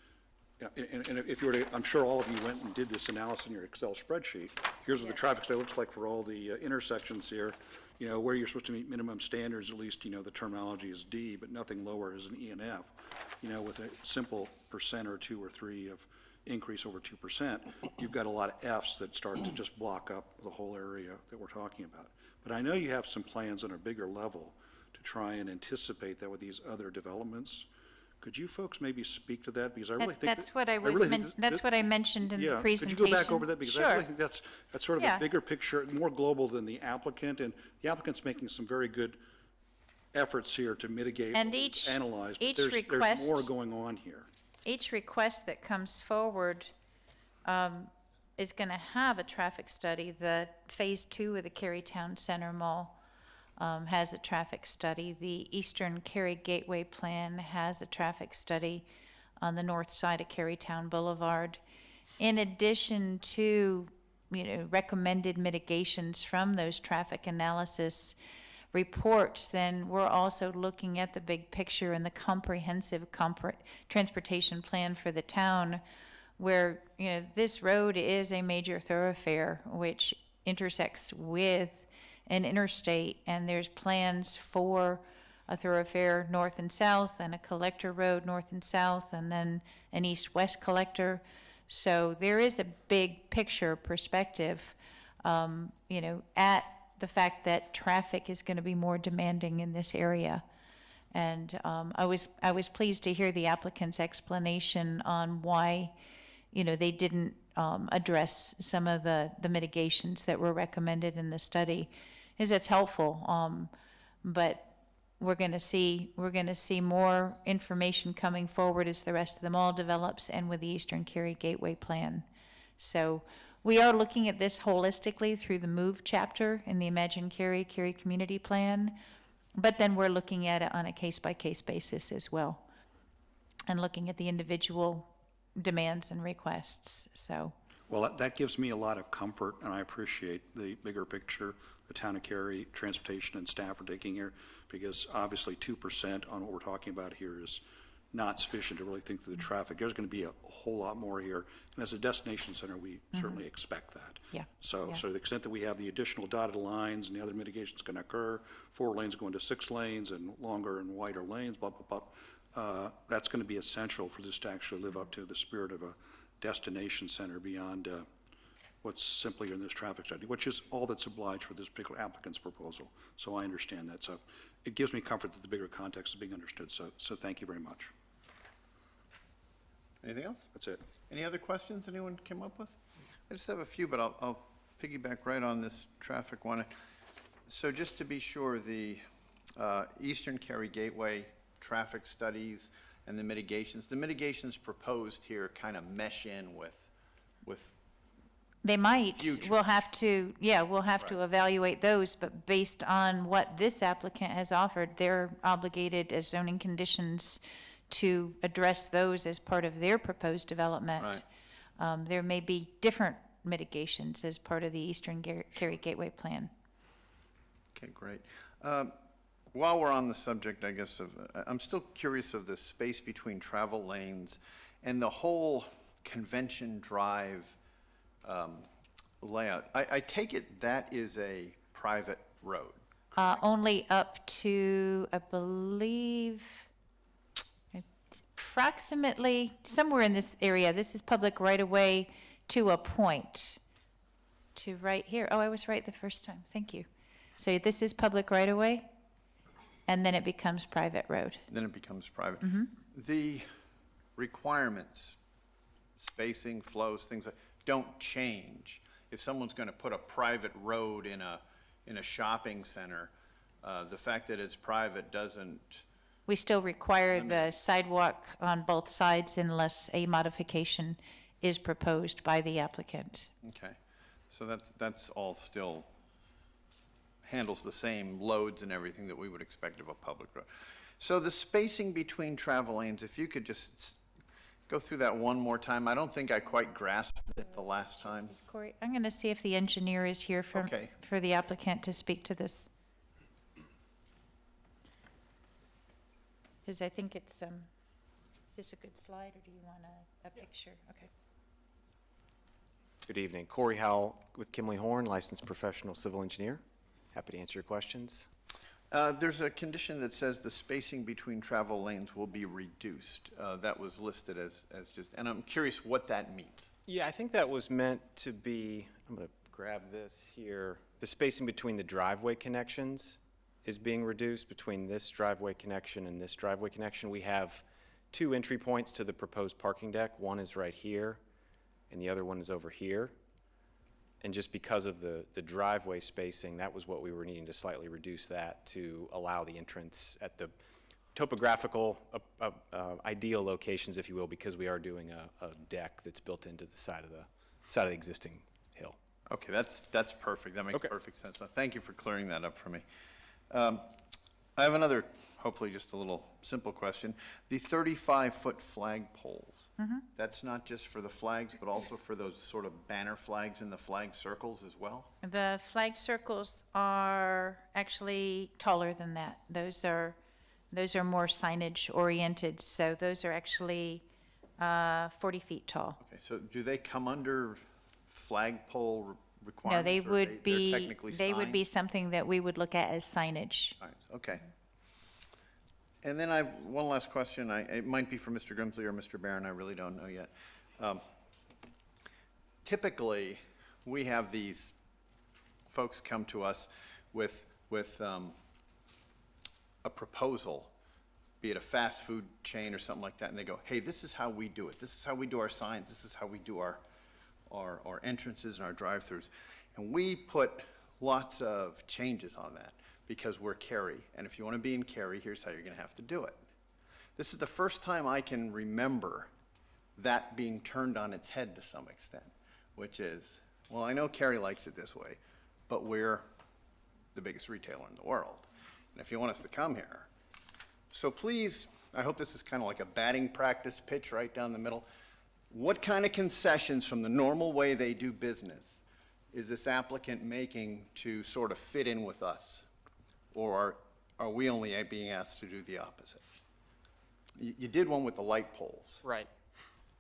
K: if you were to, I'm sure all of you went and did this analysis in your Excel spreadsheet. Here's what the traffic study looks like for all the intersections here. Where you're supposed to meet minimum standards, at least, the terminology is D, but nothing lower is an E and F. With a simple percent or 2 or 3 of increase over 2%, you've got a lot of Fs that start to just block up the whole area that we're talking about. But I know you have some plans on a bigger level to try and anticipate that with these other developments. Could you folks maybe speak to that? Because I really think
N: that's what I mentioned in the presentation.
K: Could you go back over that? Because
N: Sure.
K: I really think that's sort of a bigger picture, more global than the applicant, and the applicant's making some very good efforts here to mitigate,
N: And
K: analyze, but
N: each
K: there's
N: request-
K: more going on here.
N: Each request that comes forward is going to have a traffic study. The Phase 2 of the Cary Town Center Mall has a traffic study. The Eastern Cary Gateway Plan has a traffic study on the north side of Cary Town Boulevard. In addition to, recommended mitigations from those traffic analysis reports, then we're also looking at the big picture and the comprehensive transportation plan for the town, where, this road is a major thoroughfare which intersects with an interstate, and there's plans for a thoroughfare north and south, and a collector road north and south, and then an east-west collector. So there is a big picture perspective, at the fact that traffic is going to be more demanding in this area. And I was pleased to hear the applicant's explanation on why, they didn't address some of the mitigations that were recommended in the study. Is that's helpful, but we're going to see more information coming forward as the rest of the mall develops, and with the Eastern Cary Gateway Plan. So we are looking at this holistically through the MOVE chapter in the Imagine Cary Community Plan, but then we're looking at it on a case-by-case basis as well, and looking at the individual demands and requests. So.
K: Well, that gives me a lot of comfort, and I appreciate the bigger picture the town of Cary transportation and staff are taking here, because obviously 2% on what we're talking about here is not sufficient to really think through the traffic. There's going to be a whole lot more here, and as a destination center, we certainly expect that.
N: Yeah.
K: So to the extent that we have the additional dotted lines and the other mitigations going to occur, 4 lanes going to 6 lanes and longer and wider lanes, blah, blah, blah, that's going to be essential for this to actually live up to the spirit of a destination center beyond what's simply in this traffic study, which is all that's obliged for this particular applicant's proposal. So I understand that. So it gives me comfort that the bigger context is being understood. So thank you very much.
B: Anything else?
K: That's it.
B: Any other questions anyone came up with? I just have a few, but I'll piggyback right on this traffic one. So just to be sure, the Eastern Cary Gateway traffic studies and the mitigations proposed here kind of mesh in with
N: They might.
B: future.
N: We'll have to evaluate those, but based on what this applicant has offered, they're obligated as zoning conditions to address those as part of their proposed development.
B: Right.
N: There may be different mitigations as part of the Eastern Cary Gateway Plan.
B: Okay, great. While we're on the subject, I guess, I'm still curious of the space between travel lanes and the whole Convention Drive layout. I take it that is a private road.
N: Only up to, I believe, approximately somewhere in this area. This is public right-of-way to a point. To right here. Oh, I was right the first time. Thank you. So this is public right-of-way, and then it becomes private road.
B: Then it becomes private.
N: Mm-hmm.
B: The requirements, spacing, flows, things like don't change. If someone's going to put a private road in a shopping center, The fact that it's private doesn't,
N: We still require the sidewalk on both sides unless a modification is proposed by the applicant.
B: okay. So that's all still handles the same loads and everything that we would expect of a public road. So the spacing between travel lanes, if you could just go through that one more time. I don't think I quite grasped it the last time.
N: Corey, I'm going to see if the engineer is here
B: Okay.
N: for the applicant to speak to this. Because I think it's, is this a good slide, or do you want a picture? Okay.
S: Good evening. Corey Howell with Kimley Horn, licensed professional civil engineer. Happy to answer your questions.
B: There's a condition that says the spacing between travel lanes will be reduced. That was listed as just, and I'm curious what that means.
S: Yeah, I think that was meant to be, I'm going to grab this here. The spacing between the driveway connections is being reduced between this driveway connection and this driveway connection. We have two entry points to the proposed parking deck. One is right here, and the other one is over here. And just because of the driveway spacing, that was what we were needing to slightly reduce that to allow the entrance at the topographical ideal locations, if you will, because we are doing a deck that's built into the side of the existing hill.
B: Okay, that's perfect. That makes perfect sense. Thank you for clearing that up for me. I have another, hopefully just a little simple question. The 35-foot flag poles, that's not just for the flags, but also for those sort of banner flags in the flag circles as well?
N: The flag circles are actually taller than that. Those are more signage oriented, so those are actually 40 feet tall.
B: Okay, so do they come under flagpole requirements?
N: No, they
B: or
N: would
B: they're
N: be,
B: technically
N: they would be
B: signs?
N: something that we would look at as signage.
B: Signs, okay. And then I have one last question. It might be for Mr. Grimsley or Mr. Barron, I really don't know yet. Typically, we have these folks come to us with a proposal, be it a fast food chain or something like that, and they go, hey, this is how we do it. This is how we do our signs. This is how we do our entrances and our drive-throughs. And we put lots of changes on that because we're Cary. And if you want to be in Cary, here's how you're going to have to do it. This is the first time I can remember that being turned on its head to some extent, which is, well, I know Cary likes it this way, but we're the biggest retailer in the world. And if you want us to come here, so please, I hope this is kind of like a batting practice pitch right down the middle. What kind of concessions from the normal way they do business is this applicant making to sort of fit in with us? Or are we only being asked to do the opposite? You did one with the light poles.
Q: Right.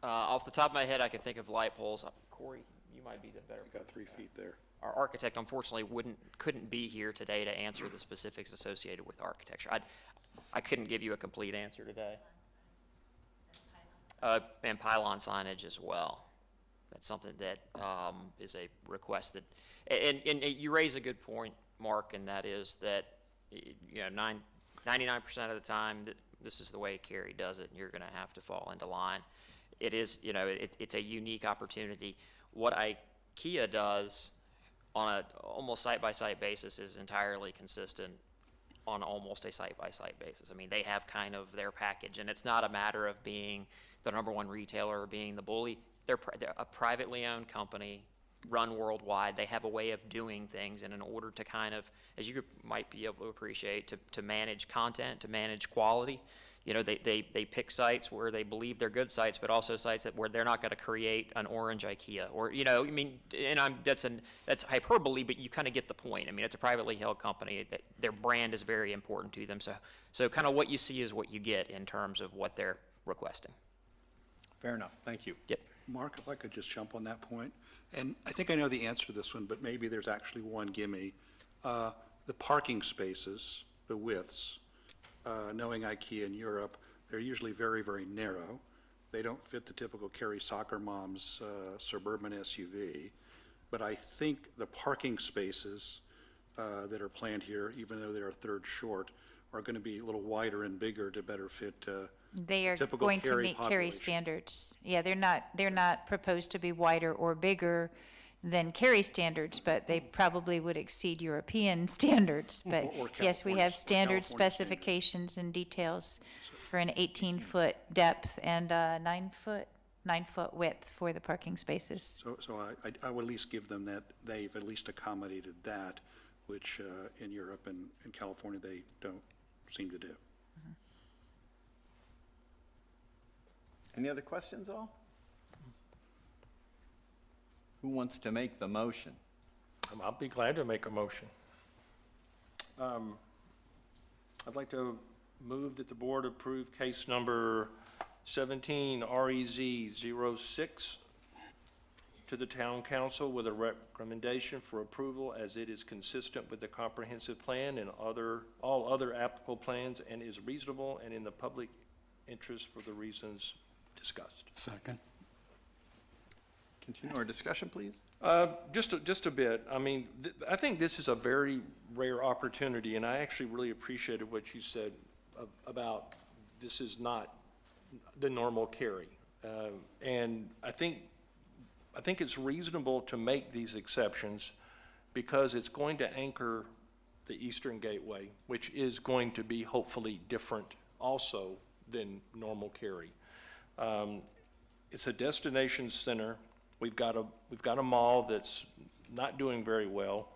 Q: Off the top of my head, I can think of light poles. Corey, you might be the better.
K: You got 3 feet there.
Q: Our architect unfortunately couldn't be here today to answer the specifics associated with architecture. I couldn't give you a complete answer today. And pylon signage as well. That's something that is a request that, and you raise a good point, Mark, and that is that, 99% of the time that this is the way Cary does it, and you're going to have to fall into line. It is, it's a unique opportunity. What IKEA does on a almost site-by-site basis is entirely consistent on almost a site-by-site basis. I mean, they have kind of their package, and it's not a matter of being the number one retailer or being the bully. They're a privately owned company, run worldwide. They have a way of doing things, and in order to kind of, as you might be able to appreciate, to manage content, to manage quality, they pick sites where they believe they're good sites, but also sites where they're not going to create an orange IKEA, or and that's hyperbole, but you kind of get the point. I mean, it's a privately held company. Their brand is very important to them, so kind of what you see is what you get in terms of what they're requesting.
B: Fair enough. Thank you.
Q: Yep.
K: Mark, if I could just jump on that point, and I think I know the answer to this one, but maybe there's actually one gimme. The parking spaces, the widths, knowing IKEA in Europe, they're usually very, very narrow. They don't fit the typical Cary soccer mom's suburban SUV. But I think the parking spaces that are planned here, even though they're a third short, are going to be a little wider and bigger to better fit
N: They are
K: typical
N: going to
K: Cary
N: meet Cary
K: population.
N: standards. Yeah, they're not proposed to be wider or bigger. than Cary standards, but they probably would exceed European standards. But
K: Or
N: yes, we
K: California-
N: have
K: or
N: standard
K: California standards.
N: specifications and details for an 18-foot depth and a 9-foot width for the parking spaces.
K: So I would at least give them that, they've at least accommodated that, which in Europe and in California, they don't seem to do.
B: Any other questions at all? Who wants to make the motion?
E: I'll be glad to make a motion. I'd like to move that the board approve case number 17 REZ 06 to the town council with a recommendation for approval as it is consistent with the comprehensive plan and all other applicable plans and is reasonable and in the public interest for the reasons discussed.
G: Second.
B: Continue our discussion, please.
E: Just a bit. I mean, I think this is a very rare opportunity, and I actually really appreciated what you said about this is not the normal Cary. And I think it's reasonable to make these exceptions because it's going to anchor the Eastern Gateway, which is going to be hopefully different also than normal Cary. It's a destination center. We've got a mall that's not doing very well,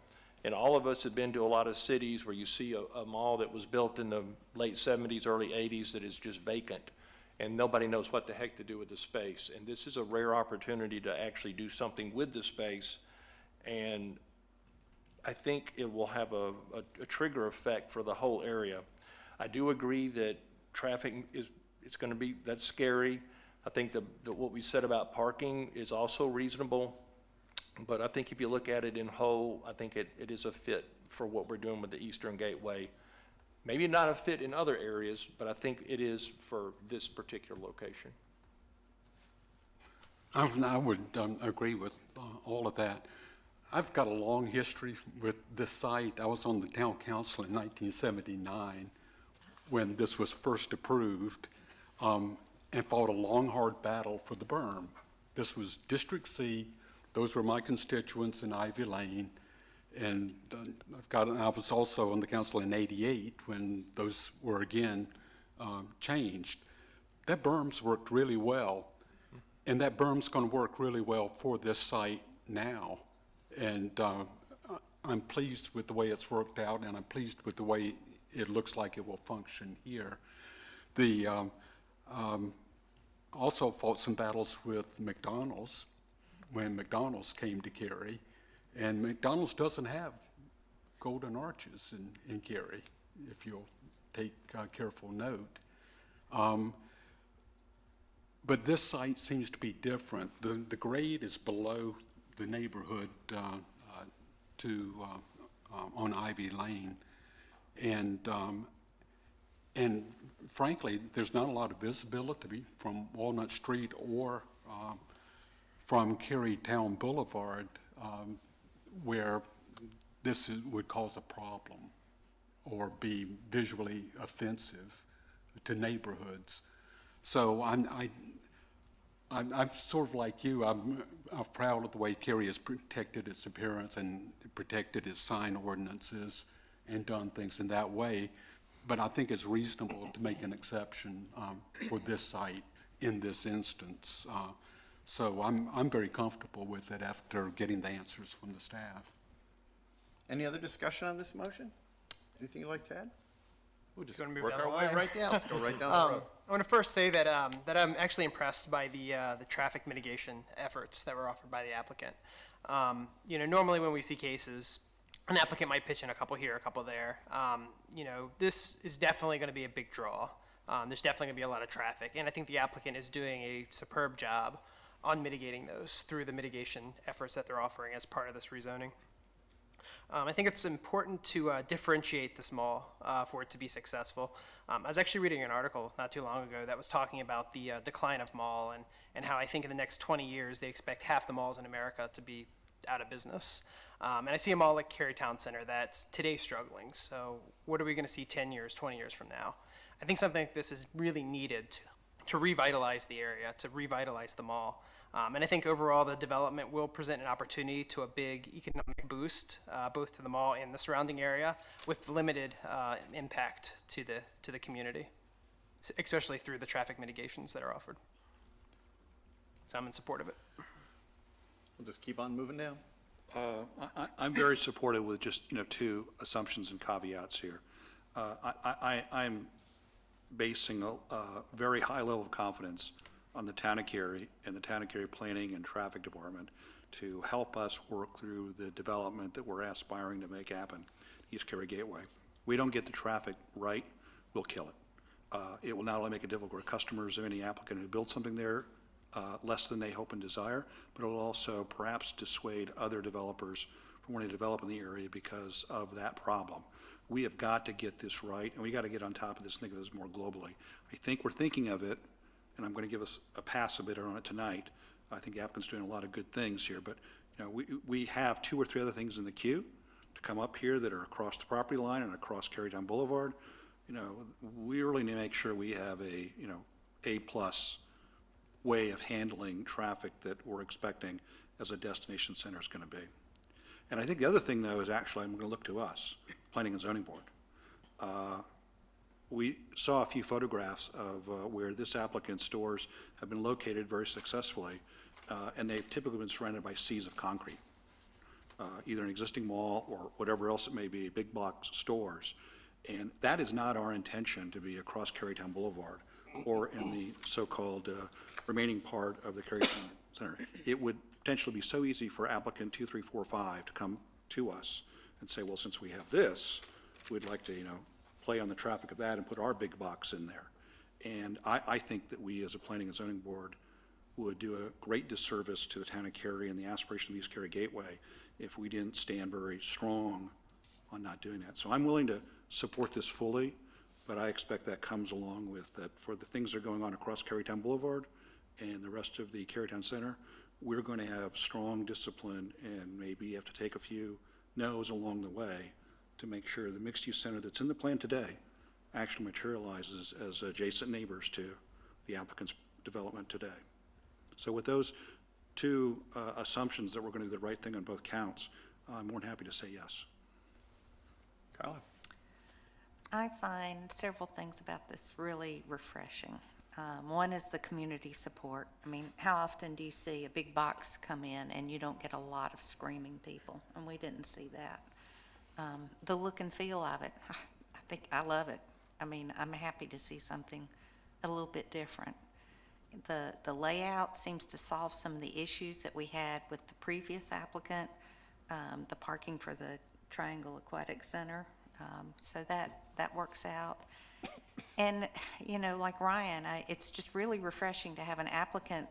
E: and all of us have been to a lot of cities where you see a mall that was built in the late 70s, early 80s that is just vacant, and nobody knows what the heck to do with the space. And this is a rare opportunity to actually do something with the space, and I think it will have a trigger effect for the whole area. I do agree that traffic it's going to be, that's scary. I think that what we said about parking is also reasonable, but I think if you look at it in whole, I think it is a fit for what we're doing with the Eastern Gateway. Maybe not a fit in other areas, but I think it is for this particular location.
G: I would agree with all of that. I've got a long history with this site. I was on the town council in 1979 when this was first approved. And fought a long, hard battle for the berm. This was District C. Those were my constituents in Ivy Lane. And I was also on the council in '88 when those were again changed. That berm's worked really well. And that berm's going to work really well for this site now. And I'm pleased with the way it's worked out, and I'm pleased with the way it looks like it will function here. Also fought some battles with McDonald's when McDonald's came to Cary, and McDonald's doesn't have golden arches in Cary, if you'll take careful note. But this site seems to be different. The grade is below the neighborhood on Ivy Lane, and frankly, there's not a lot of visibility from Walnut Street or from Cary Town Boulevard where this would cause a problem or be visually offensive to neighborhoods. So I'm sort of like you. I'm proud of the way Cary has protected its appearance and protected its sign ordinances and done things in that way. But I think it's reasonable to make an exception for this site in this instance. So I'm very comfortable with it after getting the answers from the staff.
B: Any other discussion on this motion? Anything you'd like to add? We'll just
J: Gonna move
B: work
J: down
B: our
J: the
B: way
J: line.
B: right down. Let's go right down the road.
J: I want to first say that I'm actually impressed by the traffic mitigation efforts that were offered by the applicant. Normally when we see cases, an applicant might pitch in a couple here, a couple there. This is definitely going to be a big draw. There's definitely going to be a lot of traffic, and I think the applicant is doing a superb job on mitigating those through the mitigation efforts that they're offering as part of this rezoning. I think it's important to differentiate this mall for it to be successful. I was actually reading an article not too long ago that was talking about the decline of mall and how I think in the next 20 years they expect half the malls in America to be out of business. And I see a mall like Cary Town Center that's today struggling. So what are we going to see 10 years, 20 years from now? I think something like this is really needed to revitalize the area, to revitalize the mall. And I think overall, the development will present an opportunity to a big economic boost, both to the mall and the surrounding area, with limited impact to the community, especially through the traffic mitigations that are offered. So I'm in support of it.
B: We'll just keep on moving down.
K: I'm very supportive with just, two assumptions and caveats here. I'm basing a very high level of confidence on the town of Cary and the town of Cary Planning and Traffic Department to help us work through the development that we're aspiring to make happen, East Cary Gateway. We don't get the traffic right, we'll kill it. It will not only make it difficult for customers of any applicant who builds something there less than they hope and desire, but it will also perhaps dissuade other developers from wanting to develop in the area because of that problem. We have got to get this right, and we got to get on top of this and think of this more globally. I think we're thinking of it, and I'm going to give us a pass a bit on it tonight. I think the applicant's doing a lot of good things here, but we have 2 or 3 other things in the queue to come up here that are across the property line and across Carytown Boulevard. We really need to make sure we have A+ way of handling traffic that we're expecting as a destination center is going to be. And I think the other thing, though, is actually I'm going to look to us, Planning and Zoning Board. We saw a few photographs of where this applicant's stores have been located very successfully, and they've typically been surrounded by seas of concrete, either an existing mall or whatever else it may be, big box stores. And that is not our intention to be across Carytown Boulevard or in the so-called remaining part of the Carytown Center. It would potentially be so easy for applicant 2, 3, 4, 5 to come to us and say, well, since we have this, we'd like to, play on the traffic of that and put our big box in there. And I think that we as a Planning and Zoning Board would do a great disservice to the town of Cary and the aspiration of the East Cary Gateway if we didn't stand very strong on not doing that. So I'm willing to support this fully, but I expect that comes along with that for the things that are going on across Carytown Boulevard and the rest of the Carytown Center, we're going to have strong discipline and maybe have to take a few no's along the way to make sure the mixed-use center that's in the plan today actually materializes as adjacent neighbors to the applicant's development today. So with those 2 assumptions that we're going to do the right thing on both counts, I'm more than happy to say yes.
B: Carla?
I: I find several things about this really refreshing. One is the community support. I mean, how often do you see a big box come in and you don't get a lot of screaming people? And we didn't see that. The look and feel of it, I love it. I mean, I'm happy to see something a little bit different. The layout seems to solve some of the issues that we had with the previous applicant, the parking for the Triangle Aquatic Center. So that works out. And, like Ryan, it's just really refreshing to have an applicant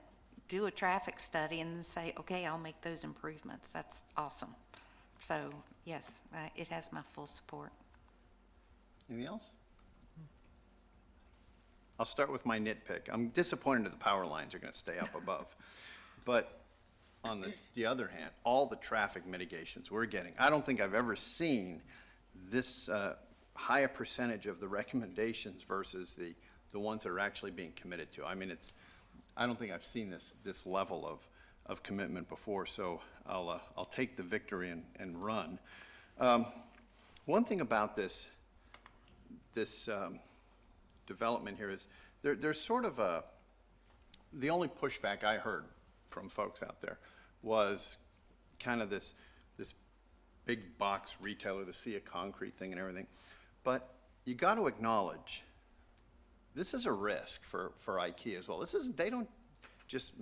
I: do a traffic study and then say, okay, I'll make those improvements. That's awesome. So, yes, it has my full support.
B: Anything else? I'll start with my nitpick. I'm disappointed that the power lines are going to stay up above. But on the other hand, all the traffic mitigations we're getting, I don't think I've ever seen this high a percentage of the recommendations versus the ones that are actually being committed to. I mean, I don't think I've seen this level of commitment before, so I'll take the victory and run. One thing about this development here is there's sort of the only pushback I heard from folks out there was kind of this big box retailer, the sea of concrete thing and everything. But you got to acknowledge this is a risk for IKEA as well. They don't just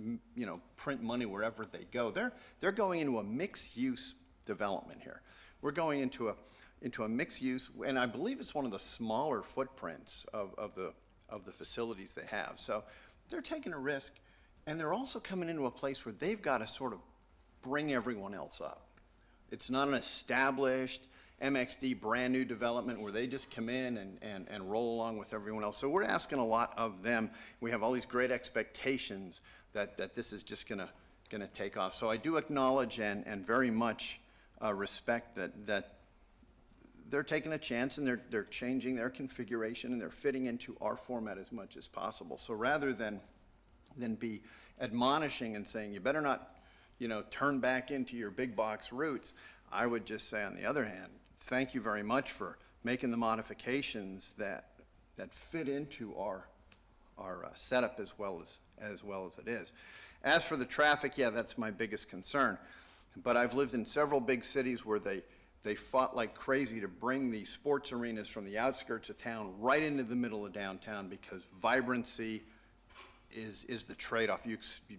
B: print money wherever they go. They're going into a mixed-use development here. We're going into a mixed use, and I believe it's one of the smaller footprints of the facilities they have. So they're taking a risk, and they're also coming into a place where they've got to sort of bring everyone else up. It's not an established MXD brand new development where they just come in and roll along with everyone else. So we're asking a lot of them. We have all these great expectations that this is just gonna take off. So I do acknowledge and very much respect that they're taking a chance and they're changing their configuration and they're fitting into our format as much as possible. So rather than be admonishing and saying, you better not, turn back into your big box roots. I would just say, on the other hand, thank you very much for making the modifications that fit into our setup as well as it is. As for the traffic, yeah, that's my biggest concern. But I've lived in several big cities where they fought like crazy to bring the sports arenas from the outskirts of town right into the middle of downtown, because vibrancy is the trade-off. You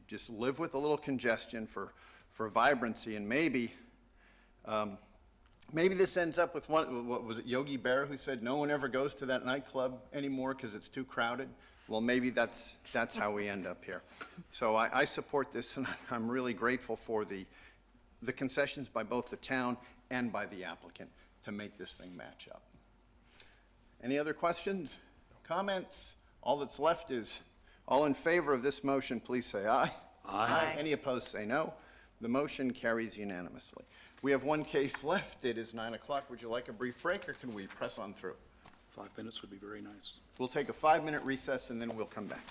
B: just live with a little congestion for vibrancy, and maybe this ends up with what was it, Yogi Berra, who said no one ever goes to that nightclub anymore because it's too crowded? Well, maybe that's how we end up here. So I support this, and I'm really grateful for the concessions by both the town and by the applicant to make this thing match up. Any other questions, comments? All that's left is, all in favor of this motion, please say aye.
K: Aye.
B: Any opposed, say no. The motion carries unanimously. We have one case left. It is 9 o'clock. Would you like a brief break, or can we press on through?
K: 5 minutes would be very nice.
B: We'll take a 5-minute recess, and then we'll come back.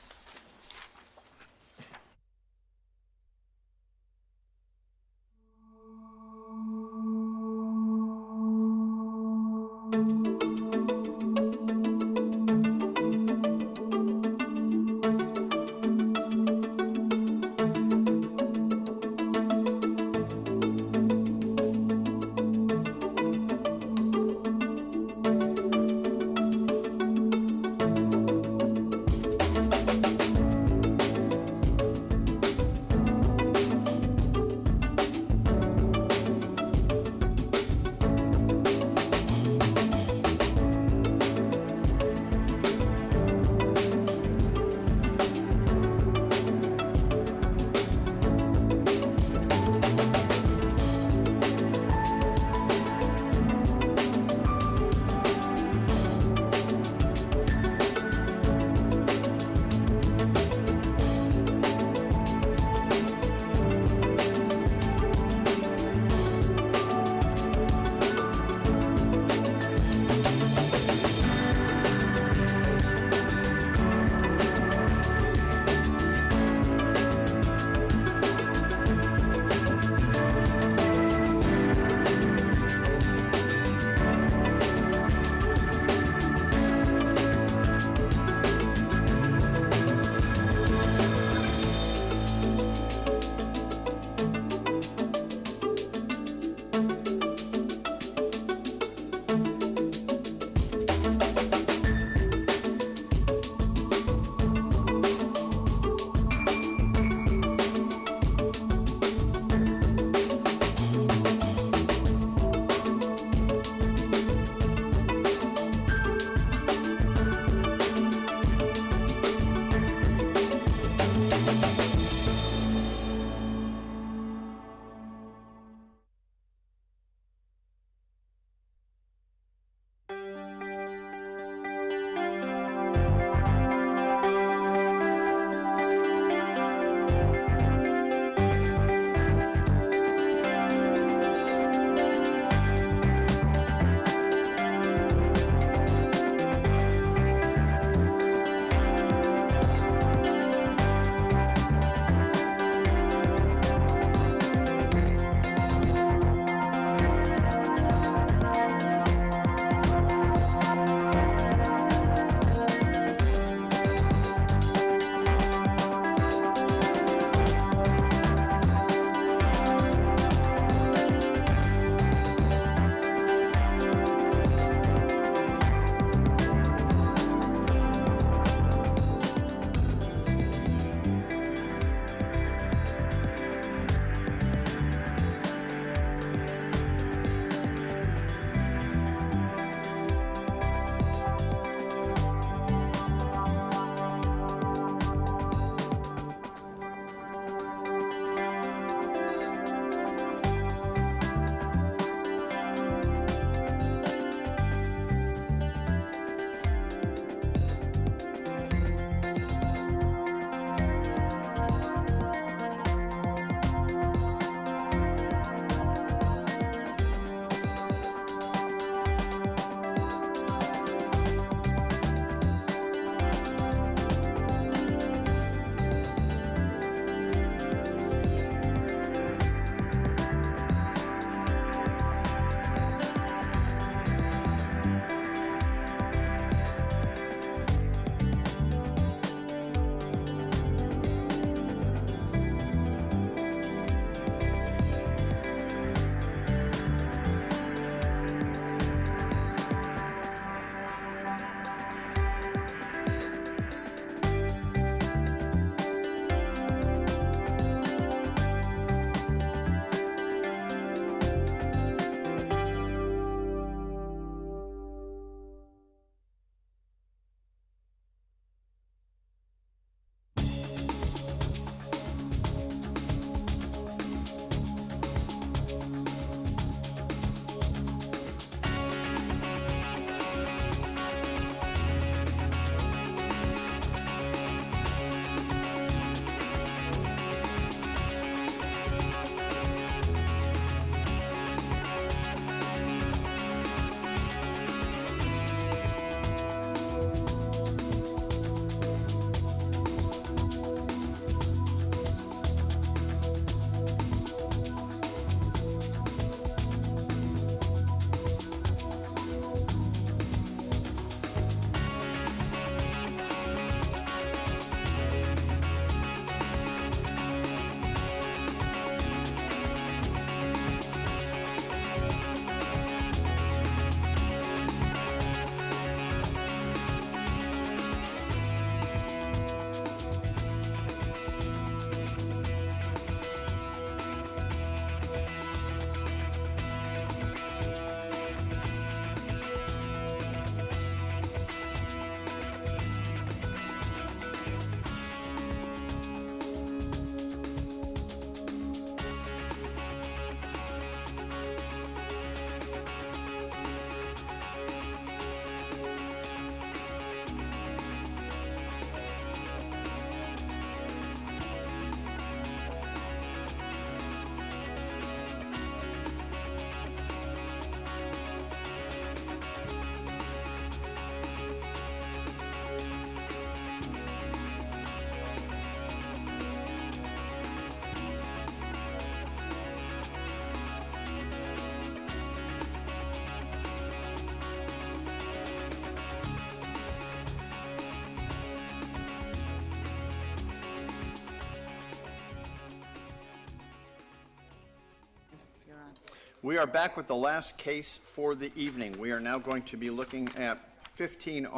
B: We are back with the last case for the evening. We are now going to be looking at 17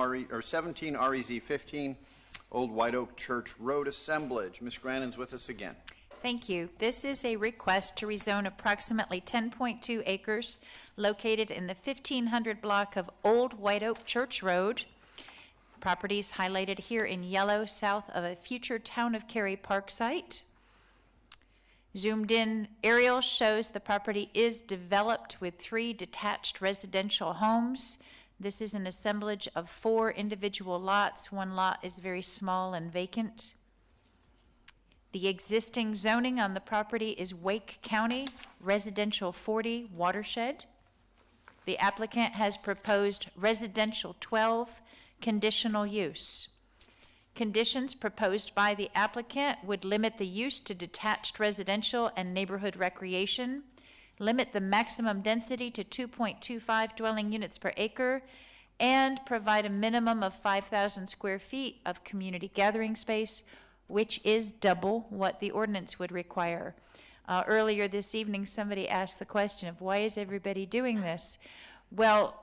B: REZ 15, Old White Oak Church Road assemblage. Ms. Grannon's with us again.
N: Thank you. This is a request to rezone approximately 10.2 acres located in the 1500 block of Old White Oak Church Road. Properties highlighted here in yellow south of a future Town of Cary park site. Zoomed in aerial shows the property is developed with 3 detached residential homes. This is an assemblage of 4 individual lots. One lot is very small and vacant. The existing zoning on the property is Wake County, Residential 40 watershed. The applicant has proposed Residential 12 conditional use. Conditions proposed by the applicant would limit the use to detached residential and neighborhood recreation, limit the maximum density to 2.25 dwelling units per acre, and provide a minimum of 5,000 square feet of community gathering space, which is double what the ordinance would require. Earlier this evening, somebody asked the question of why is everybody doing this? Well,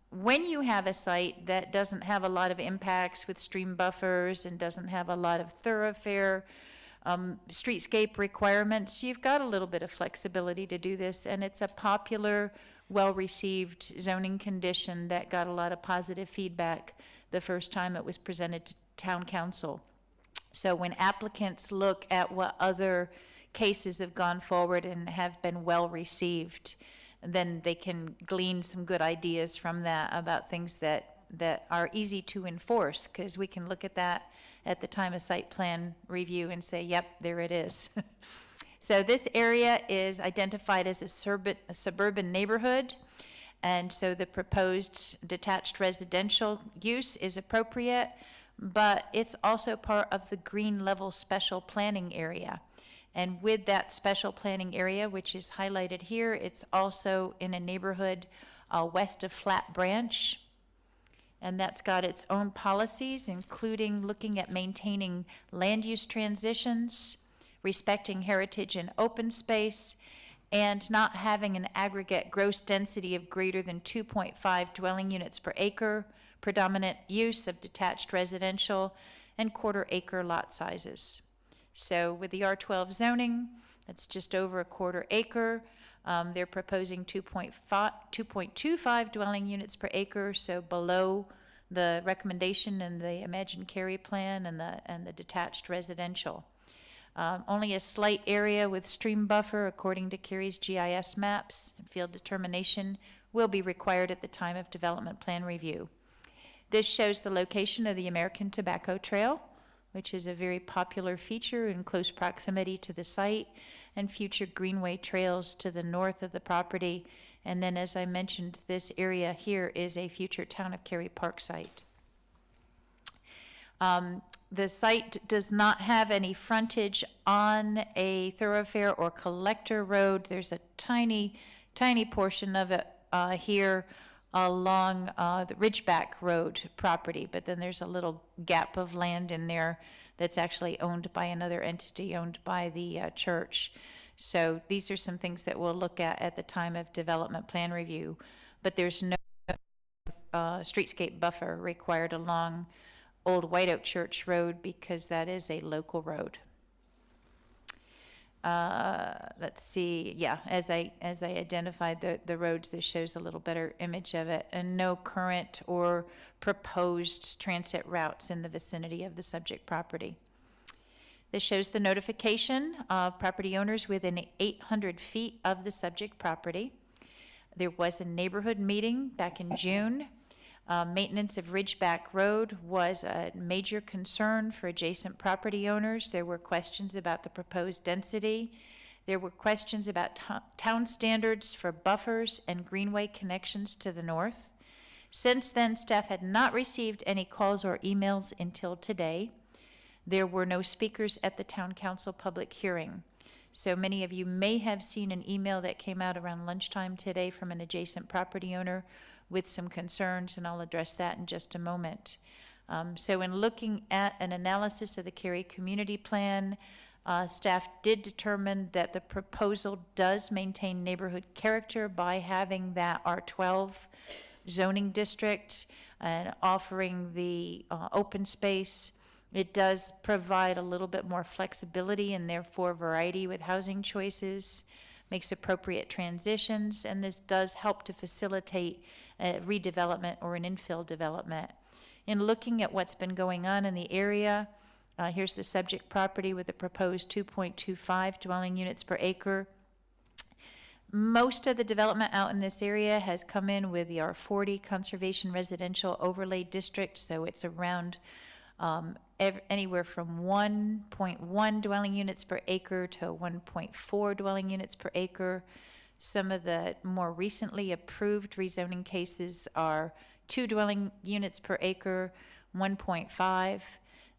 N: when you have a site that doesn't have a lot of impacts with stream buffers and doesn't have a lot of thoroughfare streetscape requirements, you've got a little bit of flexibility to do this, and it's a popular, well-received zoning condition that got a lot of positive feedback the first time it was presented to town council. So when applicants look at what other cases have gone forward and have been well-received, then they can glean some good ideas from that about things that are easy to enforce, because we can look at that at the time of site plan review and say, yep, there it is. So this area is identified as a suburban neighborhood, and so the proposed detached residential use is appropriate, but it's also part of the green level special planning area. And with that special planning area, which is highlighted here, it's also in a neighborhood west of Flat Branch. And that's got its own policies, including looking at maintaining land use transitions, respecting heritage and open space, and not having an aggregate gross density of greater than 2.5 dwelling units per acre, predominant use of detached residential, and quarter-acre lot sizes. So with the R12 zoning, that's just over a quarter acre. They're proposing 2.25 dwelling units per acre, so below the recommendation in the Imagine Cary plan and the detached residential. Only a slight area with stream buffer, according to Cary's GIS maps, and field determination will be required at the time of development plan review. This shows the location of the American Tobacco Trail, which is a very popular feature in close proximity to the site, and future greenway trails to the north of the property. And then, as I mentioned, this area here is a future Town of Cary park site. The site does not have any frontage on a thoroughfare or collector road. There's a tiny, tiny portion of it here along the Ridgeback Road property, but then there's a little gap of land in there that's actually owned by another entity owned by the church. So these are some things that we'll look at the time of development plan review, but there's no streetscape buffer required along Old White Oak Church Road because that is a local road. Let's see, yeah, as I identified the roads, this shows a little better image of it, and no current or proposed transit routes in the vicinity of the subject property. This shows the notification of property owners within 800 feet of the subject property. There was a neighborhood meeting back in June. Maintenance of Ridgeback Road was a major concern for adjacent property owners. There were questions about the proposed density. There were questions about town standards for buffers and greenway connections to the north. Since then, staff had not received any calls or emails until today. There were no speakers at the town council public hearing. So many of you may have seen an email that came out around lunchtime today from an adjacent property owner with some concerns, and I'll address that in just a moment. So in looking at an analysis of the Cary community plan, Staff did determine that the proposal does maintain neighborhood character by having that R12 zoning district and offering the open space. It does provide a little bit more flexibility and therefore variety with housing choices, makes appropriate transitions, and this does help to facilitate a redevelopment or an infill development. In looking at what's been going on in the area, here's the subject property with a proposed 2.25 dwelling units per acre. Most of the development out in this area has come in with the R40 Conservation Residential Overlay District, so it's around anywhere from 1.1 dwelling units per acre to 1.4 dwelling units per acre. Some of the more recently approved rezoning cases are 2 dwelling units per acre, 1.5.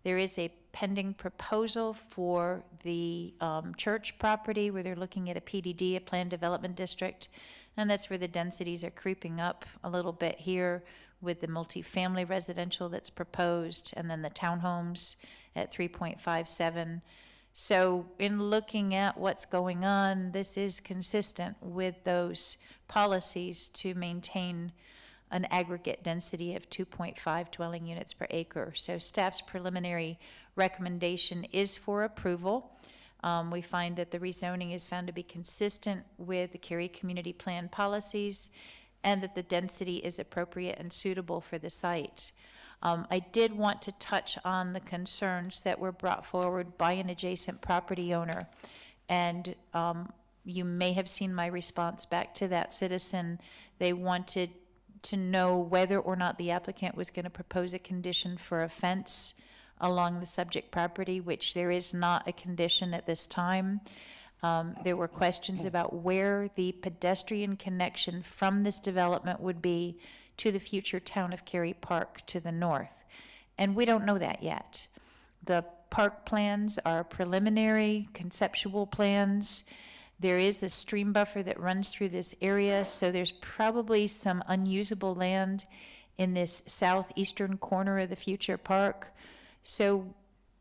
N: There is a pending proposal for the church property where they're looking at a PDD, a planned development district, and that's where the densities are creeping up a little bit here with the multifamily residential that's proposed, and then the townhomes at 3.57. So in looking at what's going on, this is consistent with those policies to maintain an aggregate density of 2.5 dwelling units per acre. So staff's preliminary recommendation is for approval. We find that the rezoning is found to be consistent with the Cary Community Plan policies and that the density is appropriate and suitable for the site. I did want to touch on the concerns that were brought forward by an adjacent property owner. And you may have seen my response back to that citizen. They wanted to know whether or not the applicant was going to propose a condition for a fence along the subject property, which there is not a condition at this time. There were questions about where the pedestrian connection from this development would be to the future town of Cary Park to the north. And we don't know that yet. The park plans are preliminary, conceptual plans. There is a stream buffer that runs through this area, so there's probably some unusable land in this southeastern corner of the future park. So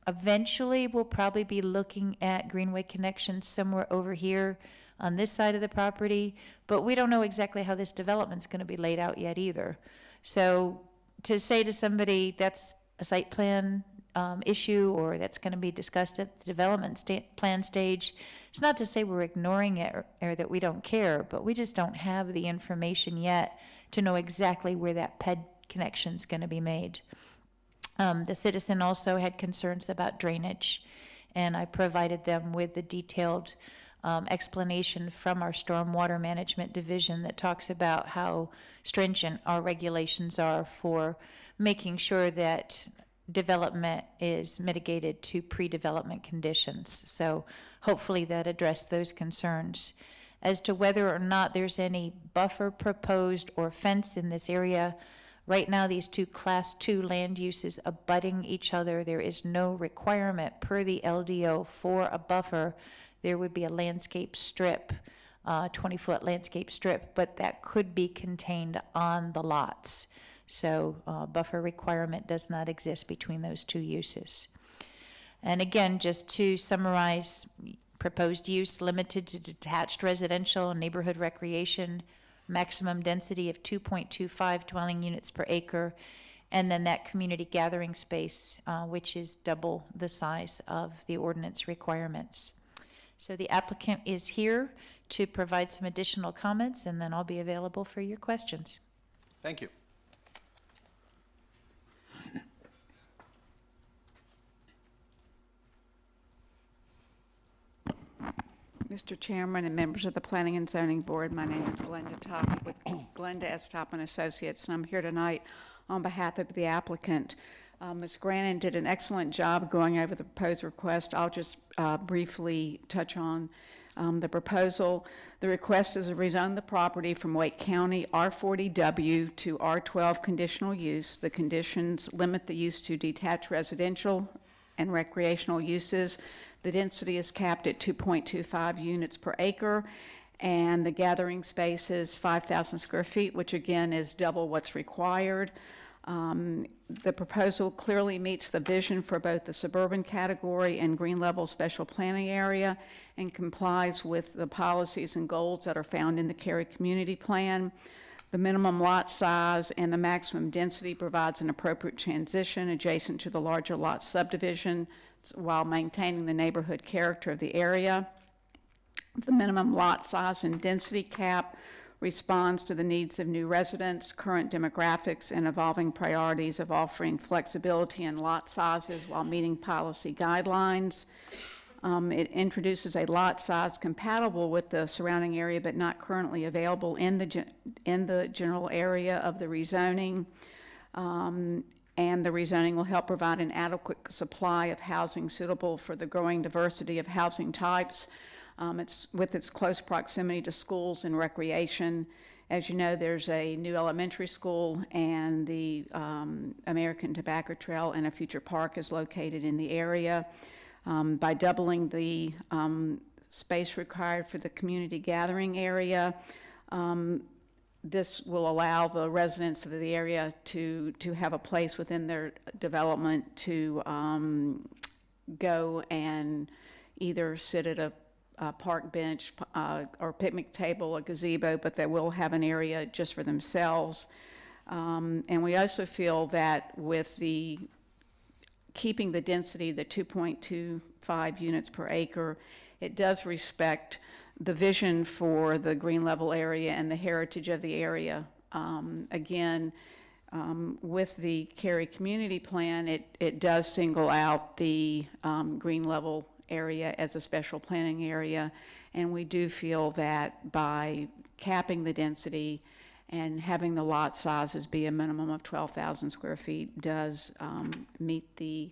N: eventually we'll probably be looking at greenway connections somewhere over here on this side of the property, but we don't know exactly how this development's going to be laid out yet either. So to say to somebody that's a site plan issue or that's going to be discussed at the development plan stage, it's not to say we're ignoring it or that we don't care, but we just don't have the information yet to know exactly where that PED connection's going to be made. The citizen also had concerns about drainage, and I provided them with the detailed explanation from our stormwater management division that talks about how stringent our regulations are for making sure that development is mitigated to pre-development conditions. So hopefully that addressed those concerns. As to whether or not there's any buffer proposed or fence in this area, right now these two Class 2 land uses abutting each other. There is no requirement per the LDO for a buffer. There would be a landscape strip, 20-foot landscape strip, but that could be contained on the lots. So buffer requirement does not exist between those two uses. And again, just to summarize, proposed use limited to detached residential and neighborhood recreation, maximum density of 2.25 dwelling units per acre, and then that community gathering space, which is double the size of the ordinance requirements. So the applicant is here to provide some additional comments, and then I'll be available for your questions.
B: Thank you.
D: Mr. Chairman and members of the Planning and Zoning Board, my name is Glenda Top with Glenda S. Top and Associates, and I'm here tonight on behalf of the applicant. Ms. Grannon did an excellent job going over the proposed request. I'll just briefly touch on the proposal. The request is to rezone the property from Wake County R40W to R12 conditional use. The conditions limit the use to detached residential and recreational uses. The density is capped at 2.25 units per acre, and the gathering space is 5,000 square feet, which again is double what's required. The proposal clearly meets the vision for both the suburban category and green level special planning area and complies with the policies and goals that are found in the Cary Community Plan. The minimum lot size and the maximum density provides an appropriate transition adjacent to the larger lot subdivision while maintaining the neighborhood character of the area. The minimum lot size and density cap responds to the needs of new residents, current demographics, and evolving priorities of offering flexibility in lot sizes while meeting policy guidelines. It introduces a lot size compatible with the surrounding area but not currently available in the general area of the rezoning. And the rezoning will help provide an adequate supply of housing suitable for the growing diversity of housing types. It's with its close proximity to schools and recreation. As you know, there's a new elementary school, and the American Tobacco Trail and a future park is located in the area. By doubling the space required for the community gathering area, this will allow the residents of the area to have a place within their development to go and either sit at a park bench or picnic table, a gazebo, but they will have an area just for themselves. And we also feel that with the keeping the density, the 2.25 units per acre, it does respect the vision for the green level area and the heritage of the area. Again, with the Cary Community Plan, it does single out the green level area as a special planning area, and we do feel that by capping the density and having the lot sizes be a minimum of 12,000 square feet does meet the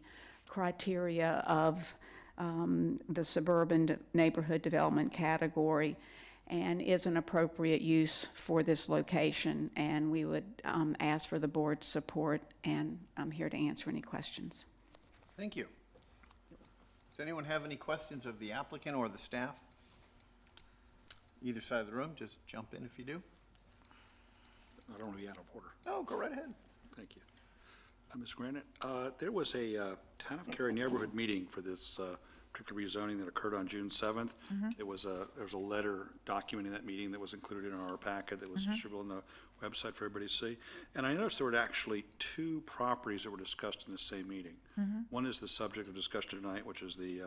D: criteria of the suburban neighborhood development category and is an appropriate use for this location, and we would ask for the board's support, and I'm here to answer any questions.
B: Thank you. Does anyone have any questions of the applicant or the staff? Either side of the room, just jump in if you do.
K: I don't want to be out of order.
B: Oh, go right ahead.
K: Thank you. Ms. Granite, there was a Town of Cary neighborhood meeting for this particular rezoning that occurred on June 7th. There was a letter documenting that meeting that was included in our packet that was distributed on the website for everybody to see. And I noticed there were actually two properties that were discussed in the same meeting. One is the subject of discussion tonight, which is the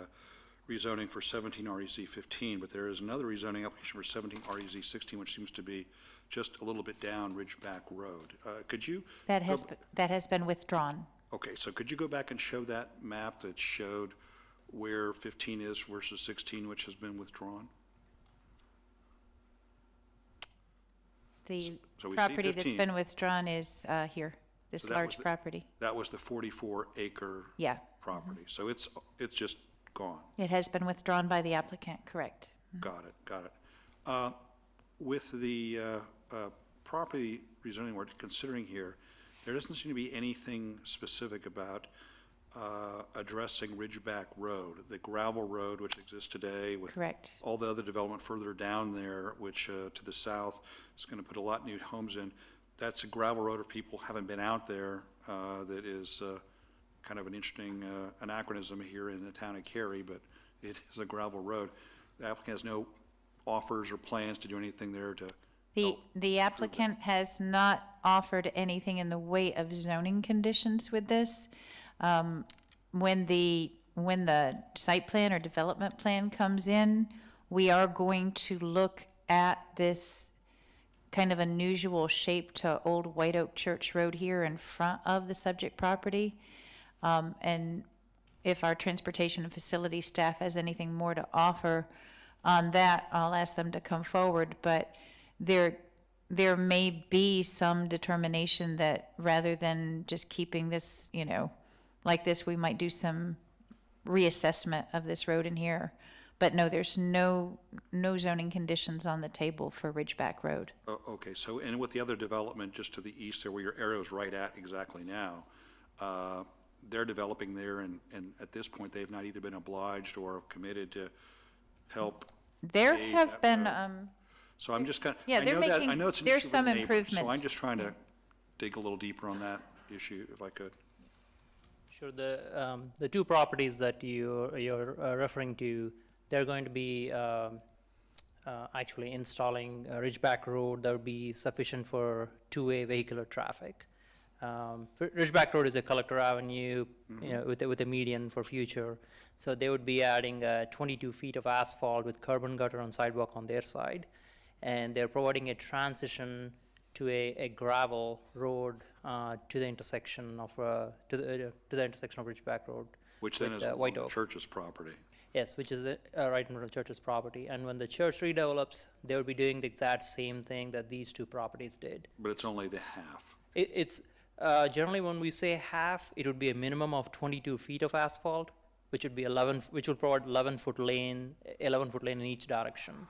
K: rezoning for 17 REZ 15, but there is another rezoning application for 17 REZ 16, which seems to be just a little bit down Ridgeback Road. Could you?
N: That has been withdrawn.
K: Okay, so could you go back and show that map that showed where 15 is versus 16, which has been withdrawn?
N: The
K: So we see
N: property that's
K: 15.
N: been withdrawn is here, this
K: So that was
N: large
K: the-
N: property.
K: That was the 44-acre
N: Yeah,
K: property. So it's just gone.
N: it has been withdrawn by the applicant, correct.
K: Got it. With the property rezoning we're considering here, there doesn't seem to be anything specific about addressing Ridgeback Road, the gravel road which exists today with
N: Correct.
K: all the other development further down there, which to the south is going to put a lot of new homes in. That's a gravel road, if people haven't been out there, that is kind of an interesting anachronism here in the town of Cary, but it is a gravel road. The applicant has no offers or plans to do anything there to
N: The applicant has not offered anything in the way of zoning conditions with this. When the site plan or development plan comes in, we are going to look at this kind of unusual shape to Old White Oak Church Road here in front of the subject property. And if our transportation and facility staff has anything more to offer on that, I'll ask them to come forward. But there may be some determination that rather than just keeping this, like this, we might do some reassessment of this road in here. But no, there's no zoning conditions on the table for Ridgeback Road.
K: Okay, so, and with the other development just to the east there where your arrow's right at exactly now, they're developing there, and at this point, they've not either been obliged or committed to help.
N: There
K: pave
N: have
K: that
N: been,
K: road. So I'm just kind of,
N: yeah,
K: I
N: they're
K: know that,
N: making-
K: I know it's an
N: there's
K: issue
N: some
K: with neighbors, so I'm
N: improvements.
K: just trying to dig a little deeper on that. issue, if I could.
L: Sure, the two properties that you're referring to, they're going to be actually installing a Ridgeback Road that would be sufficient for two-way vehicular traffic. Ridgeback Road is a collector avenue, you know, with a median for future. So they would be adding 22 feet of asphalt with curb and gutter and sidewalk on their side. And they're providing a transition to a gravel road to the intersection of Ridgeback Road.
K: Which then
L: with,
K: is on
L: White
K: the
L: Oak.
K: church's property.
L: Yes, which is right in front of the church's property. And when the church redevelops, they will be doing the exact same thing that these two properties did.
K: But it's only the half.
L: It's generally when we say half, it would be a minimum of 22 feet of asphalt, which would be which would provide 11-foot lane in each direction.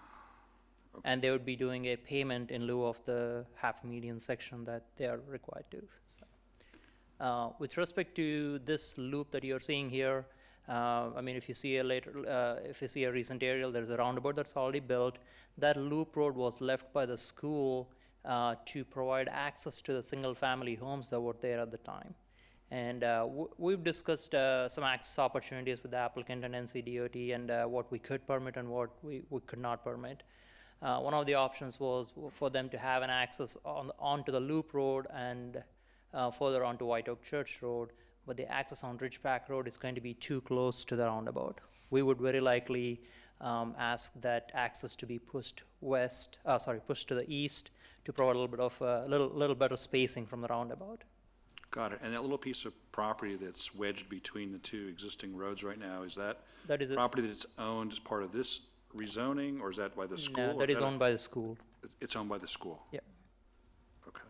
L: And they would be doing a payment in lieu of the half median section that they are required to. So, with respect to this loop that you're seeing here, I mean, if you see a recent aerial, there's a roundabout that's already built. That loop road was left by the school to provide access to the single-family homes that were there at the time. And we've discussed some access opportunities with the applicant and NCDOT and what we could permit and what we could not permit. One of the options was for them to have an access onto the loop road and further onto White Oak Church Road, but the access on Ridgeback Road is going to be too close to the roundabout. We would very likely ask that access to be pushed pushed to the east to provide a little bit of little better spacing from the roundabout.
K: Got it. And that little piece of property that's wedged between the two existing roads right now, is that property that's owned as part of this rezoning, or is that by the school?
L: No, that is owned by the school.
K: It's owned by the school?
L: Yep.
K: Okay.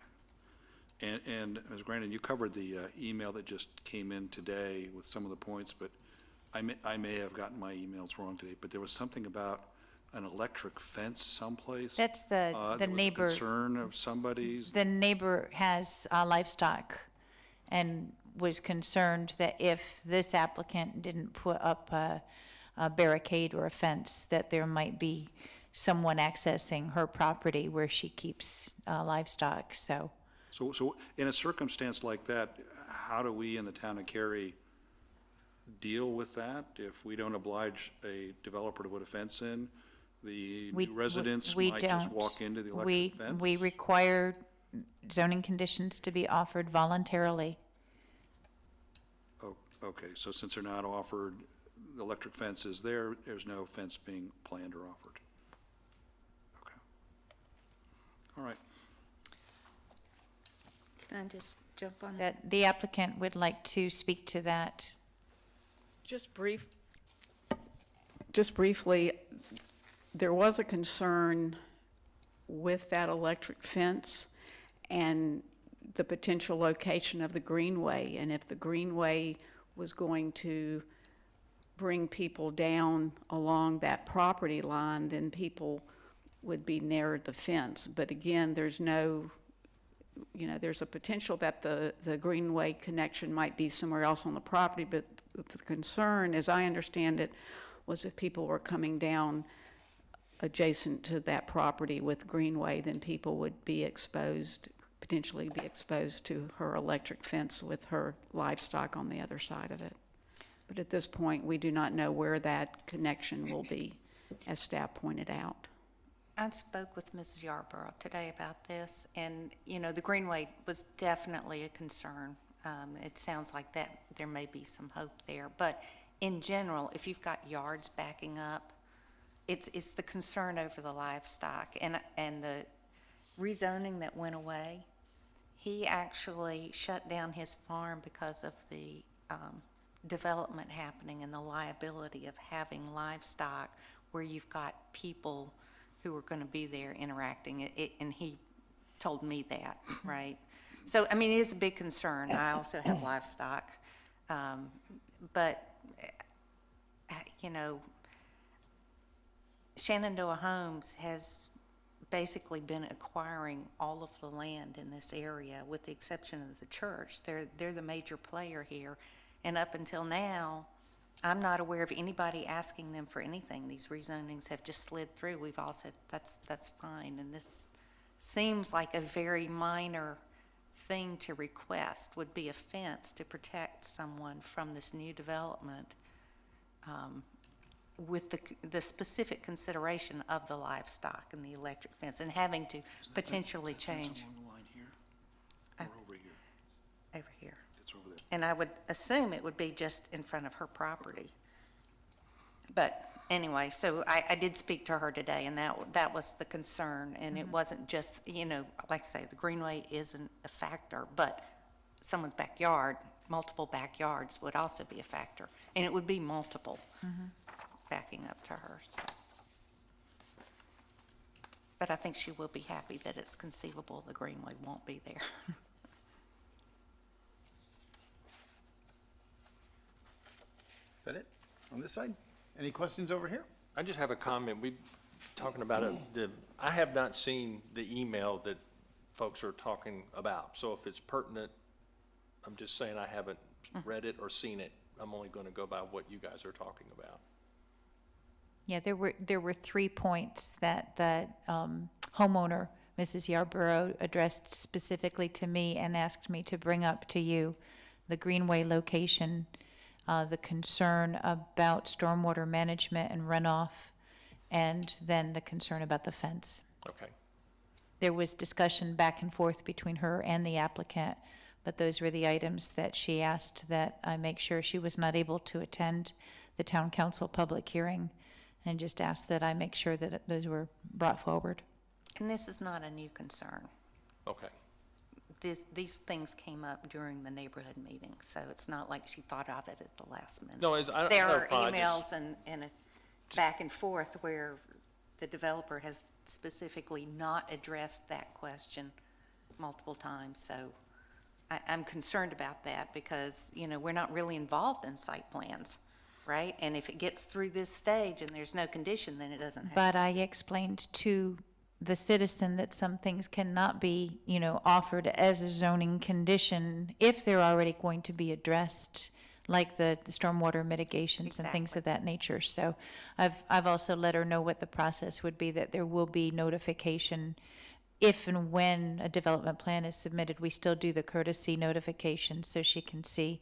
K: And Ms. Grandin, you covered the email that just came in today with some of the points, but I may have gotten my emails wrong today, but there was something about an electric fence someplace?
N: That's the neighbor.
K: Was a concern of somebody's?
N: The neighbor has livestock and was concerned that if this applicant didn't put up a barricade or a fence, that there might be someone accessing her property where she keeps livestock, so.
K: So in a circumstance like that, how do we in the town of Cary deal with that? If we don't oblige a developer to put a fence in, the residents might just walk into the electric fence?
N: We require zoning conditions to be offered voluntarily.
K: Oh, okay, so since they're not offered, the electric fence is there, there's no fence being planned or offered. Okay. All right.
I: Can I just jump on
N: That the applicant would like to speak to that.
D: Just briefly, there was a concern with that electric fence and the potential location of the greenway, and if the greenway was going to bring people down along that property line, then people would be near the fence. But again, there's no, there's a potential that the greenway connection might be somewhere else on the property, but the concern, as I understand it, was if people were coming down adjacent to that property with greenway, then people would potentially be exposed to her electric fence with her livestock on the other side of it. But at this point, we do not know where that connection will be, as staff pointed out.
I: I spoke with Mrs. Yarborough today about this, and, the greenway was definitely a concern. It sounds like that there may be some hope there. But in general, if you've got yards backing up, it's the concern over the livestock. And the rezoning that went away, he actually shut down his farm because of the development happening and the liability of having livestock where you've got people who are going to be there interacting, and he told me that, right? So, it is a big concern. I also have livestock. But, Shenandoah Homes has basically been acquiring all of the land in this area, with the exception of the church. They're the major player here. And up until now, I'm not aware of anybody asking them for anything. These rezonings have just slid through. We've all said, that's fine. And this seems like a very minor thing to request would be a fence to protect someone from this new development, with the specific consideration of the livestock and the electric fence, and having to potentially change.
K: Along the line here, or over here?
I: Over here.
K: It's over there.
I: And I would assume it would be just in front of her property. But anyway, so I did speak to her today, and that was the concern. And it wasn't just, like I say, the greenway isn't a factor, but someone's backyard, multiple backyards would also be a factor. And it would be multiple backing up to her, so. But I think she will be happy that it's conceivable the greenway won't be there.
B: Is that it on this side? Any questions over here?
E: I just have a comment. We talking about it. I have not seen the email that folks are talking about. So if it's pertinent, I'm just saying I haven't read it or seen it. I'm only going to go by what you guys are talking about.
N: Yeah, there were 3 points that the homeowner, Mrs. Yarborough, addressed specifically to me and asked me to bring up to you: the greenway location, the concern about stormwater management and runoff, and then the concern about the fence.
E: Okay.
N: There was discussion back and forth between her and the applicant, but those were the items that she asked that I make sure. She was not able to attend the town council public hearing, and just asked that I make sure that those were brought forward.
I: And this is not a new concern.
E: Okay.
I: These things came up during the neighborhood meeting, so it's not like she thought of it at the last minute.
E: No,
I: there are emails and a back and forth where the developer has specifically not addressed that question multiple times. So I'm concerned about that because, we're not really involved in site plans, right? And if it gets through this stage and there's no condition, then it doesn't happen.
N: But I explained to the citizen that some things cannot be, offered as a zoning condition if they're already going to be addressed, like the stormwater mitigations and things of that nature. So I've also let her know what the process would be, that there will be notification if and when a development plan is submitted. We still do the courtesy notification so she can see,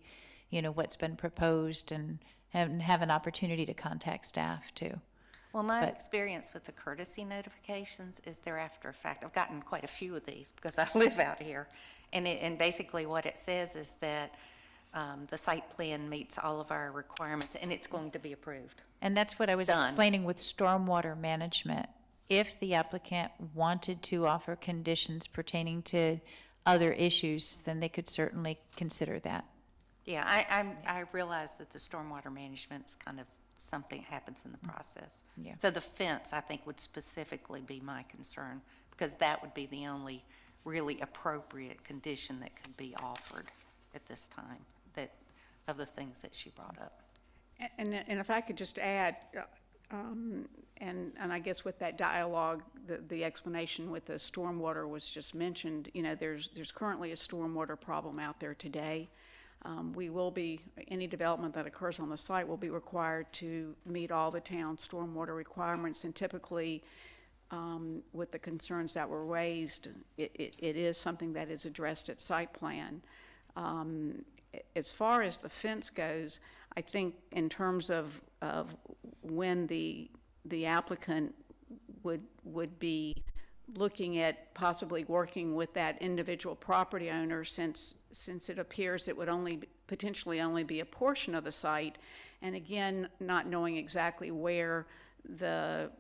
N: what's been proposed and have an opportunity to contact staff too.
I: Well, my experience with the courtesy notifications is they're after a fact. I've gotten quite a few of these because I live out here. And basically what it says is that the site plan meets all of our requirements and it's going to be approved.
N: And that's what I was explaining with stormwater management. If the applicant wanted to offer conditions pertaining to other issues, then they could certainly consider that.
I: Yeah, I realize that the stormwater management is kind of something that happens in the process.
N: Yeah.
I: So the fence, I think, would specifically be my concern because that would be the only really appropriate condition that could be offered at this time, that of the things that she brought up.
D: And if I could just add, and I guess with that dialogue, the explanation with the stormwater was just mentioned. There's currently a stormwater problem out there today. We will be, any development that occurs on the site will be required to meet all the town's stormwater requirements, and typically with the concerns that were raised, it is something that is addressed at site plan. As far as the fence goes, I think in terms of when the applicant would be looking at possibly working with that individual property owner, since it appears it would potentially only be a portion of the site, and again, not knowing exactly where the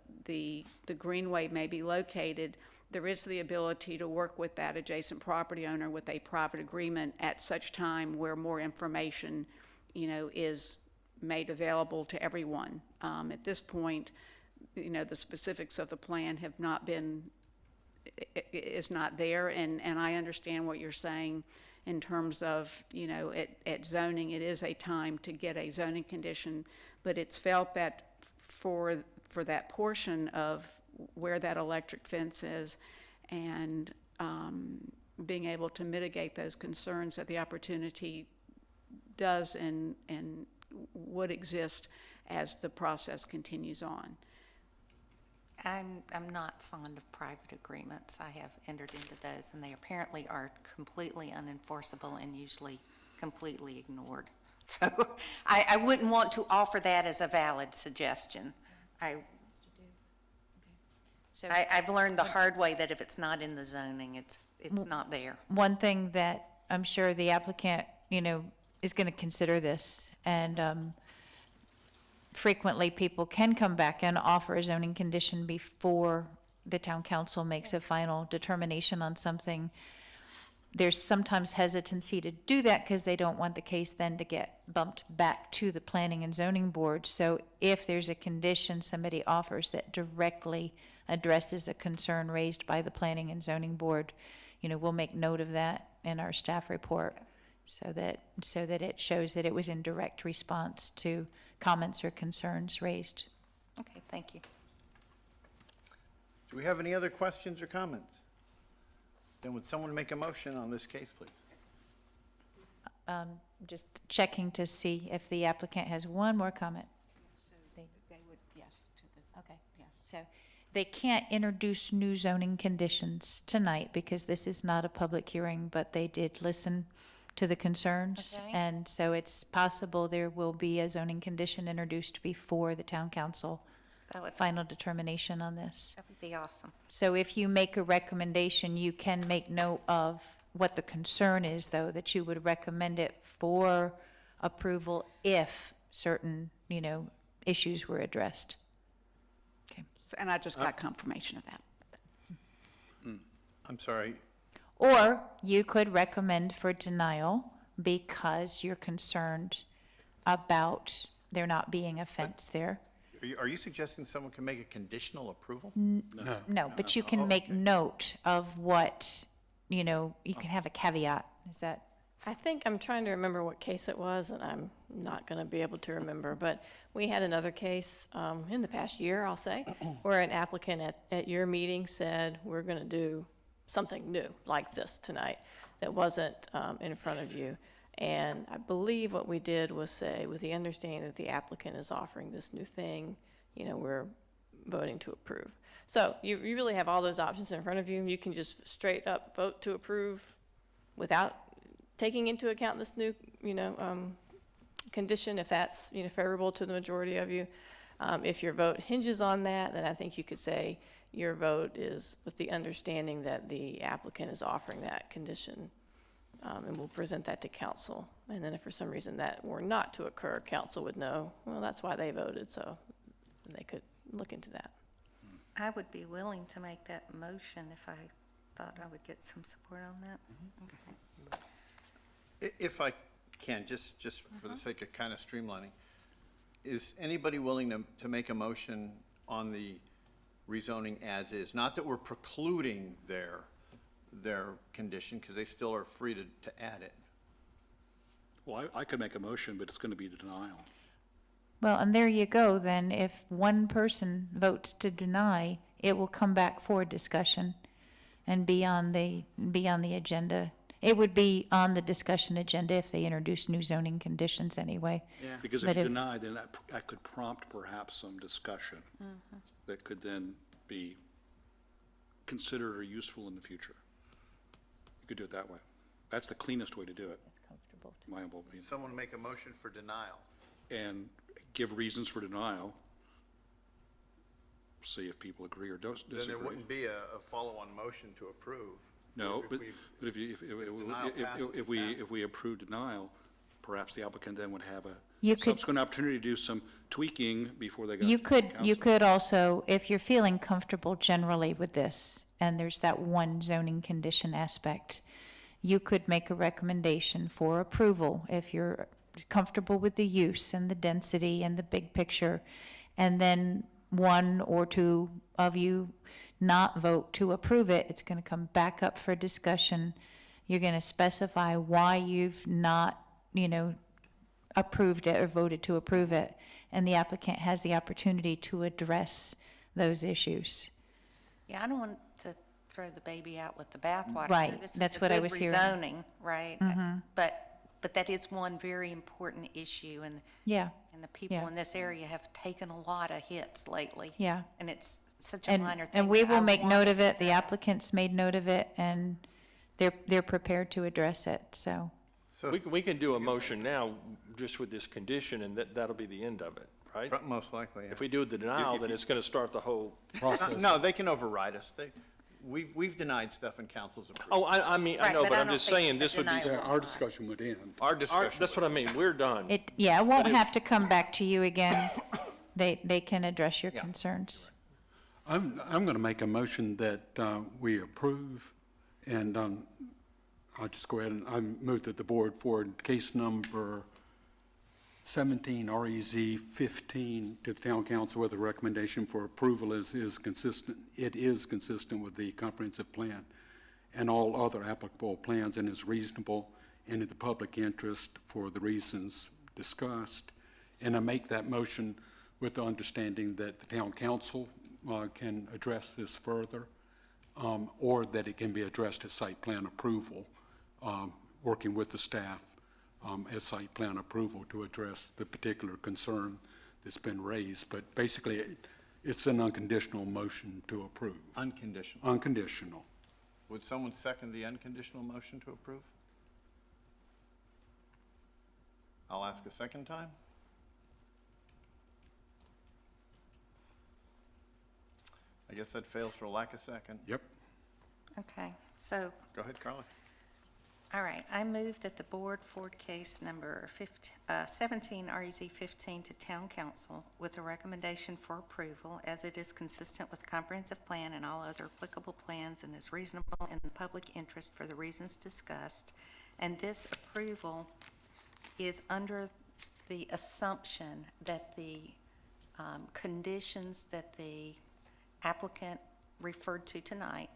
D: greenway may be located, there is the ability to work with that adjacent property owner with a private agreement at such time where more information, is made available to everyone. At this point, the specifics of the plan have not been, is not there, and I understand what you're saying in terms of, at zoning, it is a time to get a zoning condition, but it's felt that for that portion of where that electric fence is and being able to mitigate those concerns, that the opportunity does and would exist as the process continues on.
I: I'm not fond of private agreements. I have entered into those, and they apparently are completely unenforceable and usually completely ignored. So I wouldn't want to offer that as a valid suggestion. I've learned the hard way that if it's not in the zoning, it's not there.
N: One thing that I'm sure the applicant, is going to consider this, and frequently people can come back and offer a zoning condition before the town council makes a final determination on something. There's sometimes hesitancy to do that because they don't want the case then to get bumped back to the planning and zoning board. So if there's a condition somebody offers that directly addresses a concern raised by the planning and zoning board, we'll make note of that in our staff report so that it shows that it was in direct response to comments or concerns raised.
I: Okay, thank you.
B: Do we have any other questions or comments? Then would someone make a motion on this case, please?
N: Just checking to see if the applicant has one more comment.
D: They would, yes, to the,
N: Okay, yes. So they can't introduce new zoning conditions tonight because this is not a public hearing, but they did listen to the concerns.
I: Okay.
N: And so it's possible there will be a zoning condition introduced before the town council final determination on this.
I: That would be awesome.
N: So if you make a recommendation, you can make note of what the concern is, though, that you would recommend it for approval if certain, issues were addressed. Okay.
D: And I just got confirmation of that.
B: I'm sorry.
N: Or you could recommend for denial because you're concerned about there not being a fence there.
B: Are you suggesting someone can make a conditional approval?
N: No, but you can make note of what, you can have a caveat. Is that?
H: I think I'm trying to remember what case it was, and I'm not going to be able to remember, but we had another case in the past year, I'll say, where an applicant at your meeting said, we're going to do something new like this tonight that wasn't in front of you. And I believe what we did was say, with the understanding that the applicant is offering this new thing, we're voting to approve. So you really have all those options in front of you. You can just straight up vote to approve without taking into account this new, condition, if that's, favorable to the majority of you. If your vote hinges on that, then I think you could say your vote is with the understanding that the applicant is offering that condition. And we'll present that to council. And then if for some reason that were not to occur, council would know, well, that's why they voted, so they could look into that.
I: I would be willing to make that motion if I thought I would get some support on that. Okay.
B: If I can, just for the sake of kind of streamlining, is anybody willing to make a motion on the rezoning as is? Not that we're precluding their condition, because they still are free to add it.
K: Well, I could make a motion, but it's going to be denial.
N: Well, and there you go, then. If one person votes to deny, it will come back for discussion and be on the agenda. It would be on the discussion agenda if they introduce new zoning conditions anyway.
K: Yeah. Because if you deny, then that could prompt perhaps some discussion that could then be considered or useful in the future. You could do it that way. That's the cleanest way to do it.
N: It's comfortable.
K: My humble opinion.
B: Someone make a motion for denial.
K: And give reasons for denial. See if people agree or don't disagree.
B: Then there wouldn't be a follow-on motion to approve.
K: No, but if we approve denial, perhaps the applicant then would have a subsequent opportunity to do some tweaking before they go to council.
N: You could also, if you're feeling comfortable generally with this, and there's that one zoning condition aspect, you could make a recommendation for approval if you're comfortable with the use and the density and the big picture, and then one or two of you not vote to approve it. It's going to come back up for discussion. You're going to specify why you've not, approved it or voted to approve it, and the applicant has the opportunity to address those issues.
I: Yeah, I don't want to throw the baby out with the bathwater.
N: Right,
I: This
N: that's
I: is
N: what I
I: a
N: was
I: good
N: hearing.
I: rezoning, right?
N: Mhm.
I: But that is one very important issue, and
N: Yeah.
I: the people in this area have taken a lot of hits lately.
N: Yeah.
I: And it's such a minor thing.
N: And we
I: that
N: will
I: I
N: make
I: wanted
N: note of it, the
I: addressed.
N: applicants made note of it, and they're prepared to address it, so.
B: So,
E: We can do a motion now, just with this condition, and that'll be the end of it, right?
B: most likely, yeah.
E: If we do the denial, then it's gonna start the whole process.
B: No, they can override us. We've denied stuff in council's approval.
E: Oh, I mean, I
I: Right,
E: know,
I: but
E: but
I: I
E: I'm
I: don't
E: just
I: think
E: saying,
I: the
E: this would be,
I: denial-
G: Our discussion would end.
B: Our discussion.
E: that's what I mean, we're done.
N: It won't have to come back to you again. They can address your
B: Yeah.
N: concerns.
G: I'm going to make a motion that we approve, and I'll just go ahead and I move that the board forward case number 17 REZ 15 to the town council with a recommendation for approval is consistent. It is consistent with the comprehensive plan and all other applicable plans, and is reasonable and in the public interest for the reasons discussed. And I make that motion with the understanding that the town council can address this further, or that it can be addressed at site plan approval, working with the staff as site plan approval to address the particular concern that's been raised. But basically, it's an unconditional motion to approve.
B: Unconditional.
G: Unconditional.
B: Would someone second the unconditional motion to approve? I'll ask a second time. I guess that fails for lack of second.
G: Yep.
I: Okay, so,
B: Go ahead, Carly.
I: all right, I move that the board forward case number 17 REZ 15 to town council with a recommendation for approval as it is consistent with comprehensive plan and all other applicable plans and is reasonable in the public interest for the reasons discussed. And this approval is under the assumption that the conditions that the applicant referred to tonight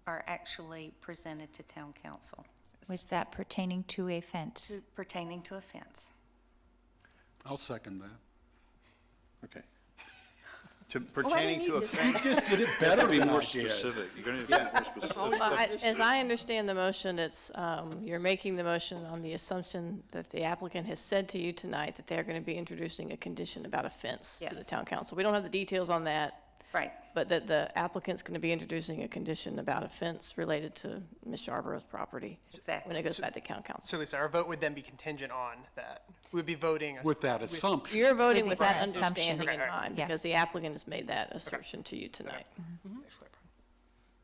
I: are actually presented to town council.
N: Was that pertaining to a fence?
I: Pertaining to a fence.
G: I'll second that.
B: Okay. Pertaining to a fence.
G: Just did it
K: You
G: better
K: have to be
G: than
K: more
G: I did.
K: specific. You're going to be more specific.
H: Well, as I understand the motion, it's, you're making the motion on the assumption that the applicant has said to you tonight that they're going to be introducing a condition about a fence to the
I: Yes.
H: town council. We don't have the details on that,
I: Right.
H: but that the applicant's going to be introducing a condition about a fence related to Ms. Yarborough's property
I: Exactly.
H: when it goes back to town council.
J: So Lisa, our vote would then be contingent on that. We would be voting.
G: With that assumption.
H: You're voting
N: with
H: with that
N: that assumption.
H: understanding in
J: Okay.
H: mind,
N: Yeah.
H: because the applicant has made that assertion to you tonight.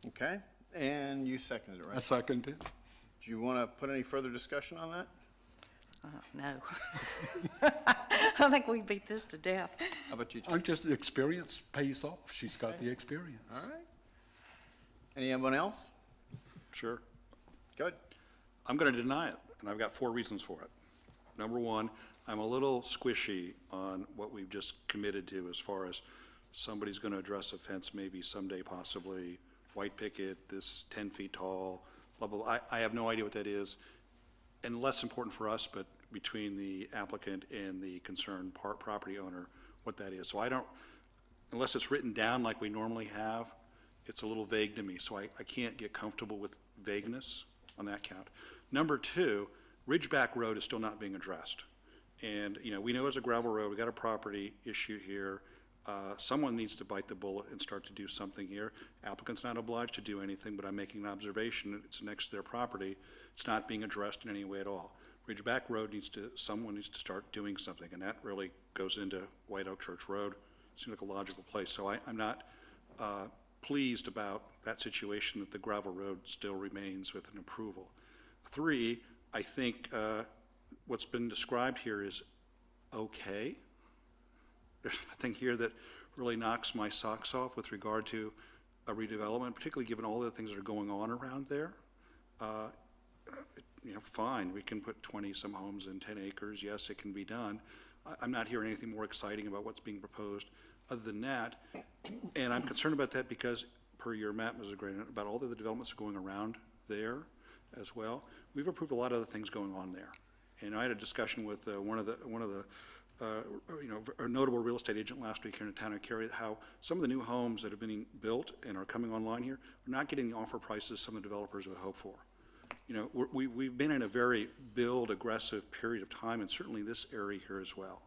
B: Okay, and you seconded it,
G: I
B: right?
G: second it.
B: Do you want to put any further discussion on that?
I: No. I think we beat this to death.
B: How about you?
G: I'm just, experience pays off. She's got the experience.
B: All right. Anyone else?
K: Sure.
B: Good.
K: I'm going to deny it, and I've got 4 reasons for it. Number one, I'm a little squishy on what we've just committed to as far as somebody's going to address a fence maybe someday possibly, white picket, this 10 feet tall, blah, blah, blah. I have no idea what that is, and less important for us, but between the applicant and the concerned property owner, what that is. So I don't, unless it's written down like we normally have, it's a little vague to me, so I can't get comfortable with vagueness on that count. Number two, Ridgeback Road is still not being addressed. And, you know, we know it's a gravel road, we got a property issue here. Someone needs to bite the bullet and start to do something here. Applicant's not obliged to do anything, but I'm making an observation, it's next to their property. It's not being addressed in any way at all. Ridgeback Road someone needs to start doing something, and that really goes into White Oak Church Road. Seems like a logical place, so I'm not pleased about that situation that the gravel road still remains with an approval. 3, I think what's been described here is okay. There's nothing here that really knocks my socks off with regard to a redevelopment, particularly given all the things that are going on around there. You know, fine, we can put 20-some homes in 10 acres. Yes, it can be done. I'm not hearing anything more exciting about what's being proposed other than that. And I'm concerned about that because, per your map, Mrs. Granite, about all the developments going around there as well. We've approved a lot of other things going on there. And I had a discussion with one of the a notable real estate agent last week here in the town of Cary, how some of the new homes that have been built and are coming online here are not getting the offer prices some of the developers would hope for. You know, we've been in a very build aggressive period of time, and certainly this area here as well.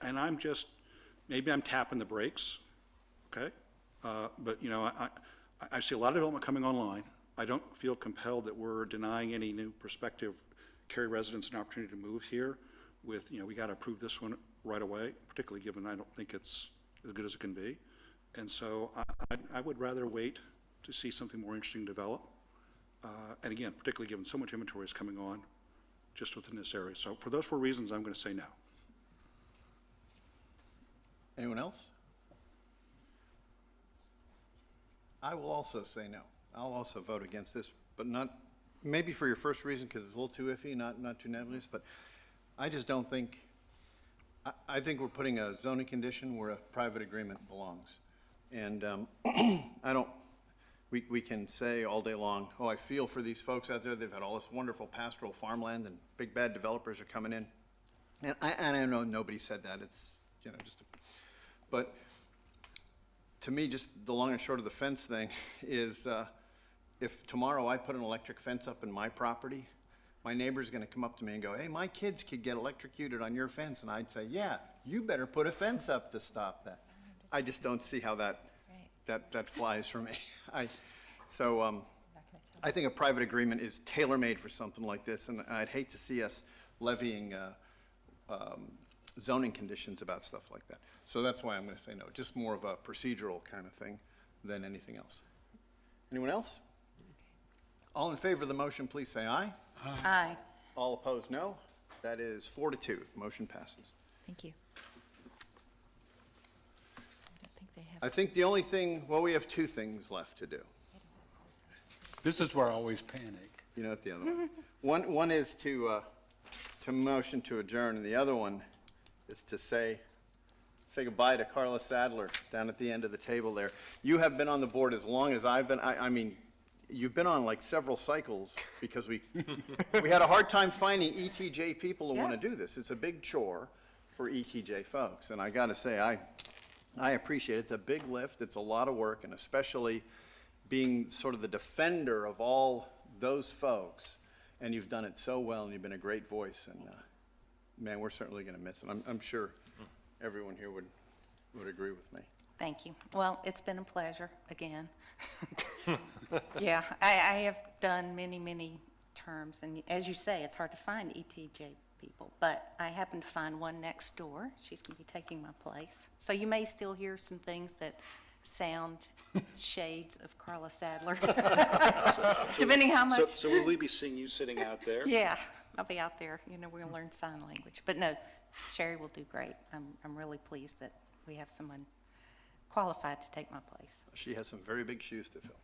K: And I'm just, maybe I'm tapping the brakes okay? But, you know, I see a lot of development coming online. I don't feel compelled that we're denying any new prospective Cary residents an opportunity to move here with, you know, we got to approve this one right away, particularly given I don't think it's as good as it can be. And so I would rather wait to see something more interesting develop. And again, particularly given so much inventory is coming on just within this area. So for those 4 reasons, I'm going to say no.
B: Anyone else? I will also say no. I'll also vote against this, but not, maybe for your first reason, because it's a little too iffy, not too nebulous, but I just don't think, I think we're putting a zoning condition where a private agreement belongs. And I don't, we can say all day long, oh, I feel for these folks out there, they've had all this wonderful pastoral farmland and big bad developers are coming in. And I know nobody said that, it's, you know, just, but to me, just the long and short of the fence thing is, if tomorrow I put an electric fence up in my property, my neighbor's gonna come up to me and go, hey, my kids could get electrocuted on your fence, and I'd say, yeah, you better put a fence up to stop that. I just don't see how that flies for me. I think a private agreement is tailor-made for something like this, and I'd hate to see us levying zoning conditions about stuff like that. So that's why I'm going to say no, just more of a procedural kind of thing than anything else. Anyone else? All in favor of the motion, please say aye.
I: Aye.
B: All opposed, no. That is 4-2. Motion passes.
N: Thank you.
B: I think the only thing, well, we have 2 things left to do.
G: This is where I always panic.
B: You know what the other one? One is to motion to adjourn, and the other one is to say goodbye to Carla Sadler down at the end of the table there. You have been on the board as long as I've been. I mean, you've been on like several cycles because we had a hard time finding ETJ people who want to do this. It's a big chore for ETJ folks, and I got to say, I appreciate it. It's a big lift. It's a lot of work, and especially being sort of the defender of all those folks. And you've done it so well, and you've been a great voice. And man, we're certainly going to miss it. I'm sure everyone here would agree with me.
I: Thank you. Well, it's been a pleasure again. Yeah, I have done many, many terms, and as you say, it's hard to find ETJ people, but I happen to find one next door. She's going to be taking my place. So you may still hear some things that sound shades of Carla Sadler, depending how much.
K: So will we be seeing you sitting out there?
I: Yeah, I'll be out there. You know, we're going to learn sign language. But no, Sherry will do great. I'm really pleased that we have someone qualified to take my place.
B: She has some very big shoes to fill.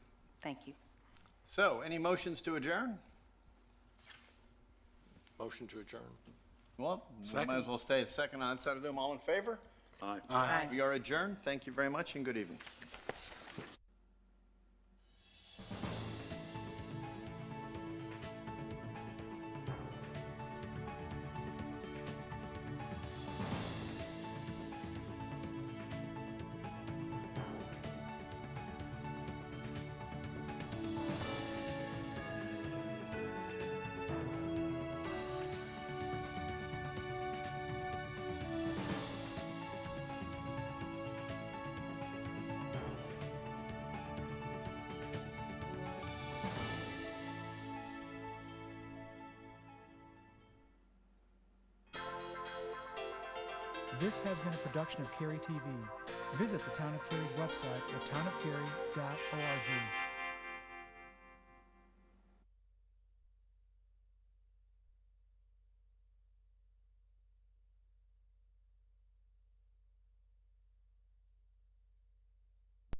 I: Thank you.
B: So, any motions to adjourn?
E: Motion to adjourn.
B: Well, we might as well stay a second on side of them. All in favor?
K: Aye.
I: Aye.
B: We are adjourned. Thank you very much and good evening.
A: This has been a production of Cary TV. Visit the Town of Cary's website at townofcary.org.